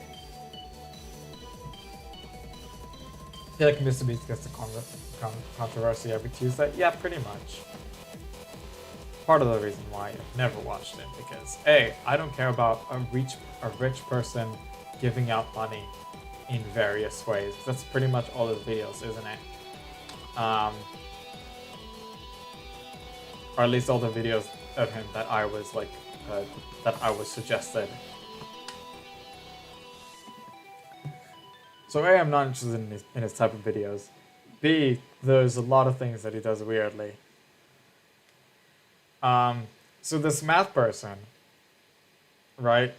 Speaker 2: I feel like Mr. Beast gets the controversy every Tuesday. Yeah, pretty much. Part of the reason why I've never watched it, because A, I don't care about a rich person giving out money in various ways. That's pretty much all his videos, isn't it? Or at least all the videos of him that I was like, that I was suggested. So A, I'm not interested in his type of videos. B, there's a lot of things that he does weirdly. So this math person, right,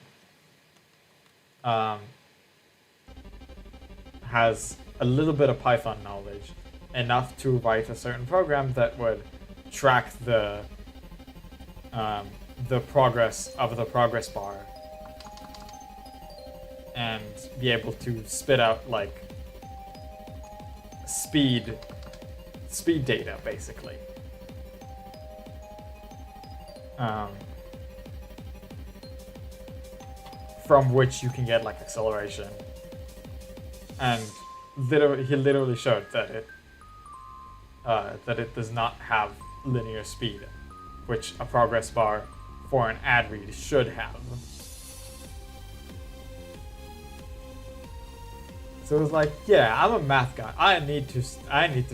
Speaker 2: has a little bit of Python knowledge, enough to write a certain program that would track the progress of the progress bar and be able to spit out like speed data, basically. From which you can get like acceleration, and he literally showed that it does not have linear speed, which a progress bar for an ad read should have. So it was like, yeah, I'm a math guy. I need to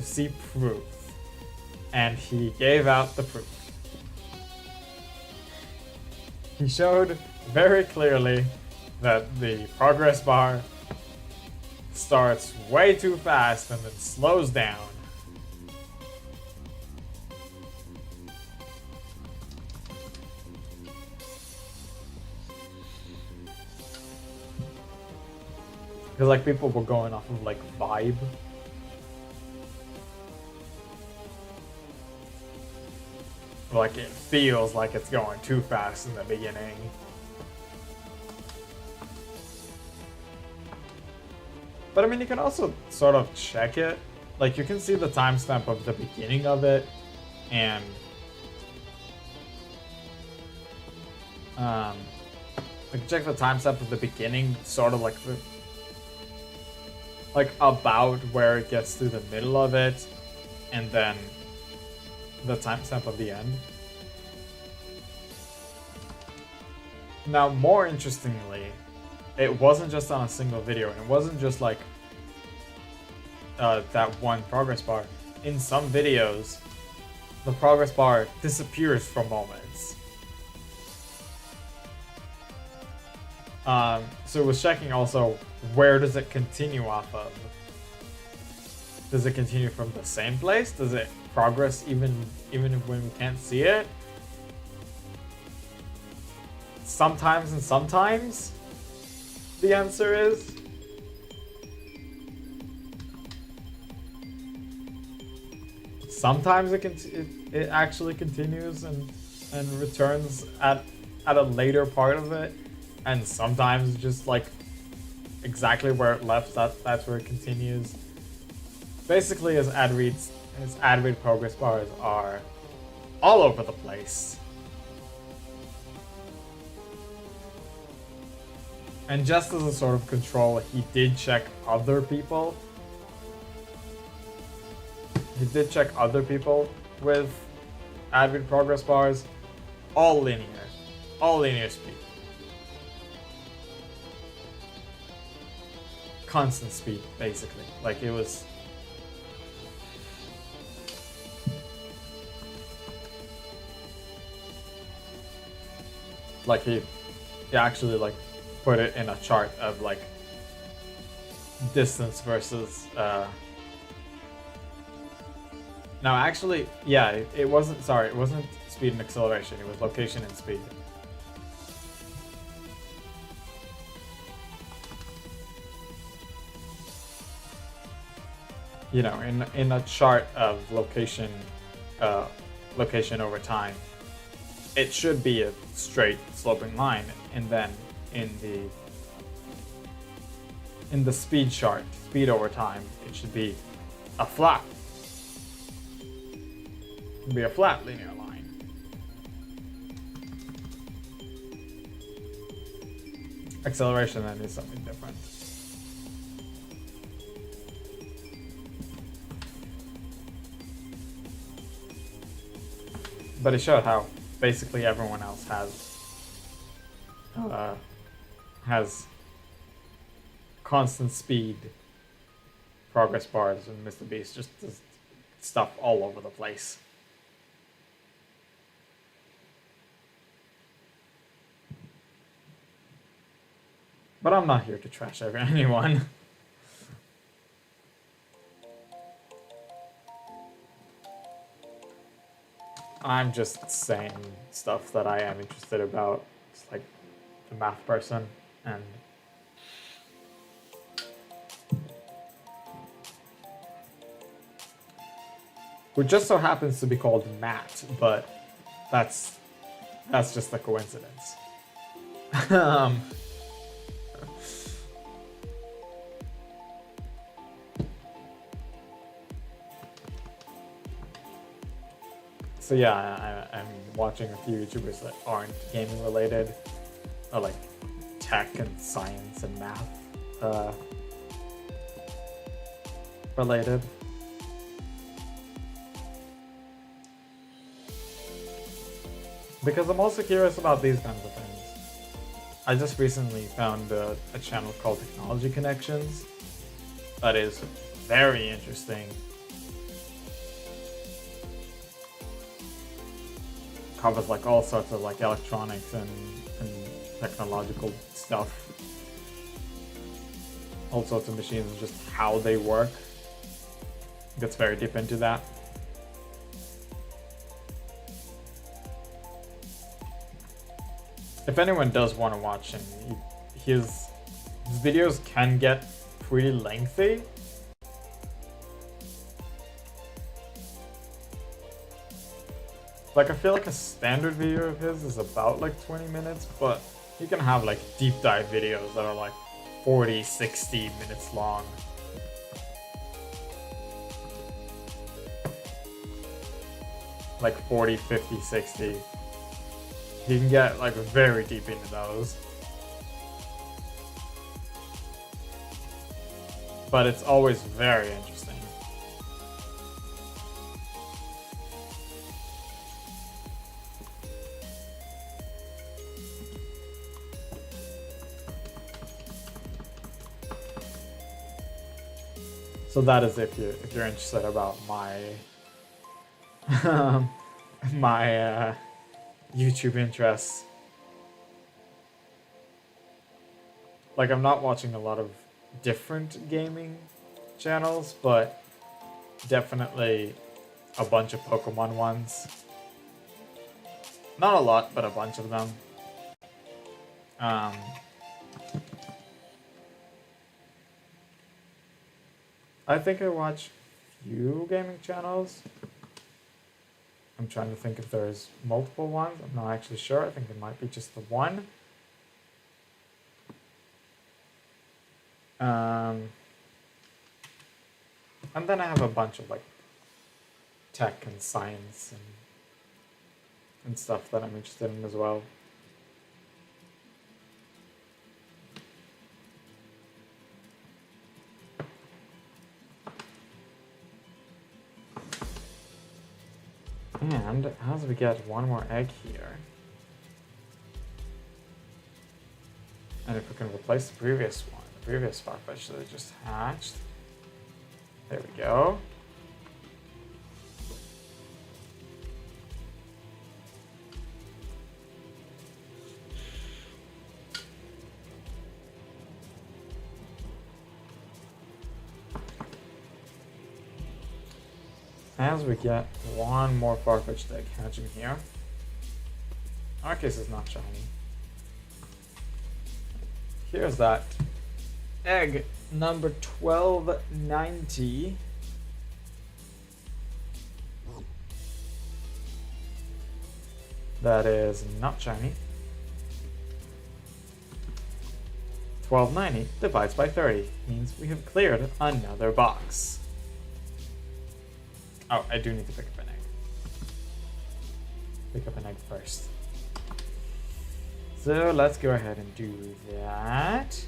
Speaker 2: see proof, and he gave out the proof. He showed very clearly that the progress bar starts way too fast and then slows down. Because like people were going off of like vibe. Like it feels like it's going too fast in the beginning. But I mean, you can also sort of check it. Like you can see the timestamp of the beginning of it, and you can check the timestamp of the beginning, sort of like about where it gets to the middle of it, and then the timestamp of the end. Now, more interestingly, it wasn't just on a single video, and it wasn't just like that one progress bar. In some videos, the progress bar disappears for moments. So it was checking also, where does it continue off of? Does it continue from the same place? Does it progress even when we can't see it? Sometimes and sometimes, the answer is. Sometimes it actually continues and returns at a later part of it, and sometimes just like exactly where it left, that's where it continues. Basically, his ad read progress bars are all over the place. And just as a sort of control, he did check other people. He did check other people with ad read progress bars, all linear speed. Constant speed, basically. Like it was. Like he actually like put it in a chart of like distance versus no, actually, yeah, it wasn't speed and acceleration, it was location and speed. You know, in a chart of location over time, it should be a straight sloping line, and then in the speed chart, speed over time, it should be a flat. It should be a flat linear line. acceleration then is something different. But it showed how basically everyone else has constant speed progress bars, and Mr. Beast just does stuff all over the place. But I'm not here to trash anyone. I'm just saying stuff that I am interested about. It's like the math person and who just so happens to be called Matt, but that's just a coincidence. So yeah, I'm watching a few YouTubers that aren't gaming related, or like tech and science and math related. Because I'm also curious about these kinds of things. I just recently found a channel called Technology Connections that is very interesting. Covers like all sorts of like electronics and technological stuff. All sorts of machines and just how they work. Gets very deep into that. If anyone does want to watch him, his videos can get pretty lengthy. Like, I feel like a standard video of his is about like 20 minutes, but you can have like deep dive videos that are like 40, 60 minutes long. Like 40, 50, 60. You can get like very deep into those. But it's always very interesting. So that is if you're interested about my my YouTube interests. Like, I'm not watching a lot of different gaming channels, but definitely a bunch of Pokemon ones. Not a lot, but a bunch of them. I think I watch few gaming channels. I'm trying to think if there's multiple ones. I'm not actually sure. I think it might be just the one. And then I have a bunch of like tech and science and stuff that I'm interested in as well. And as we get one more egg here, and if we can replace the previous one, the previous Farfetch that just hatched, there we go. As we get one more Farfetch'd egg hatching here. Arceus is not shiny. Here's that egg number 1290. That is not shiny. 1290 divides by 30 means we have cleared another box. Oh, I do need to pick up an egg. Pick up an egg first. So let's go ahead and do that.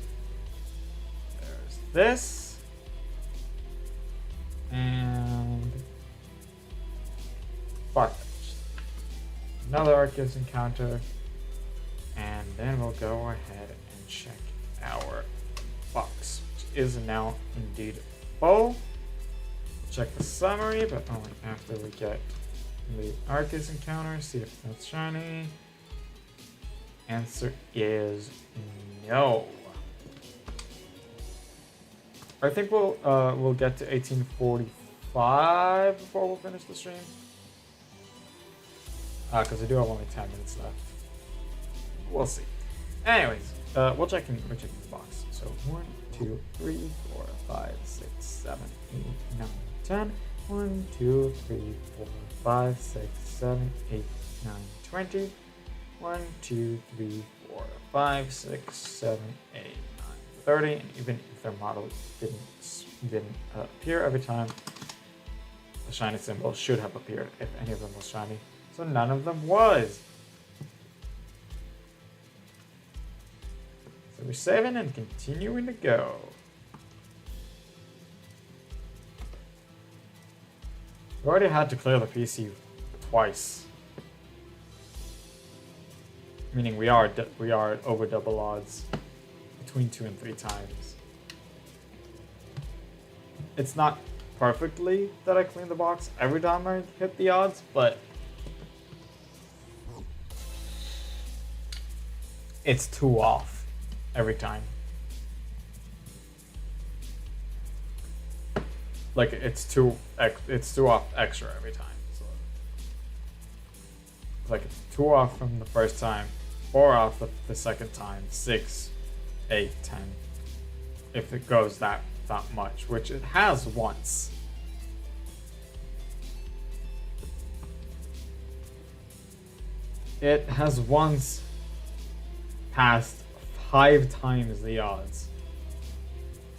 Speaker 2: There's this. And Farfetch. Another Arceus encounter. And then we'll go ahead and check our box, which is now indeed full. Check the summary, but only after we get the Arceus encounter, see if that's shiny. Answer is no. I think we'll get to 1845 before we'll finish the stream. Because I do have only 10 minutes left. We'll see. Anyways, we'll check in the box. So 1, 2, 3, 4, 5, 6, 7, 8, 9, 10. 1, 2, 3, 4, 5, 6, 7, 8, 9, 20. 1, 2, 3, 4, 5, 6, 7, 8, 9, 30. And even if their model didn't appear every time, the shiny symbol should have appeared if any of them was shiny. So none of them was. So we're saving and continuing to go. We already had to clear the PC twice. Meaning we are over double odds between 2 and 3 times. It's not perfectly that I clean the box every time I hit the odds, but it's 2 off every time. Like it's 2 off extra every time. So like it's 2 off from the first time, 4 off the second time, 6, 8, 10. If it goes that much, which it has once. It has once passed 5 times the odds.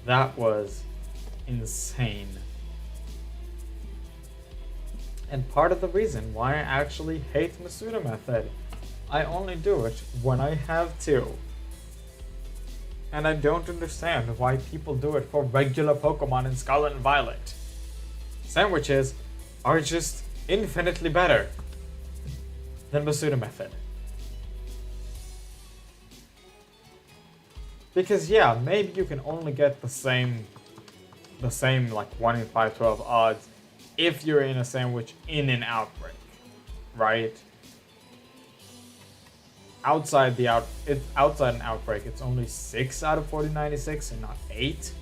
Speaker 2: That was insane. And part of the reason why I actually hate Masuda method. I only do it when I have to. And I don't understand why people do it for regular Pokemon in Scarlet and Violet. Sandwiches are just infinitely better than Masuda method. Because yeah, maybe you can only get the same like 1 in 512 odds if you're in a sandwich in an outbreak, right? Outside an outbreak, it's only 6 out of 4096 and not 8.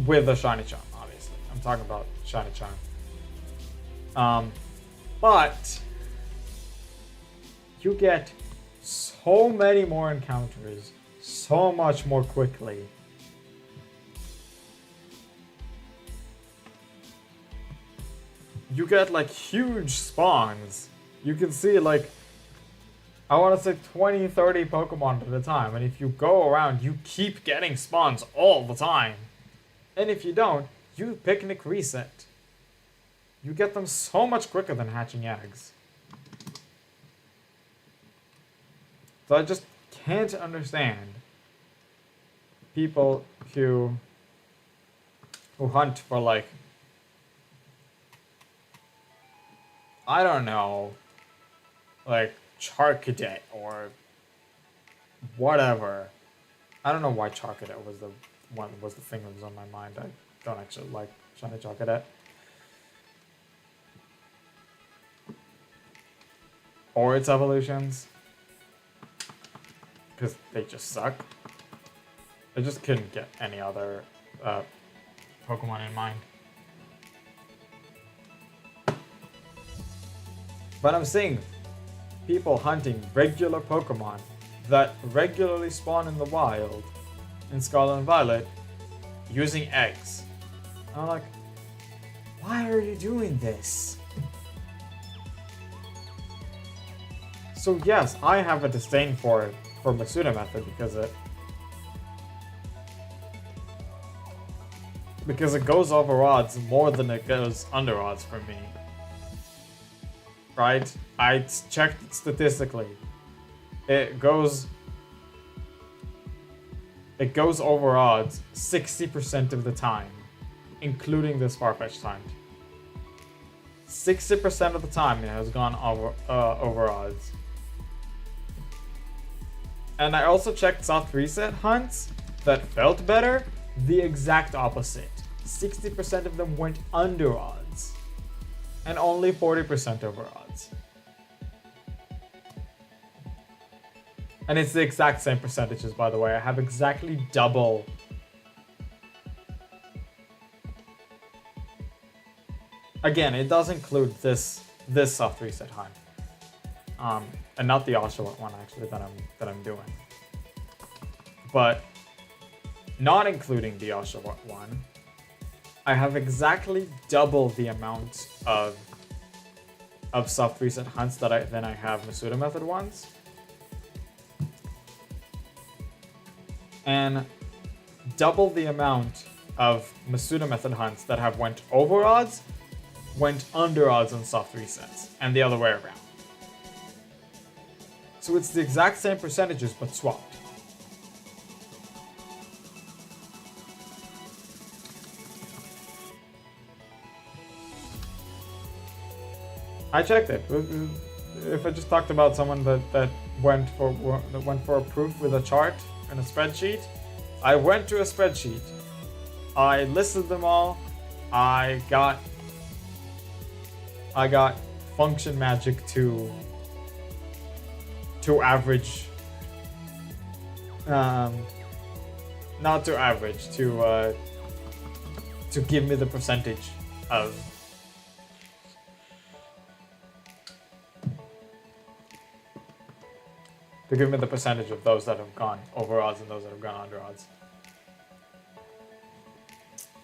Speaker 2: With a shiny charm, obviously. I'm talking about shiny charm. But you get so many more encounters so much more quickly. You get like huge spawns. You can see like, I want to say 20, 30 Pokemon at a time. And if you go around, you keep getting spawns all the time. And if you don't, you picnic reset. You get them so much quicker than hatching eggs. So I just can't understand people who hunt for like, I don't know, like Charcadet or whatever. I don't know why Charcadet was the thing that was on my mind. I don't actually like shiny Charcadet. Or its evolutions. Because they just suck. I just couldn't get any other Pokemon in mind. But I'm seeing people hunting regular Pokemon that regularly spawn in the wild in Scarlet and Violet using eggs. And I'm like, why are you doing this? So yes, I have a disdain for Masuda method because it goes over odds more than it goes under odds for me. right? I checked statistically. It goes over odds 60% of the time, including this Farfetch'd hunt. 60% of the time it has gone over odds. And I also checked soft reset hunts that felt better. The exact opposite. 60% of them went under odds. And only 40% over odds. And it's the exact same percentages, by the way. I have exactly double. Again, it does include this soft reset hunt. And not the Oshawott one actually that I'm doing. But not including the Oshawott one, I have exactly double the amount of soft reset hunts than I have Masuda method ones. And double the amount of Masuda method hunts that have went over odds, went under odds on soft resets, and the other way around. So it's the exact same percentages, but swapped. I checked it. If I just talked about someone that went for a proof with a chart and a spreadsheet, I went to a spreadsheet. I listed them all. I got function magic to average, not to average, to give me the percentage of those that have gone over odds and those that have gone under odds.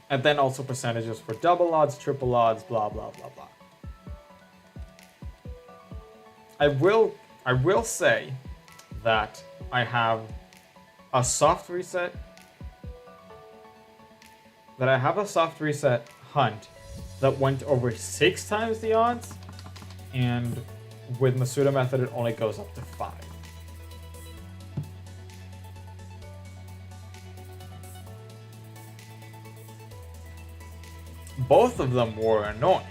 Speaker 2: And then also percentages for double odds, triple odds, blah, blah, blah, blah. I will say that I have a soft reset hunt that went over 6 times the odds, and with Masuda method it only goes up to 5. Both of them were annoying,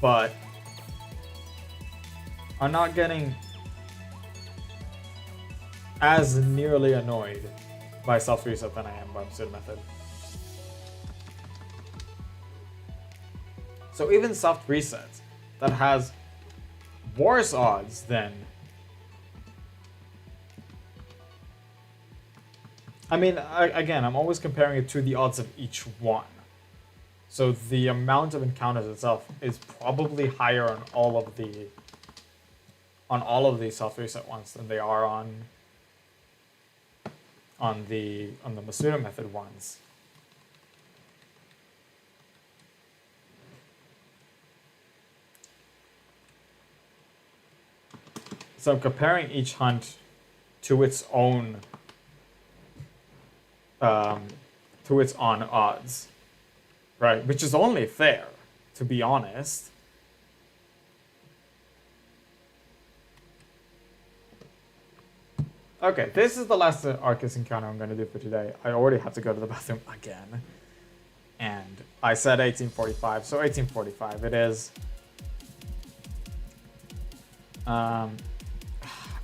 Speaker 2: but I'm not getting as nearly annoyed by soft reset than I am by Masuda method. So even soft resets that has worse odds than, I mean, again, I'm always comparing it to the odds of each one. So the amount of encounters itself is probably higher on all of the soft reset ones than they are on the Masuda method ones. So I'm comparing each hunt to its own odds, right? Which is only fair, to be honest. Okay, this is the last Arceus encounter I'm going to do for today. I already have to go to the bathroom again. And I said 1845, so 1845 it is.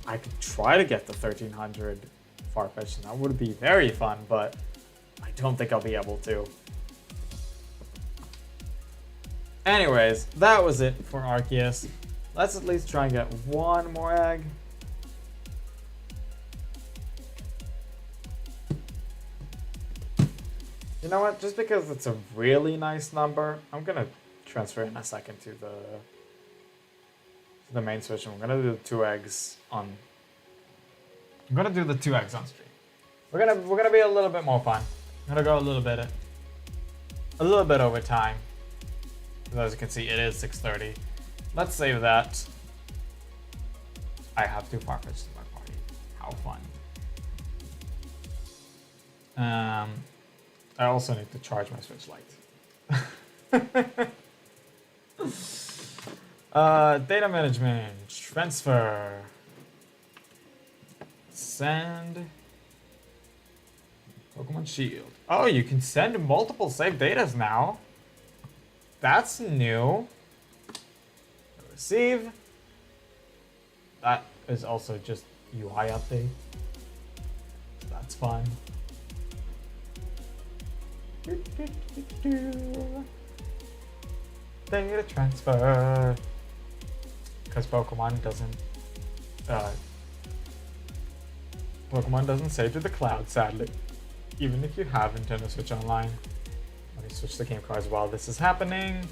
Speaker 2: I could try to get the 1300 Farfetch'd, and that would be very fun, but I don't think I'll be able to. Anyways, that was it for Arceus. Let's at least try and get one more egg. You know what? Just because it's a really nice number, I'm gonna transfer in a second to the main switch, and we're gonna do the 2 eggs on. I'm gonna do the 2 eggs on stream. We're gonna be a little bit more fun. I'm gonna go a little bit over time. As you can see, it is 6:30. Let's save that. I have 2 Farfetch'd in my party. How fun. I also need to charge my Switch Lite.
Speaker 1: Data management, transfer, send, Pokemon Shield. Oh, you can send multiple save datas now. That's new. Receive. That is also just UI update. That's fun. Data transfer. Because Pokemon doesn't save to the cloud, sadly. Even if you have Nintendo Switch Online. Let me switch the game cards while this is happening.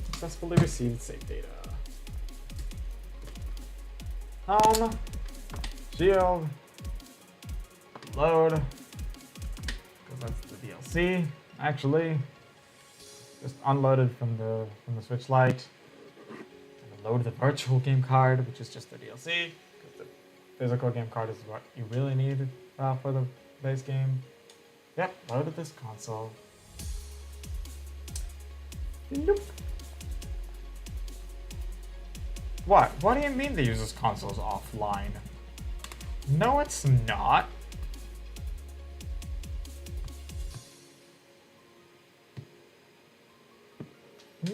Speaker 1: Successfully received save data. Home. Shield. Load. Because that's the DLC. Actually, just unloaded from the Switch Lite. And load the virtual game card, which is just the DLC. Because the physical game card is what you really need for the base game. Yep, loaded this console. Nope. What? What do you mean the user's console is offline? No, it's not.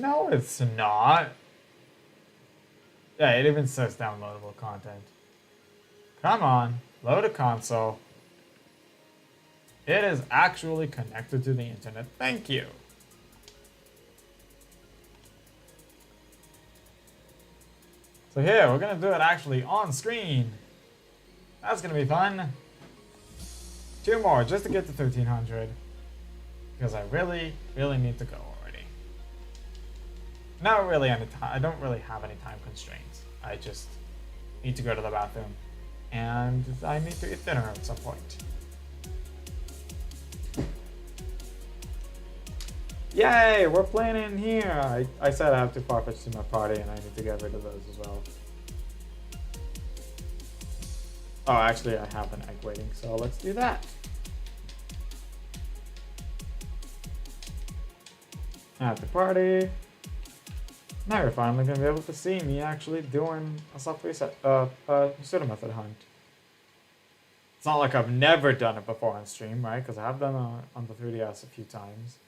Speaker 1: No, it's not. Yeah, it even says downloadable content. Come on, load a console. It is actually connected to the internet. Thank you. So here, we're gonna do it actually on screen. That's gonna be fun. 2 more just to get to 1300. Because I really, really need to go already. Not really any time. I don't really have any time constraints. I just need to go to the bathroom. And I need to eat dinner at some point. Yay, we're playing in here. I said I have to farfetch to my party and I need to get rid of those as well. Oh, actually I have an egg waiting, so let's do that. At the party. Now you're finally gonna be able to see me actually doing a soft reset, pseudo method hunt. It's not like I've never done it before on stream, right? Because I have done it on the 3DS a few times.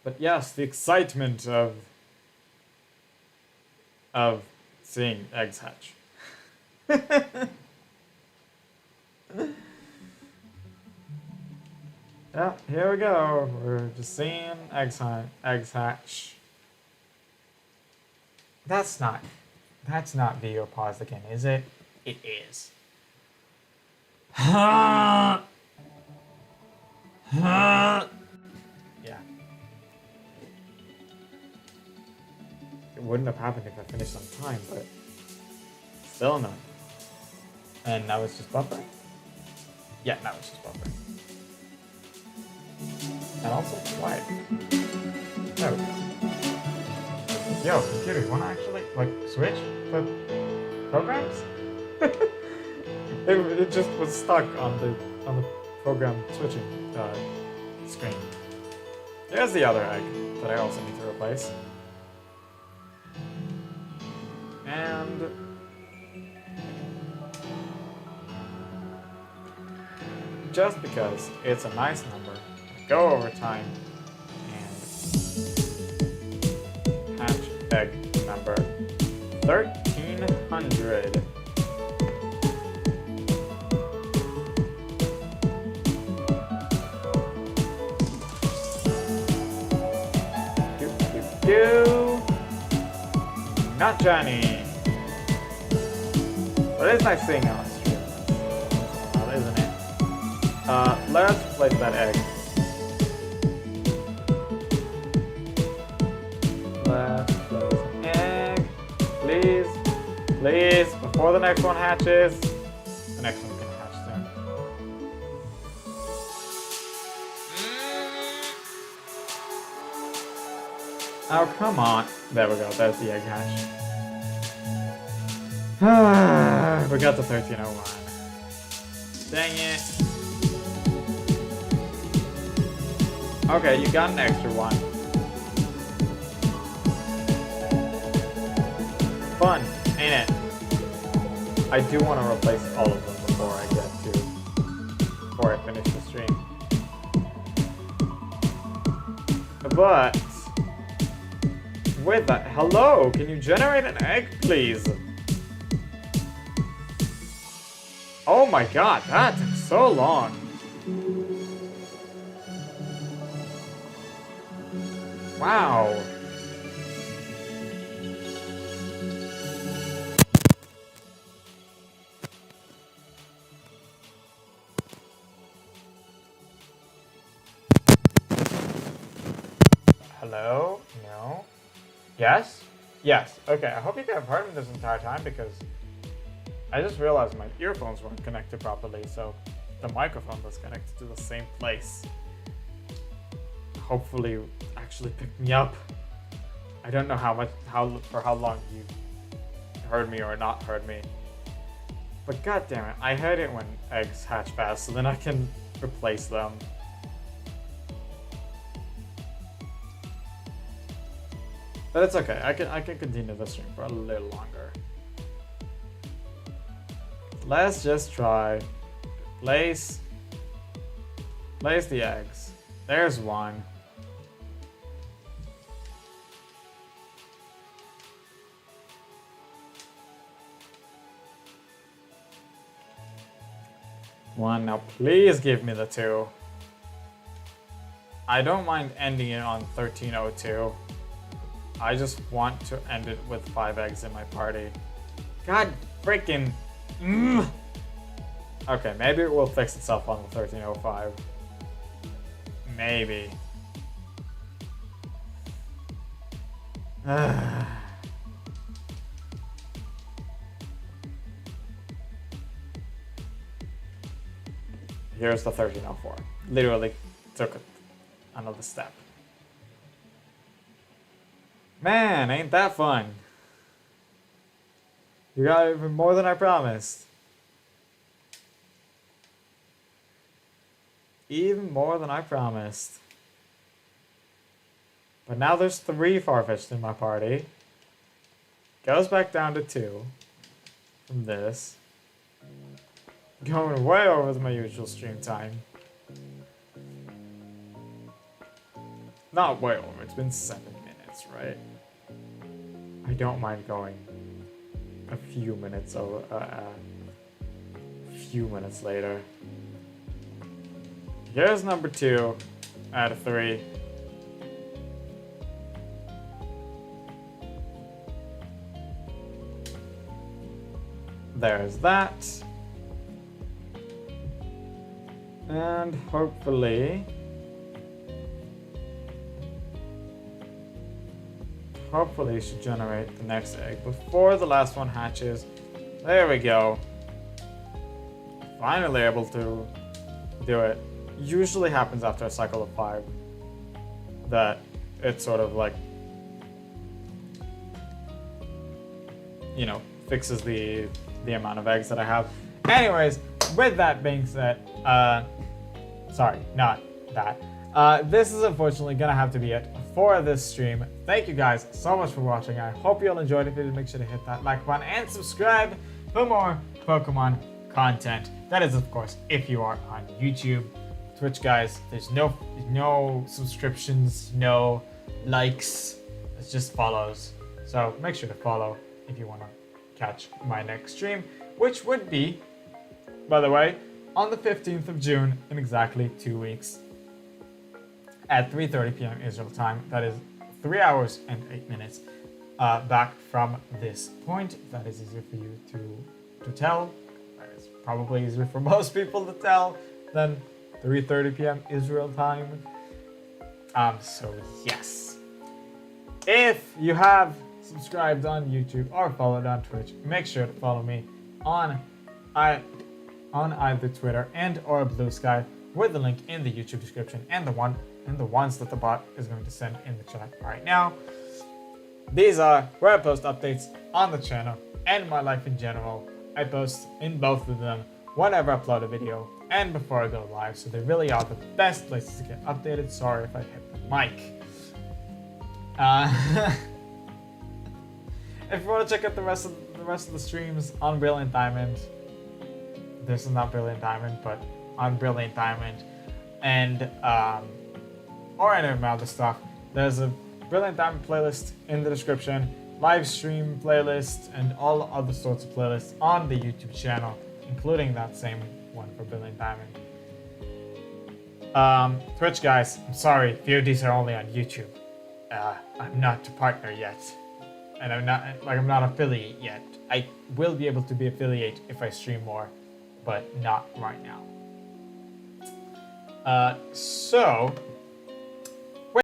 Speaker 1: But yes, the excitement of seeing eggs hatch. Yeah, here we go. We're just seeing eggs hatch. That's not video pause again, is it? It is. Yeah. It wouldn't have happened if I finished on time, but still no. And now it's just buffering? Yeah, now it's just buffering. And also quiet. There we go. Yo, computer, you wanna actually, like, switch the programs? it just was stuck on the program switching screen. Here's the other egg that I also need to replace. And just because it's a nice number, go over time and hatch egg number 1300. Not Johnny. But it's nice seeing on stream, isn't it? Let's place that egg. Let's place an egg. Please. Please, before the next one hatches. The next one's gonna hatch soon. Oh, come on. There we go, there's the egg hatch. We got to 1301. Dang it.
Speaker 2: Okay, you got an extra one. Fun, ain't it? I do want to replace all of them before I finish the stream. But with that, hello, can you generate an egg, please? Oh my god, that took so long. Wow. Hello? No? Yes? Yes. Okay, I hope you guys have heard me this entire time because I just realized my earphones weren't connected properly, so the microphone was connected to the same place. Hopefully you actually picked me up. I don't know for how long you heard me or not heard me. But god damn it, I heard it when eggs hatch fast, so then I can replace them. But it's okay, I can continue the stream for a little longer. Let's just try. Place the eggs. There's one. One, now please give me the 2. I don't mind ending it on 1302. I just want to end it with 5 eggs in my party. God freaking. Okay, maybe it will fix itself on the 1305. Maybe. Here's the 1304. Literally took another step. Man, ain't that fun. You got even more than I promised. Even more than I promised. But now there's 3 Farfetch'd in my party. Goes back down to 2 from this. Going way over my usual stream time. Not way over, it's been 7 minutes, right? I don't mind going a few minutes over, few minutes later. Here's number 2 out of 3. There's that. And hopefully it should generate the next egg before the last one hatches. There we go. Finally able to do it. Usually happens after a cycle of 5 that it sort of like, you know, fixes the amount of eggs that I have. Anyways, with that being said, sorry, not that. This is unfortunately gonna have to be it for this stream. Thank you guys so much for watching. I hope you all enjoyed it. If you did, make sure to hit that like button and subscribe for more Pokemon content. That is, of course, if you are on YouTube. Twitch, guys, there's no subscriptions, no likes. It's just follows. So make sure to follow if you want to catch my next stream, which would be, by the way, on the 15th of June in exactly 2 weeks at 3:30 p.m. Israel time. That is 3 hours and 8 minutes back from this point. If that is easier for you to tell. That is probably easier for most people to tell than 3:30 p.m. Israel time. So yes. If you have subscribed on YouTube or followed on Twitch, make sure to follow me on either Twitter and or Blue Sky with the link in the YouTube description and the ones that the bot is going to send in the chat right now. These are where I post updates on the channel and my life in general. I post in both of them
Speaker 1: whenever I upload a video and before I go live, so they really are the best places to get updated. Sorry if I hit the mic. If you want to check out the rest of the streams on Brilliant Diamond, this is not Brilliant Diamond, but on Brilliant Diamond, and or any of my other stuff, there's a Brilliant Diamond playlist in the description, live stream playlist, and all other sorts of playlists on the YouTube channel, including that same one for Brilliant Diamond. Twitch guys, I'm sorry, VODs are only on YouTube. I'm not a partner yet, and I'm not affiliate yet. I will be able to be affiliate if I stream more, but not right now. So